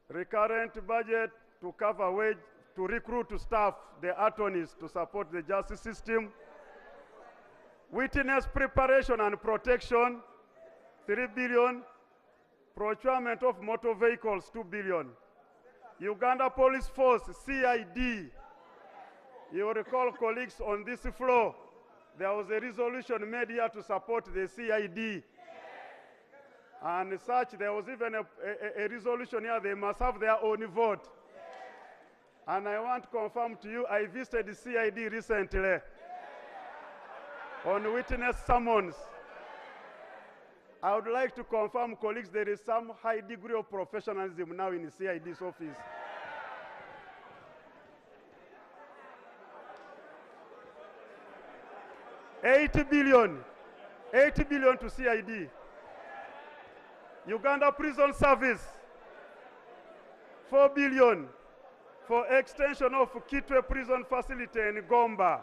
recurrent budget to cover wage, to recruit staff, the attorneys to support the justice system. Witness preparation and protection, 3 billion. Procurement of motor vehicles, 2 billion. Uganda Police Force, CID. You will recall, colleagues, on this floor, there was a resolution made here to support the CID. And such, there was even a resolution here, they must have their own vote. And I want to confirm to you, I visited the CID recently on witness summons. I would like to confirm, colleagues, there is some high degree of professionalism now in the CID's office. $80 billion to CID. Uganda Prison Service, 4 billion for extension of Kitwe Prison Facility in Gomba.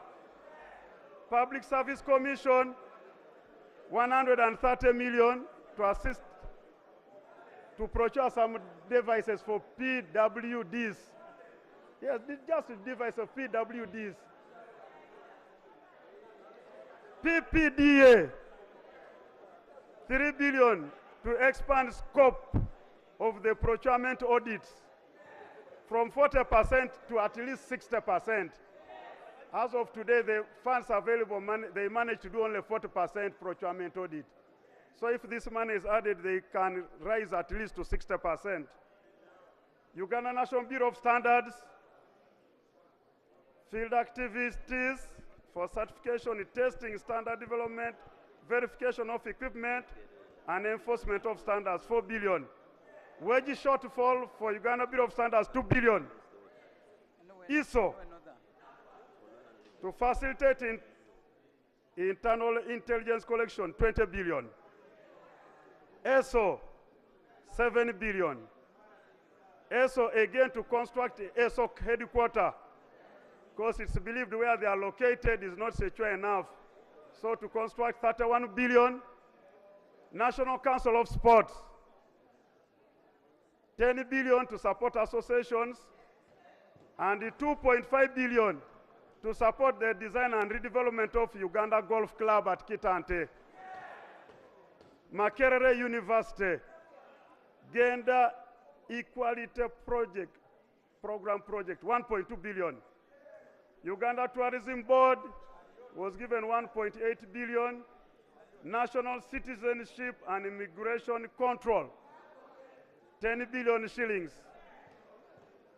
Public Service Commission, 130 million to assist to procure some devices for PWDs. Yes, just a device of PWDs. PPDA, 3 billion to expand scope of the procurement audits from 40% to at least 60%. As of today, the funds available, they manage to do only 40% procurement audit. So if this money is added, they can rise at least to 60%. Uganda National Bureau of Standards, field activities for certification, testing, standard development, verification of equipment, and enforcement of standards, 4 billion. Wage shortfall for Uganda Bureau of Standards, 2 billion. ISO, to facilitate internal intelligence collection, 20 billion. ESO, 7 billion. ESO again to construct ESO headquarters, because it's believed where they are located is not secure enough. So to construct 31 billion. National Council of Sports, 10 billion to support associations, and 2.5 billion to support the design and redevelopment of Uganda Golf Club at Kitante. Makerere University, Gender Equality Program Project, 1.2 billion. Uganda Tourism Board was given 1.8 billion. National Citizenship and Immigration Control, 10 billion shillings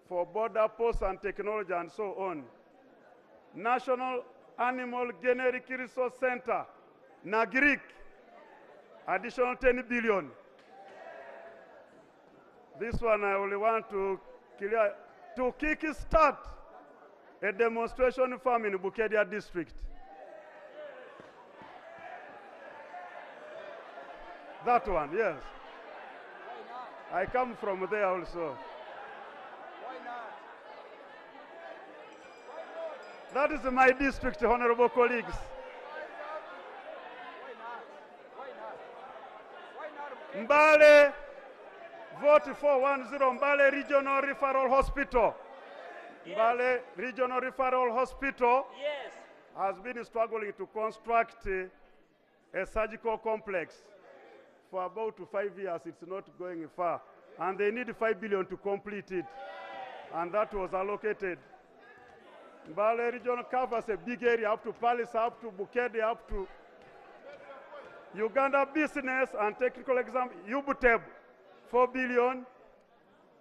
for border posts and technology and so on. National Animal Generic Resource Center, NAGRIC, additional 10 billion. This one I only want to clear, to kick-start a demonstration farm in Bukedia district. That one, yes. I come from there also. That is my district, honorable colleagues. Mbale, vote 410, Mbale Regional Referral Hospital. Mbale Regional Referral Hospital has been struggling to construct a surgical complex. For about 5 years, it's not going far. And they need 5 billion to complete it. And that was allocated. Mbale region covers a big area up to Palace, up to Bukede, up to Uganda Business and Technical Exam, UBUTEB, 4 billion.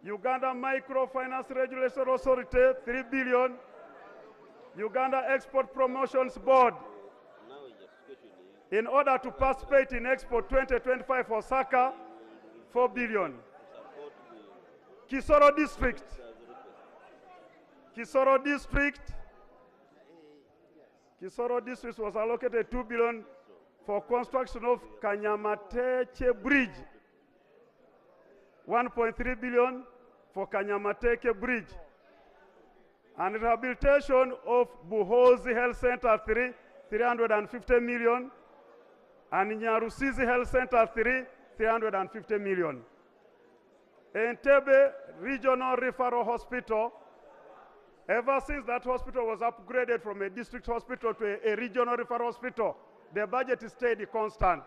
Uganda Microfinance Regulation Authority, 3 billion. Uganda Export Promotions Board, in order to participate in Expo 2025 for Osaka, 4 billion. Kisoro District. Kisoro District was allocated 2 billion for construction of Kanyamateke Bridge. 1.3 billion for Kanyamateke Bridge. And rehabilitation of Buhozi Health Center 350 million. And Nyarusizi Health Center 350 million. Entebbe Regional Referral Hospital, ever since that hospital was upgraded from a district hospital to a regional referral hospital, the budget stayed constant.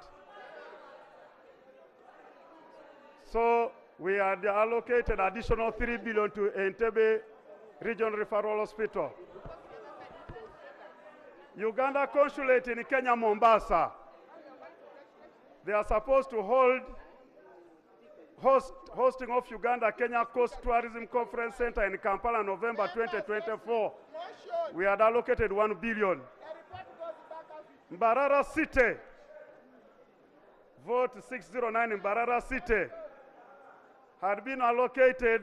So we had allocated additional 3 billion to Entebbe Regional Referral Hospital. Uganda Consulate in Kenya, Mombasa. They are supposed to hosting of Uganda-Kenya Coast Tourism Conference Center in Kampala, November 2024. We had allocated 1 billion. Mbarara City, vote 609 in Mbarara City, had been allocated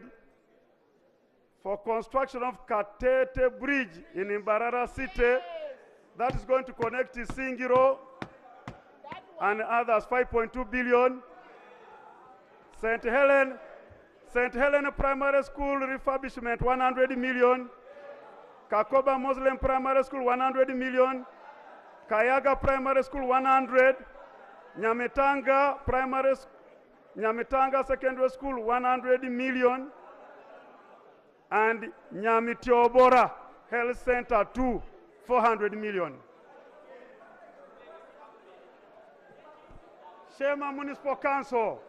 for construction of Katete Bridge in Mbarara City. That is going to connect Singiro and others, 5.2 billion. St. Helena Primary School refurbishment, 100 million. Kakoba Muslim Primary School, 100 million. Kayaga Primary School, 100. Nyamitanga Secondary School, 100 million. And Nyamitiobora Health Center 2, 400 million. Shema Municipal Council.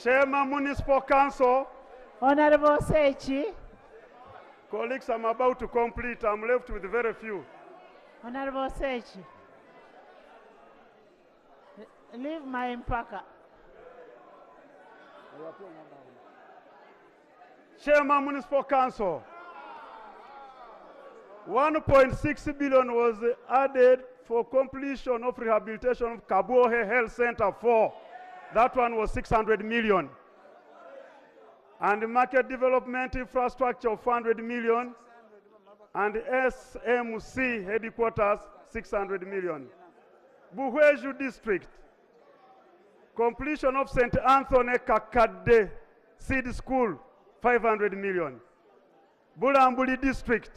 Shema Municipal Council. Honorable Sechi. Colleagues, I'm about to complete. I'm left with very few. Honorable Sechi. Leave my impaka. Shema Municipal Council. 1.6 billion was added for completion of rehabilitation of Kabuohe Health Center 4. That one was 600 million. And market development infrastructure of 400 million. And SMC headquarters, 600 million. Buhweju District. Completion of St. Anthony Kakade Seed School, 500 million. Bulambuli District.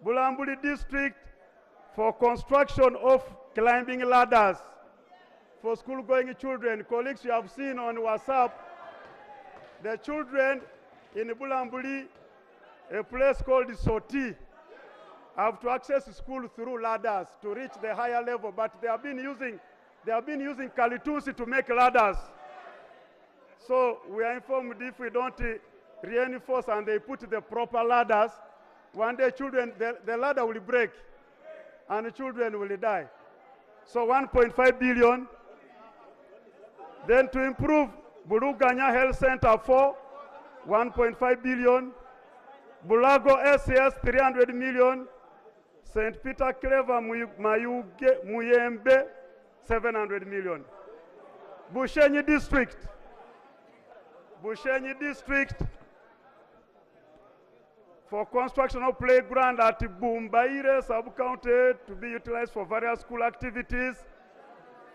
Bulambuli District for construction of climbing ladders, for school-going children. Colleagues, you have seen on WhatsApp, the children in Bulambuli, a place called Soti, have to access school through ladders to reach the higher level, but they have been using Kalitusi to make ladders. So we are informed if we don't reinforce and they put the proper ladders, one day children, the ladder will break and the children will die. So 1.5 billion. Then to improve Buluganya Health Center 4, 1.5 billion. Bulago SCS 300 million. St. Peter Clever Muyembe 700 million. Bushenyi District for construction of playground at Bumbaire sub-county to be utilized for various school activities,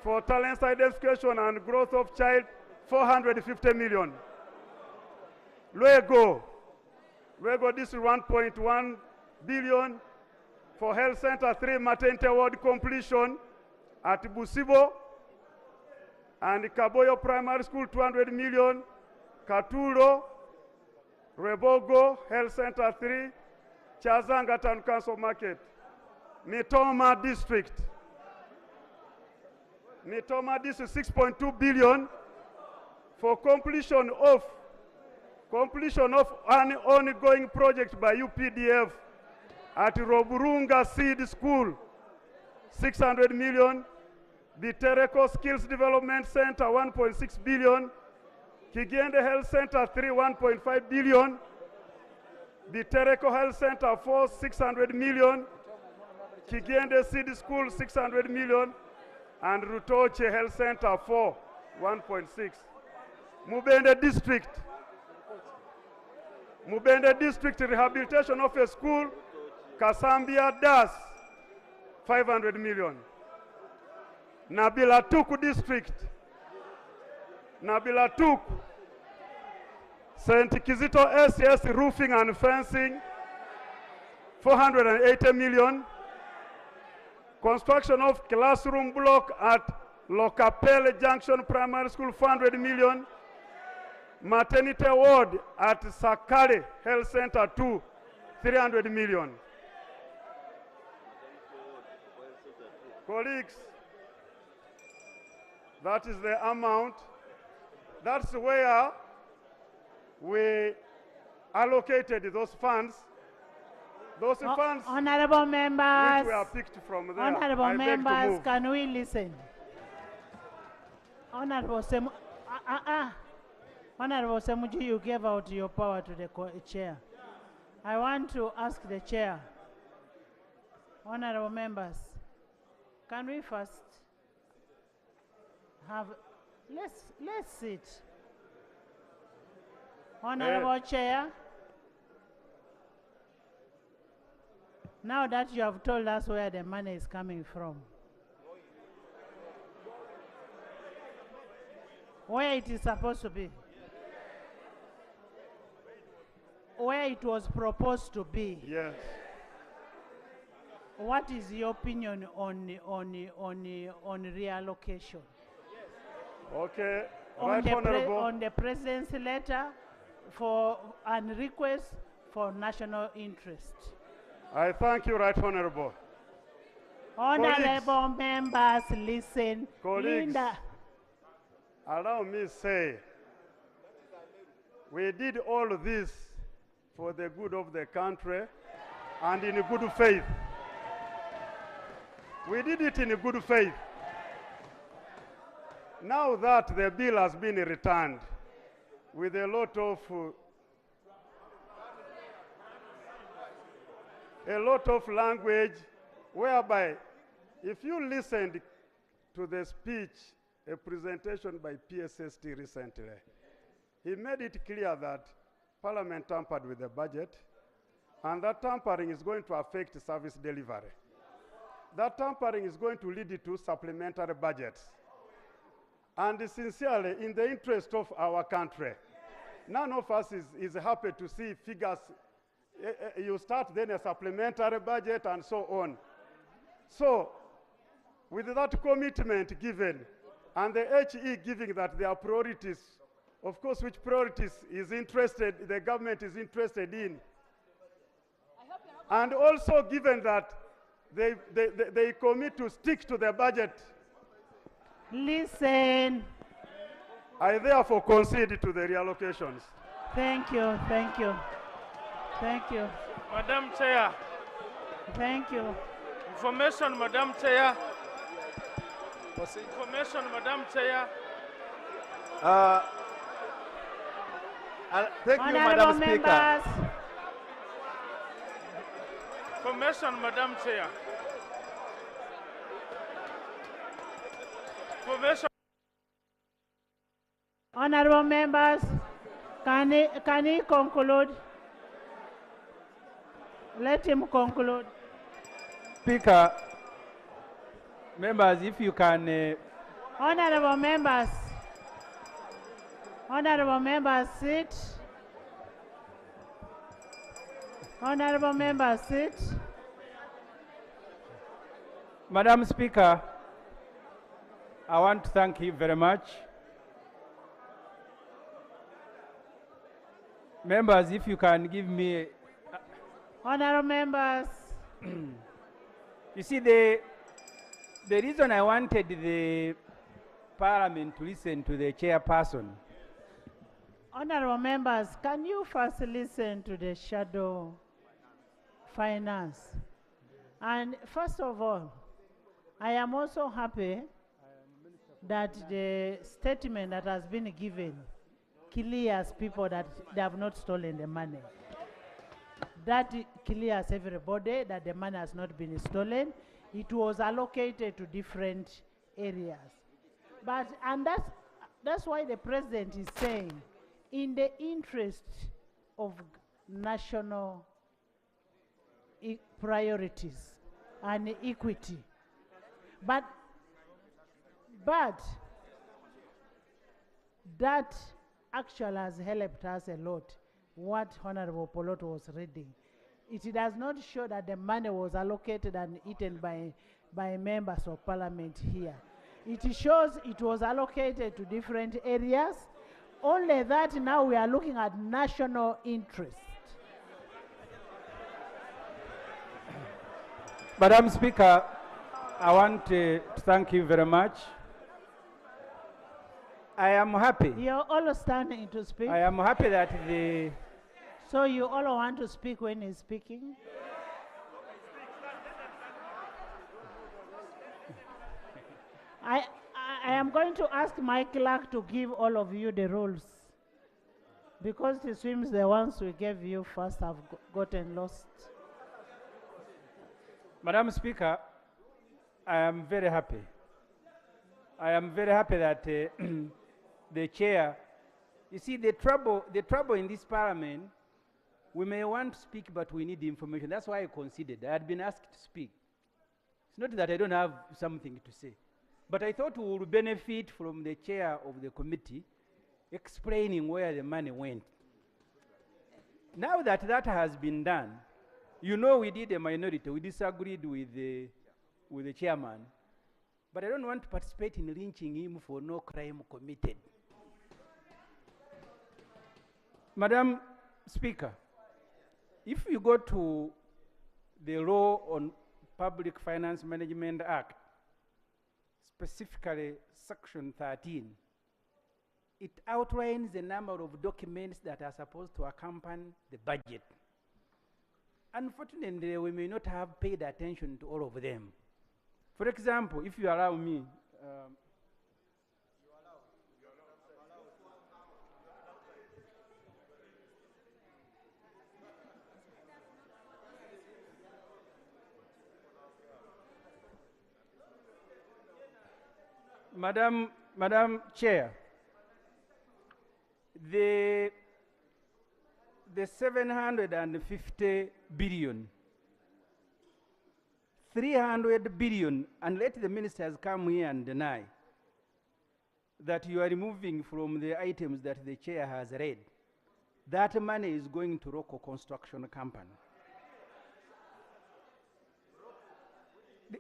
for talent identification and growth of child, 450 million. Luego this is 1.1 billion for health center 3 maternity ward completion at Busibo and Kaboyo Primary School, 200 million. Katuro, Rebogo, Health Center 3, Chazanga Town Council Market. Mitoma District 6.2 billion for completion of an ongoing project by UPDF at Roburunga Seed School, 600 million. Bitereko Skills Development Center, 1.6 billion. Kigende Health Center 3, 1.5 billion. Bitereko Health Center 4, 600 million. Kigende Seed School, 600 million. And Rutoche Health Center 4, 1.6. Mubende District Rehabilitation of a School, Kasambia Das, 500 million. Nabila Tuku District, St. Kizito SCS Roofing and Fencing, 480 million. Construction of classroom block at Lokapele Junction Primary School, 400 million. Maternity ward at Sakale Health Center 2, 300 million. Colleagues, that is the amount. That's where we allocated those funds. Those funds Honorable members, which were picked from there. Honorable members, can we listen? Honorable Semuji, you gave out your power to the chair. I want to ask the chair, honorable members, can we first have, let's sit. Honorable Chair, now that you have told us where the money is coming from, where it is supposed to be, where it was proposed to be. Yes. What is your opinion on reallocation? Okay. On the president's letter for and request for national interest. I thank you, Right Honorable. Honorable members, listen. Colleagues, Linda. allow me say, we did all of this for the good of the country and in good faith. We did it in good faith. Now that the bill has been returned with a lot of language, whereby if you listened to the speech, a presentation by PSST recently, he made it clear that Parliament tampered with the budget, and that tampering is going to affect service delivery. That tampering is going to lead to supplementary budgets. And sincerely, in the interest of our country, none of us is happy to see figures. You start then a supplementary budget and so on. So, with that commitment given, and the HE giving that there are priorities, of course, which priorities the government is interested in. And also given that they commit to stick to the budget. Listen. I therefore concede to the reallocations. Thank you, thank you. Thank you. Madam Chair. Thank you. Information, Madam Chair. Information, Madam Chair. Thank you, Madam Speaker. Information, Madam Chair. Information. Honorable members, can he conclude? Let him conclude. Speaker, members, if you can. Honorable members, sit. Honorable members, sit. Madam Speaker, I want to thank you very much. Members, if you can give me. Honorable members. You see, the reason I wanted the Parliament to listen to the chairperson. Honorable members, can you first listen to the shadow finance? And first of all, I am also happy that the statement that has been given clears people that they have not stolen the money. That clears everybody that the money has not been stolen. It was allocated to different areas. And that's why the president is saying, in the interest of national priorities and equity. But that actually has helped us a lot, what Honorable Poloto was reading. It does not show that the money was allocated and eaten by members of parliament here. It shows it was allocated to different areas, only that now we are looking at national interest. Madam Speaker, I want to thank you very much. I am happy. You're all standing to speak. I am happy that So you all want to speak when he's speaking? I am going to ask my clerk to give all of you the rules, because it seems the ones we gave you first have gotten lost. Madam Speaker, I am very happy. I am very happy that the chair, you see, the trouble in this parliament, we may want to speak, but we need the information. That's why I conceded. I had been asked to speak. It's not that I don't have something to say, but I thought we would benefit from the chair of the committee explaining where the money went. Now that that has been done, you know, we did a minority. We disagreed with the chairman, but I don't want to participate in lynching him for no crime committed. Madam Speaker, if you go to the law on Public Finance Management Act, specifically Section 13, it outlines the number of documents that are supposed to accompany the budget. Unfortunately, we may not have paid attention to all of them. For example, if you allow me, Madam Chair, the 750 billion, 300 billion, and let the ministers come here and deny that you are removing from the items that the chair has read. That money is going to Rocco Construction Company.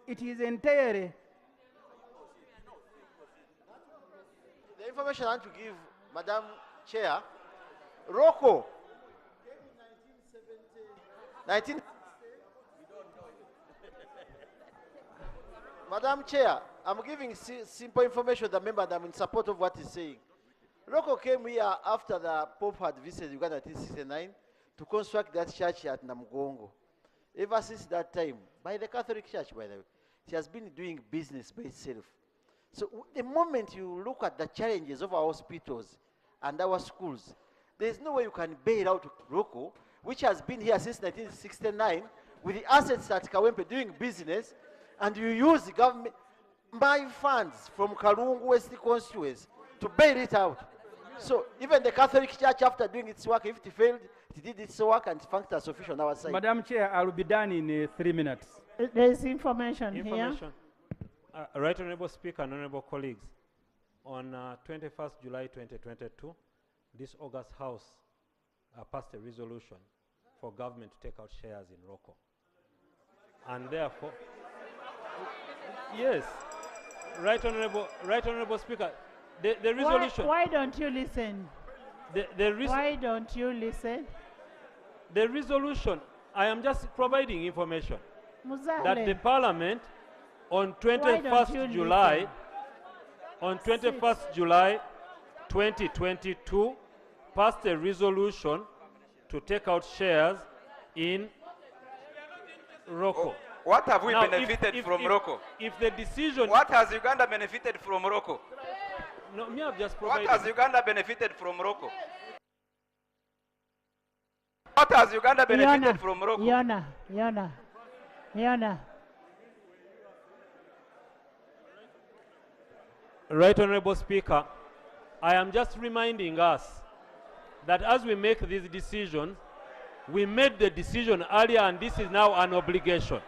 It is entirely. The information I want to give, Madam Chair, Rocco. 19. Madam Chair, I'm giving simple information to the member, and I'm in support of what he's saying. Rocco came here after the Pope had visited Uganda in 1969 to construct that church at Namugongo. Ever since that time, by the Catholic Church, by the way, she has been doing business by itself. So the moment you look at the challenges of our hospitals and our schools, there's no way you can bail out Rocco, which has been here since 1969, with the assets at Kawempe doing business, and you use the government, my funds from Kalungu West constituency to bail it out. So even the Catholic Church, after doing its work, if it failed, it did its work and functioned as official on our side. Madam Chair, I will be done in 3 minutes. There is information here. Information. Right Honorable Speaker and Honorable colleagues, on 21st July 2022, this August House passed a resolution for government to take out shares in Rocco. And therefore, yes, Right Honorable Speaker, the resolution. Why don't you listen? Why don't you listen? The resolution, I am just providing information Muzale. that the Parliament on 21st July, on 21st July 2022, passed a resolution to take out shares in Rocco. What have we Now, benefited from Rocco? If the decision... What has Uganda benefited from Rocco? No, me have just provided... What has Uganda benefited from Rocco? What has Uganda benefited from Rocco? Yona. Right Honorable Speaker, I am just reminding us that as we make these decisions, we made the decision earlier and this is now an obligation.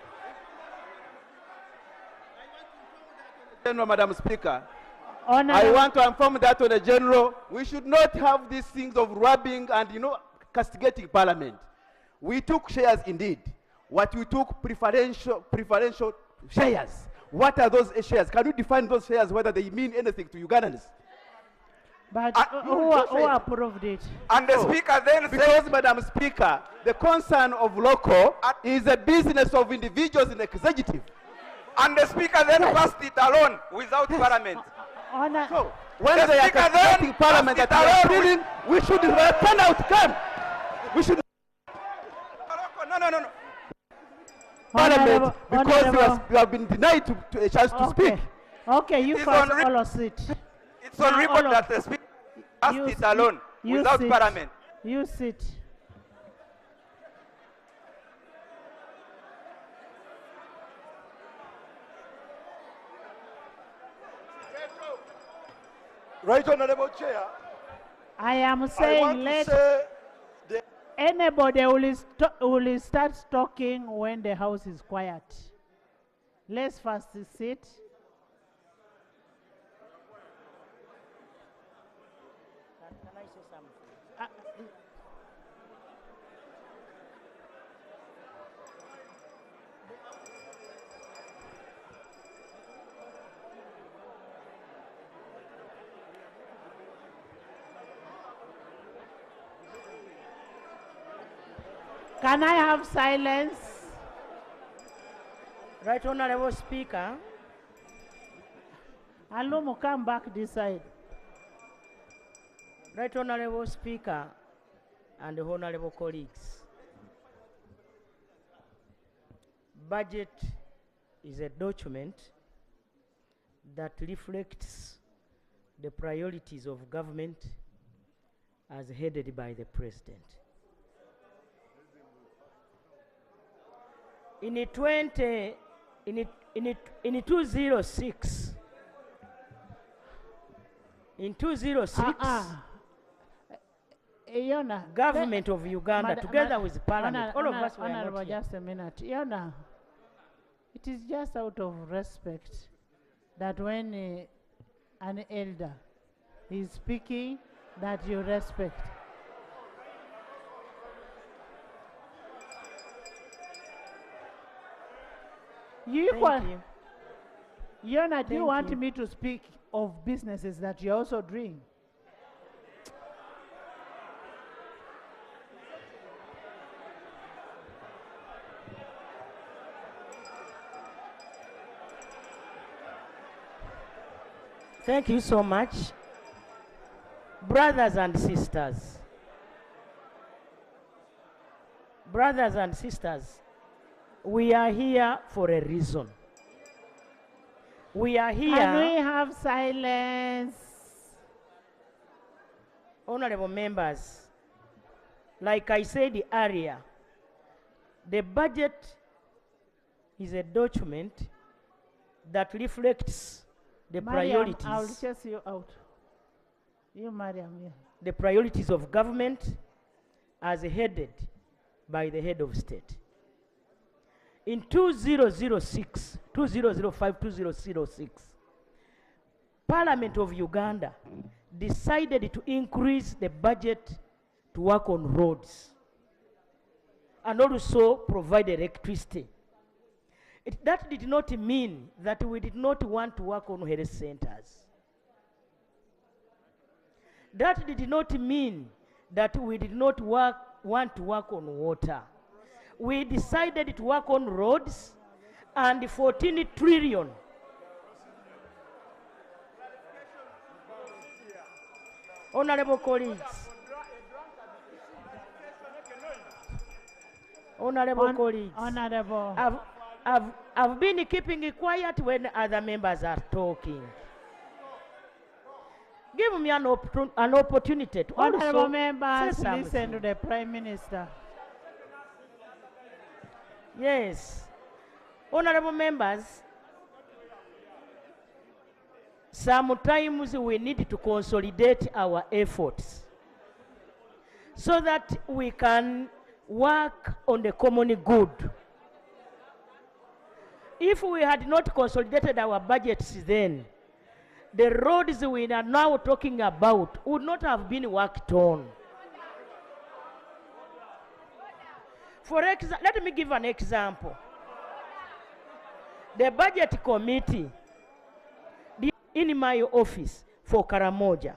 Madam Speaker, Honorable. I want to inform that on the general, we should not have these things of robbing and, castigating Parliament. We took shares indeed. What we took preferential shares. What are those shares? Can you define those shares, whether they mean anything to Ugandans? But who approved it? And the Speaker then because, Madam Speaker, the concern of local is a business of individuals in the executive. And the Speaker then passed it alone without Parliament. So, when they are castigating Parliament that we are feeling, we should turn out come. We should... No. Parliament, because you have been denied a chance to speak. Okay, you first all sit. It's on record that the Speaker passed it alone without Parliament. You sit. Right Honorable Chair. I am saying anybody will start talking when the house is quiet. Let's first sit. Can I say something? Can I have silence? Right Honorable Speaker. Alumu, come back this side. Right Honorable Speaker and honorable colleagues. Budget is a document that reflects the priorities of government as headed by the President. In 206, government of Uganda, together with Parliament, all of us were not here. Just a minute. Yona, it is just out of respect that when an elder is speaking, that you respect. Yona, do you want me to speak of businesses that you're also doing. Thank you so much. Brothers and sisters. Brothers and sisters, we are here for a reason. We are here. Can we have silence? Honorable members, like I said earlier, the budget is a document that reflects the Mariam, priorities. I'll chase you out. You, Mariam, yeah. The priorities of government as headed by the head of state. In 2006, 2005, 2006, Parliament of Uganda decided to increase the budget to work on roads and also provide electricity. That did not mean that we did not want to work on health centers. That did not mean that we did not want to work on water. We decided to work on roads and 14 trillion. Honorable colleagues. Honorable colleagues. Honorable. I've been keeping it quiet when other members are talking. Give me an opportunity to Honorable also members, say something. listen to the Prime Minister. Yes. Honorable members, sometimes we need to consolidate our efforts so that we can work on the common good. If we had not consolidated our budgets then, the roads we are now talking about would not have been worked on. Let me give an example. The budget committee in my office for Karamoja,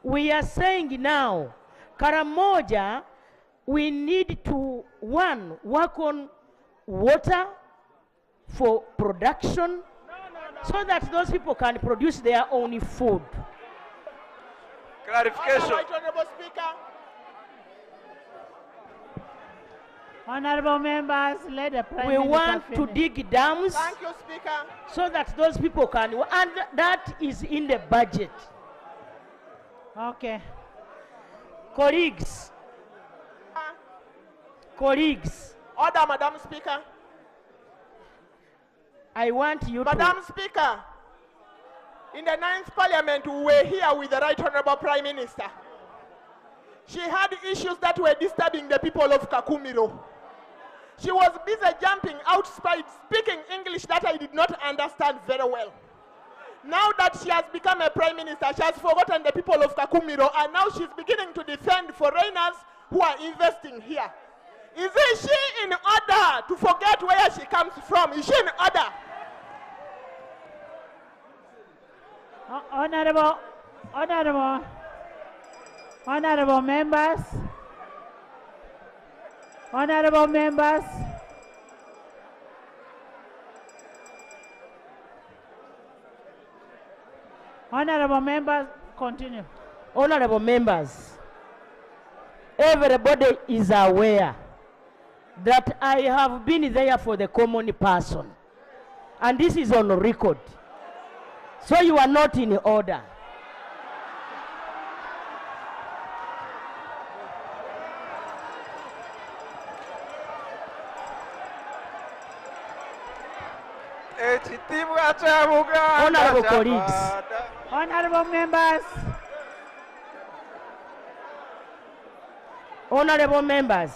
we are saying now, Karamoja, we need to, one, work on water for production so that those people can produce their own food. Clarification. Right, Honorable Speaker. Honorable members, let the Prime We Minister want to finish. dig dams Thank you, Speaker. so that those people can, and that is in the budget. Okay. Colleagues, Order, Madam Speaker. I want you Madam to... Speaker, in the 9th Parliament, we were here with the Right Honorable Prime Minister. She had issues that were disturbing the people of Kakumiro. She was busy jumping outside, speaking English that I did not understand very well. Now that she has become a Prime Minister, she has forgotten the people of Kakumiro, and now she's beginning to defend foreigners who are investing here. Is she in order to forget where she comes from? Is she in order? Honorable members, honorable members, honorable members, continue. Honorable members, everybody is aware that I have been there for the common person. And this is on record. So you are not in order. Honorable colleagues, honorable members, honorable members,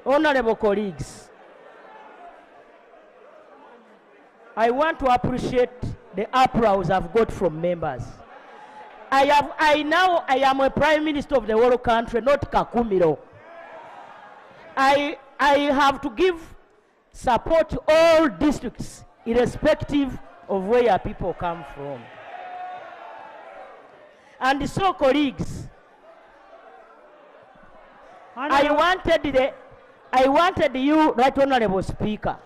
honorable colleagues, I want to appreciate the applause I've got from members. I am a Prime Minister of the whole country, not Kakumiro. I have to give support to all districts irrespective of where your people come from. And so, colleagues, I wanted you, Right Honorable Speaker,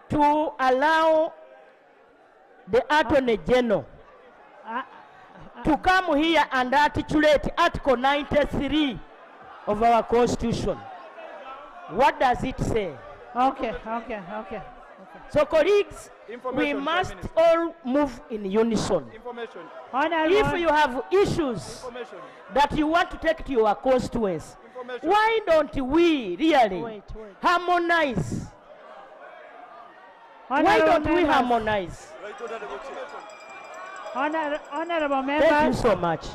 to allow the Attorney General to come here and articulate Article 93 of our Constitution. What does it say? Okay. So, colleagues, we must all move in unison. If you have issues that you want to take to your constituents, why don't we really harmonize? Why don't we harmonize? Honorable members. Thank you so much.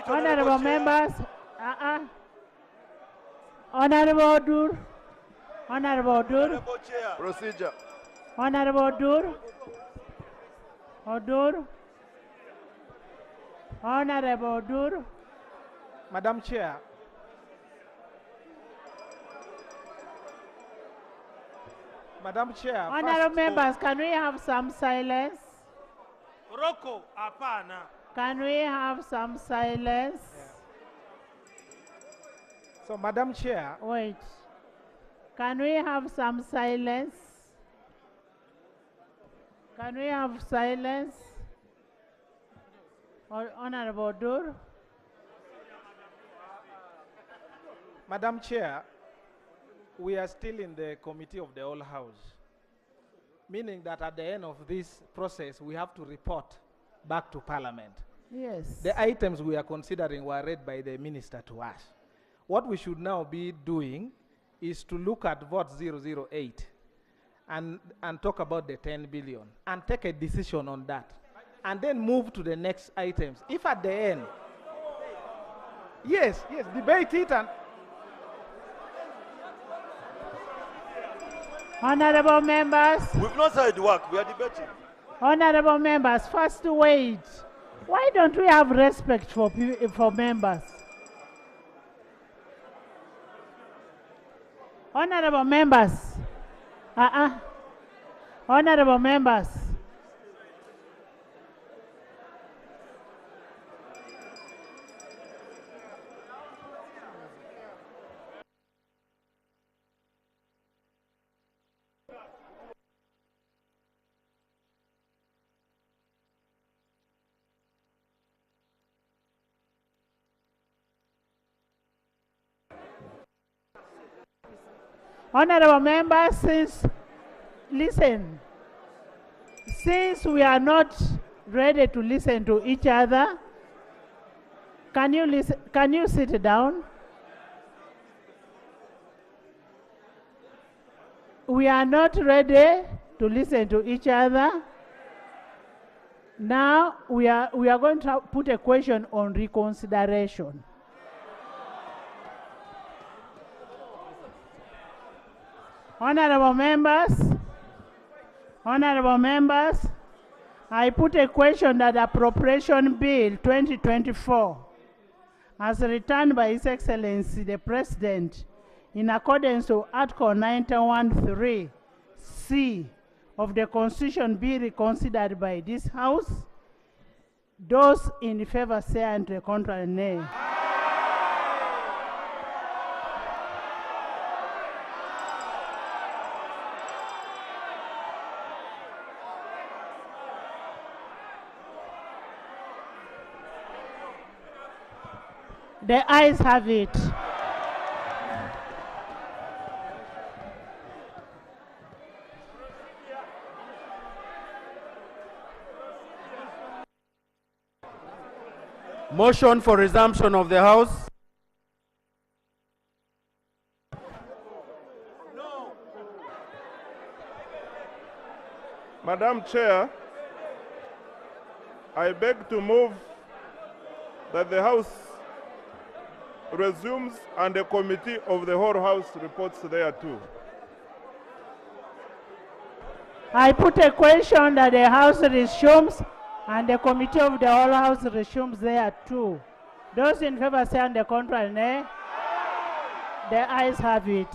Honorable members. Honorable Dur. Honorable Dur. Procedure. Honorable Dur. Odur. Honorable Dur. Madam Chair. Madam Chair. Honorable members, can we have some silence? Roko, apana. Can we have some silence? So, Madam Chair. Wait. Can we have some silence? Can we have silence? Honorable Dur. Madam Chair, we are still in the committee of the whole house, meaning that at the end of this process, we have to report back to Parliament. Yes. The items we are considering were read by the minister to us. What we should now be doing is to look at vote 008 and talk about the 10 billion and take a decision on that, and then move to the next items. If at the end, yes, debate it and Honorable members. We've not started work, we are debating. Honorable members, first wait. Why don't we have respect for members? Honorable members. Honorable members. Honorable members, since we are not ready to listen to each other, can you sit down? We are not ready to listen to each other. Now we are going to put a question on reconsideration. Honorable members, I put a question that Appropriation Bill 2024, as returned by His Excellency the President, in accordance with Article 91(3)(c) of the Constitution, be reconsidered by this House. Those in favor say and the contrary nay. The ayes have it. Motion for resumption of the House. Madam Chair, I beg to move that the House resumes and the committee of the whole House reports thereto. I put a question that the House resumes and the committee of the whole House resumes there too. Those in favor say on the contrary nay. The ayes have it.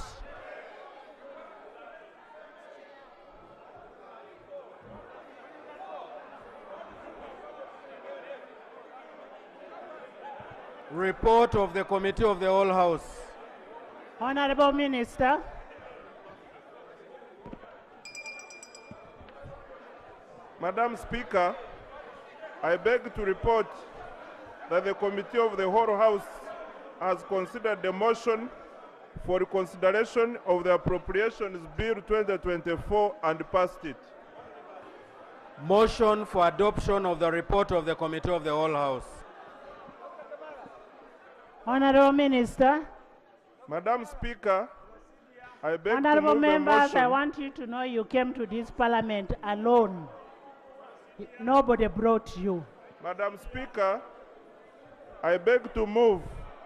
Report of the Committee of the Whole House. Honorable Minister. Madam Speaker, I beg to report that the Committee of the Whole House has considered the motion for consideration of the Appropriations Bill 2024 and passed it. Motion for adoption of the report of the Committee of the Whole House. Honorable Minister. Madam Speaker, I beg Honorable to move members, a motion. I want you to know you came to this parliament alone. Nobody brought you. Madam Speaker, I beg to move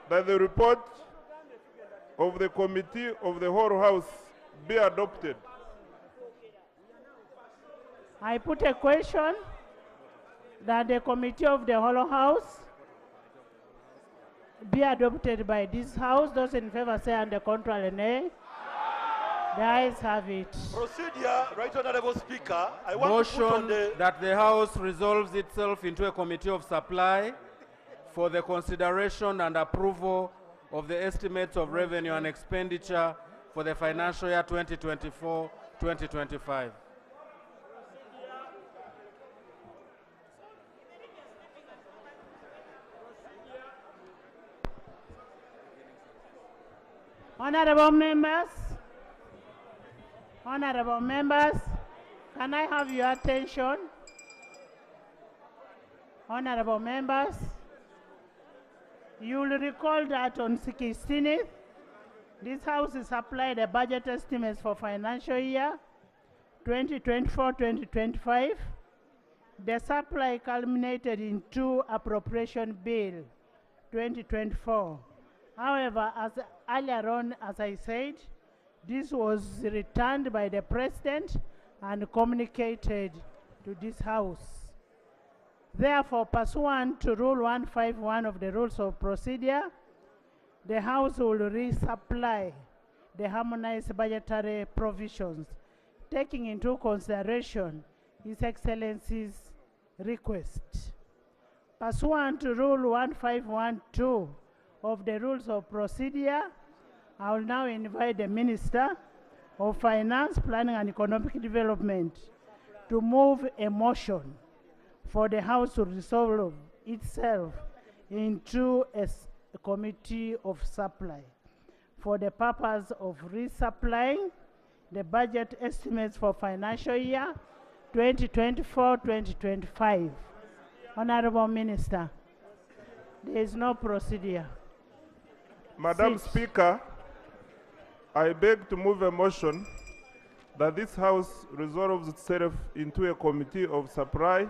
that the report of the Committee of the Whole House be adopted. I put a question that the Committee of the Whole House be adopted by this House. Those in favor say, and the contrary, nay. The ayes have it. Procedure, Right Honorable Speaker. I want to put on Motion the that the House resolves itself into a committee of supply for the consideration and approval of the estimates of revenue and expenditure for the financial year 2024-2025. Honorable members, can I have your attention? Honorable members, you will recall that on 16th, this House is applied the budget estimates for financial year 2024-2025. The supply culminated in two appropriation bill 2024. However, as earlier on, as I said, this was returned by the President and communicated to this House. Therefore, pursuant to Rule 151 of the Rules of Procedure, the House will resupply the harmonized budgetary provisions, taking into consideration His Excellency's request. Pursuant to Rule 151(2) of the Rules of Procedure, I will now invite the Minister of Finance, Planning and Economic Development to move a motion for the House to resolve itself into a committee of supply for the purpose of resupplying the budget estimates for financial year 2024-2025. Honorable Minister, there is no procedure. Madam Sit. Speaker, I beg to move a motion that this House resolves itself into a committee of supply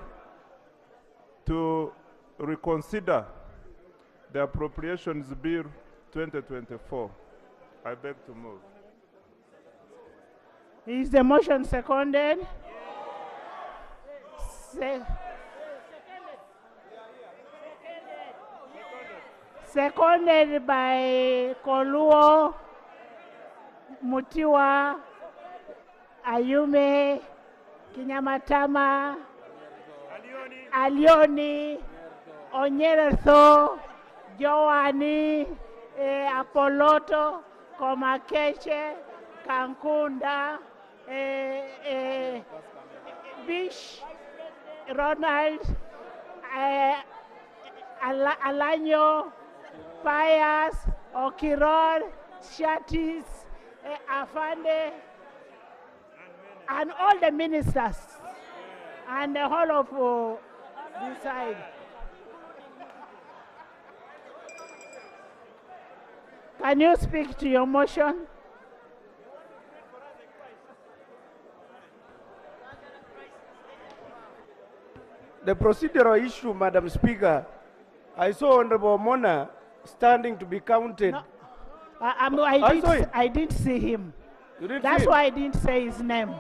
to reconsider the Appropriations Bill 2024. I beg to move. Is the motion seconded? Seconded by Koluo, Mutiwa, Ayume, Kinyamatama, Alioni, Onyeretho, Joani, Apoloto, Komakeche, Kankunda, Bish, Ronald, Alanyo, Pius, Okirol, Shatis, Afande, and all the ministers, and the whole of this side. Can you speak to your motion? The procedural issue, Madam Speaker, I saw Honorable Mona standing to be counted. No, I didn't see him. You didn't That's see him? why I didn't say his name.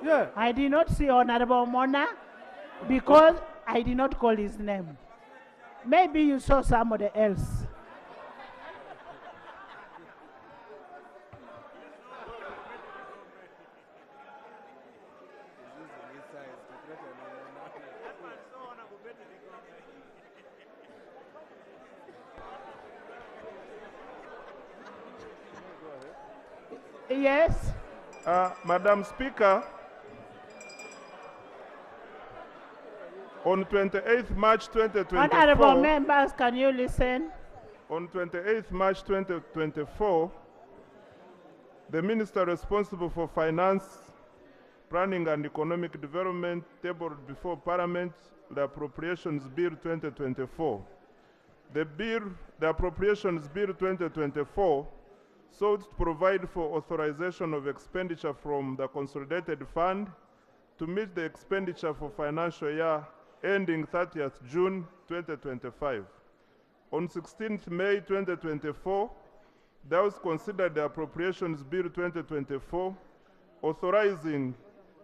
Yeah. I did not see Honorable Mona because I did not call his name. Maybe you saw somebody else. Yes. Madam Speaker, on 28th March 2024, Honorable members, can you listen? on 28th March 2024, the minister responsible for finance, planning and economic development tabled before Parliament the Appropriations Bill 2024. The Appropriations Bill 2024 sought to provide for authorization of expenditure from the Consolidated Fund to meet the expenditure for financial year ending 30th June 2025. On 16th May 2024, the House considered the Appropriations Bill 2024, authorizing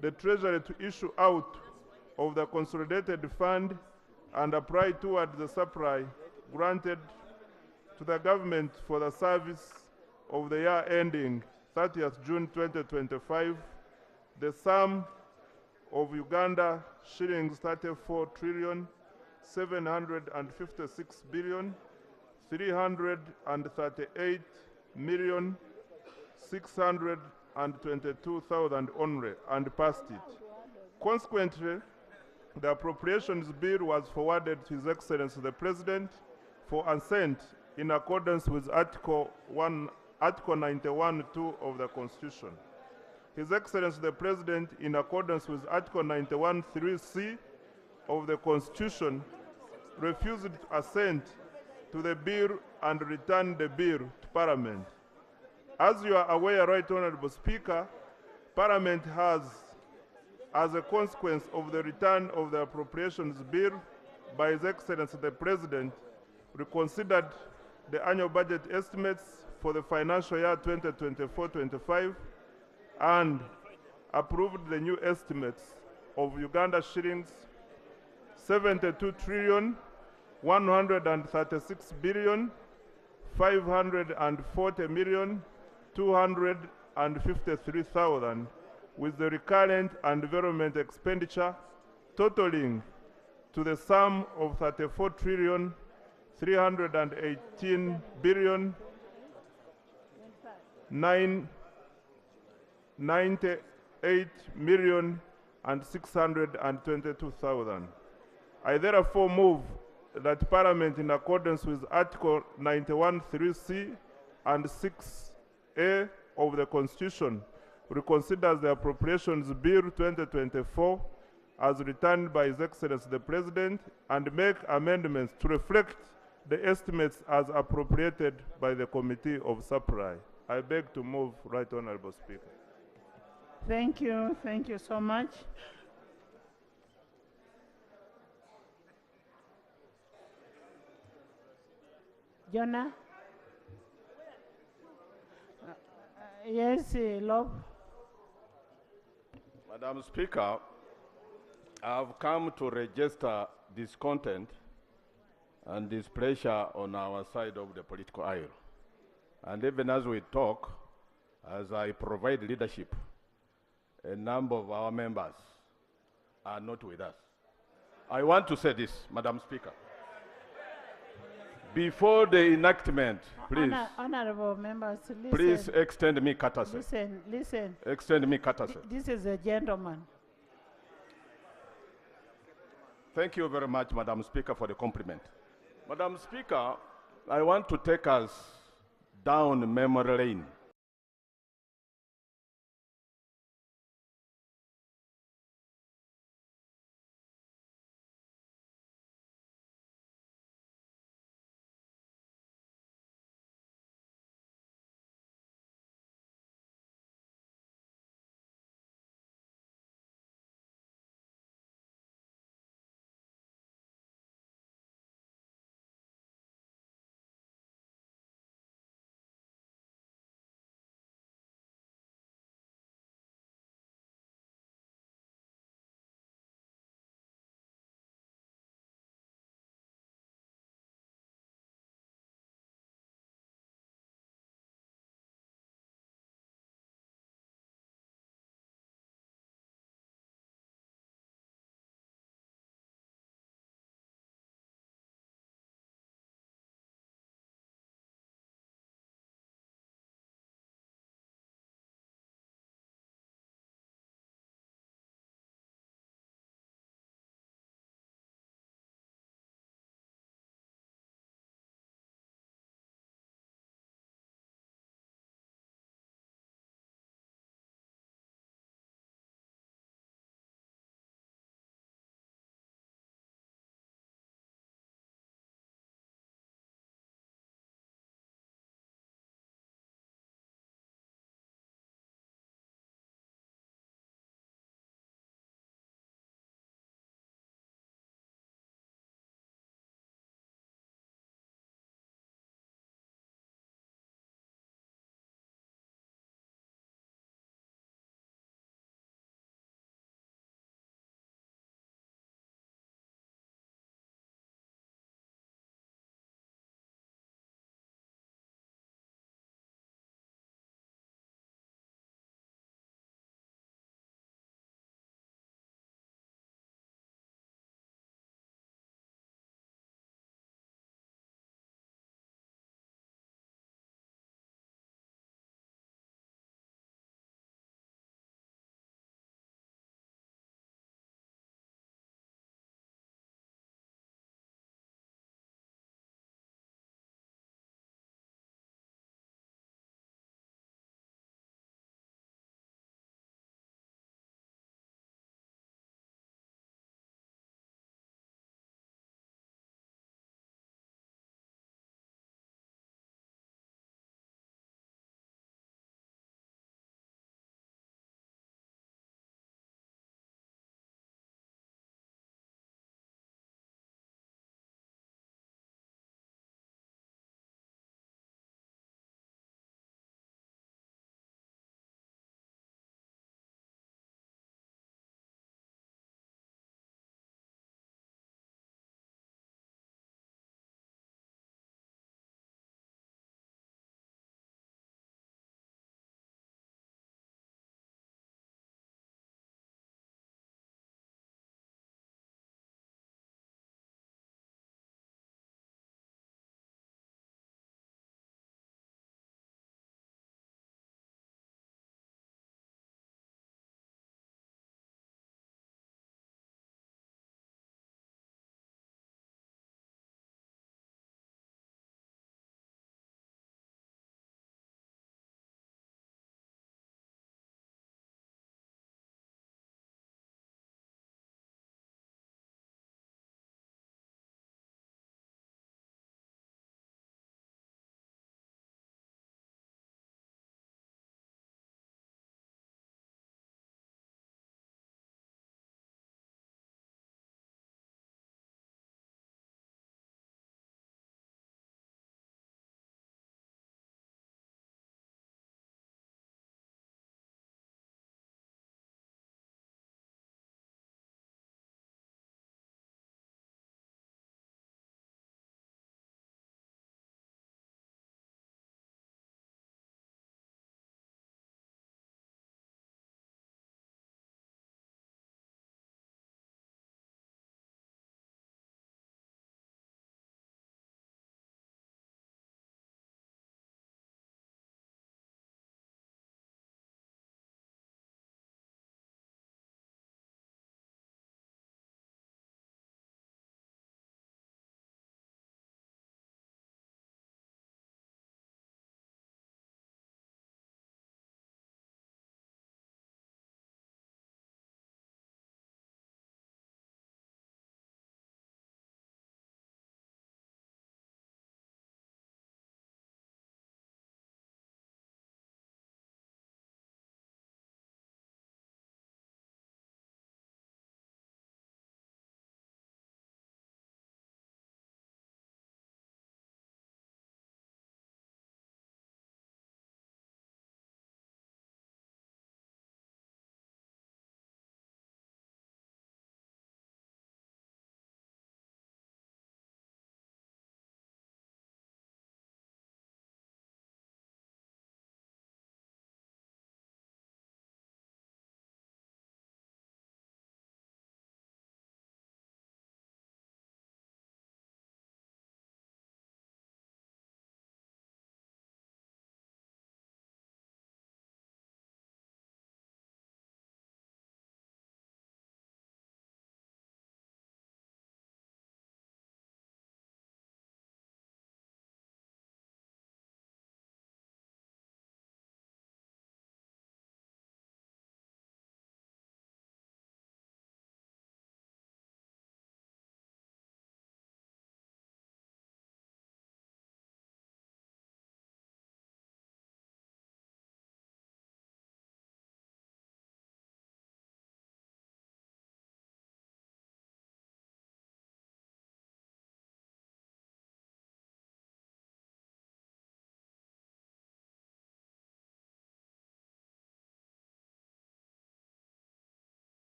the Treasury to issue out of the Consolidated Fund and apply toward the supply granted to the government for the service of the year ending 30th June 2025, the sum of Uganda shillings 34 trillion 756 billion 338 million 622,000 only, and passed it. Consequently, the Appropriations Bill was forwarded to His Excellency the President for assent in accordance with Article 91(2) of the Constitution. His Excellency the President, in accordance with Article 91(3)(c) of the Constitution, refused to assent to the bill and returned the bill to Parliament. As you are aware, Right Honourable Speaker, Parliament has, as a consequence of the return of the Appropriations Bill by His Excellency the President, reconsidered the annual budget estimates for the financial year 2024-25 and approved the new estimates of Uganda shillings 72 trillion 136 billion 540 million 253,000, with the recurrent and development expenditure totaling to the sum of 34 trillion 318 billion 998 million and 622,000. I therefore move that Parliament, in accordance with Article 91(3)(c) and 6(a) of the Constitution, reconsiders the Appropriations Bill 2024 as returned by His Excellency the President and make amendments to reflect the estimates as appropriated by the Committee of Supply. I beg to move, Right Honourable Speaker. Thank you so much. Jonah? Yes, Love. Madam Speaker, I have come to register discontent and displeasure on our side of the political aisle. And even as we talk, as I provide leadership, a number of our members are not with us. I want to say this, Madam Speaker. Before the enactment, please. Honorable members, listen. Please extend me courtesy. Listen. Extend me courtesy. This is a gentleman. Thank you very much, Madam Speaker, for the compliment. Madam Speaker, I want to take us down memory lane.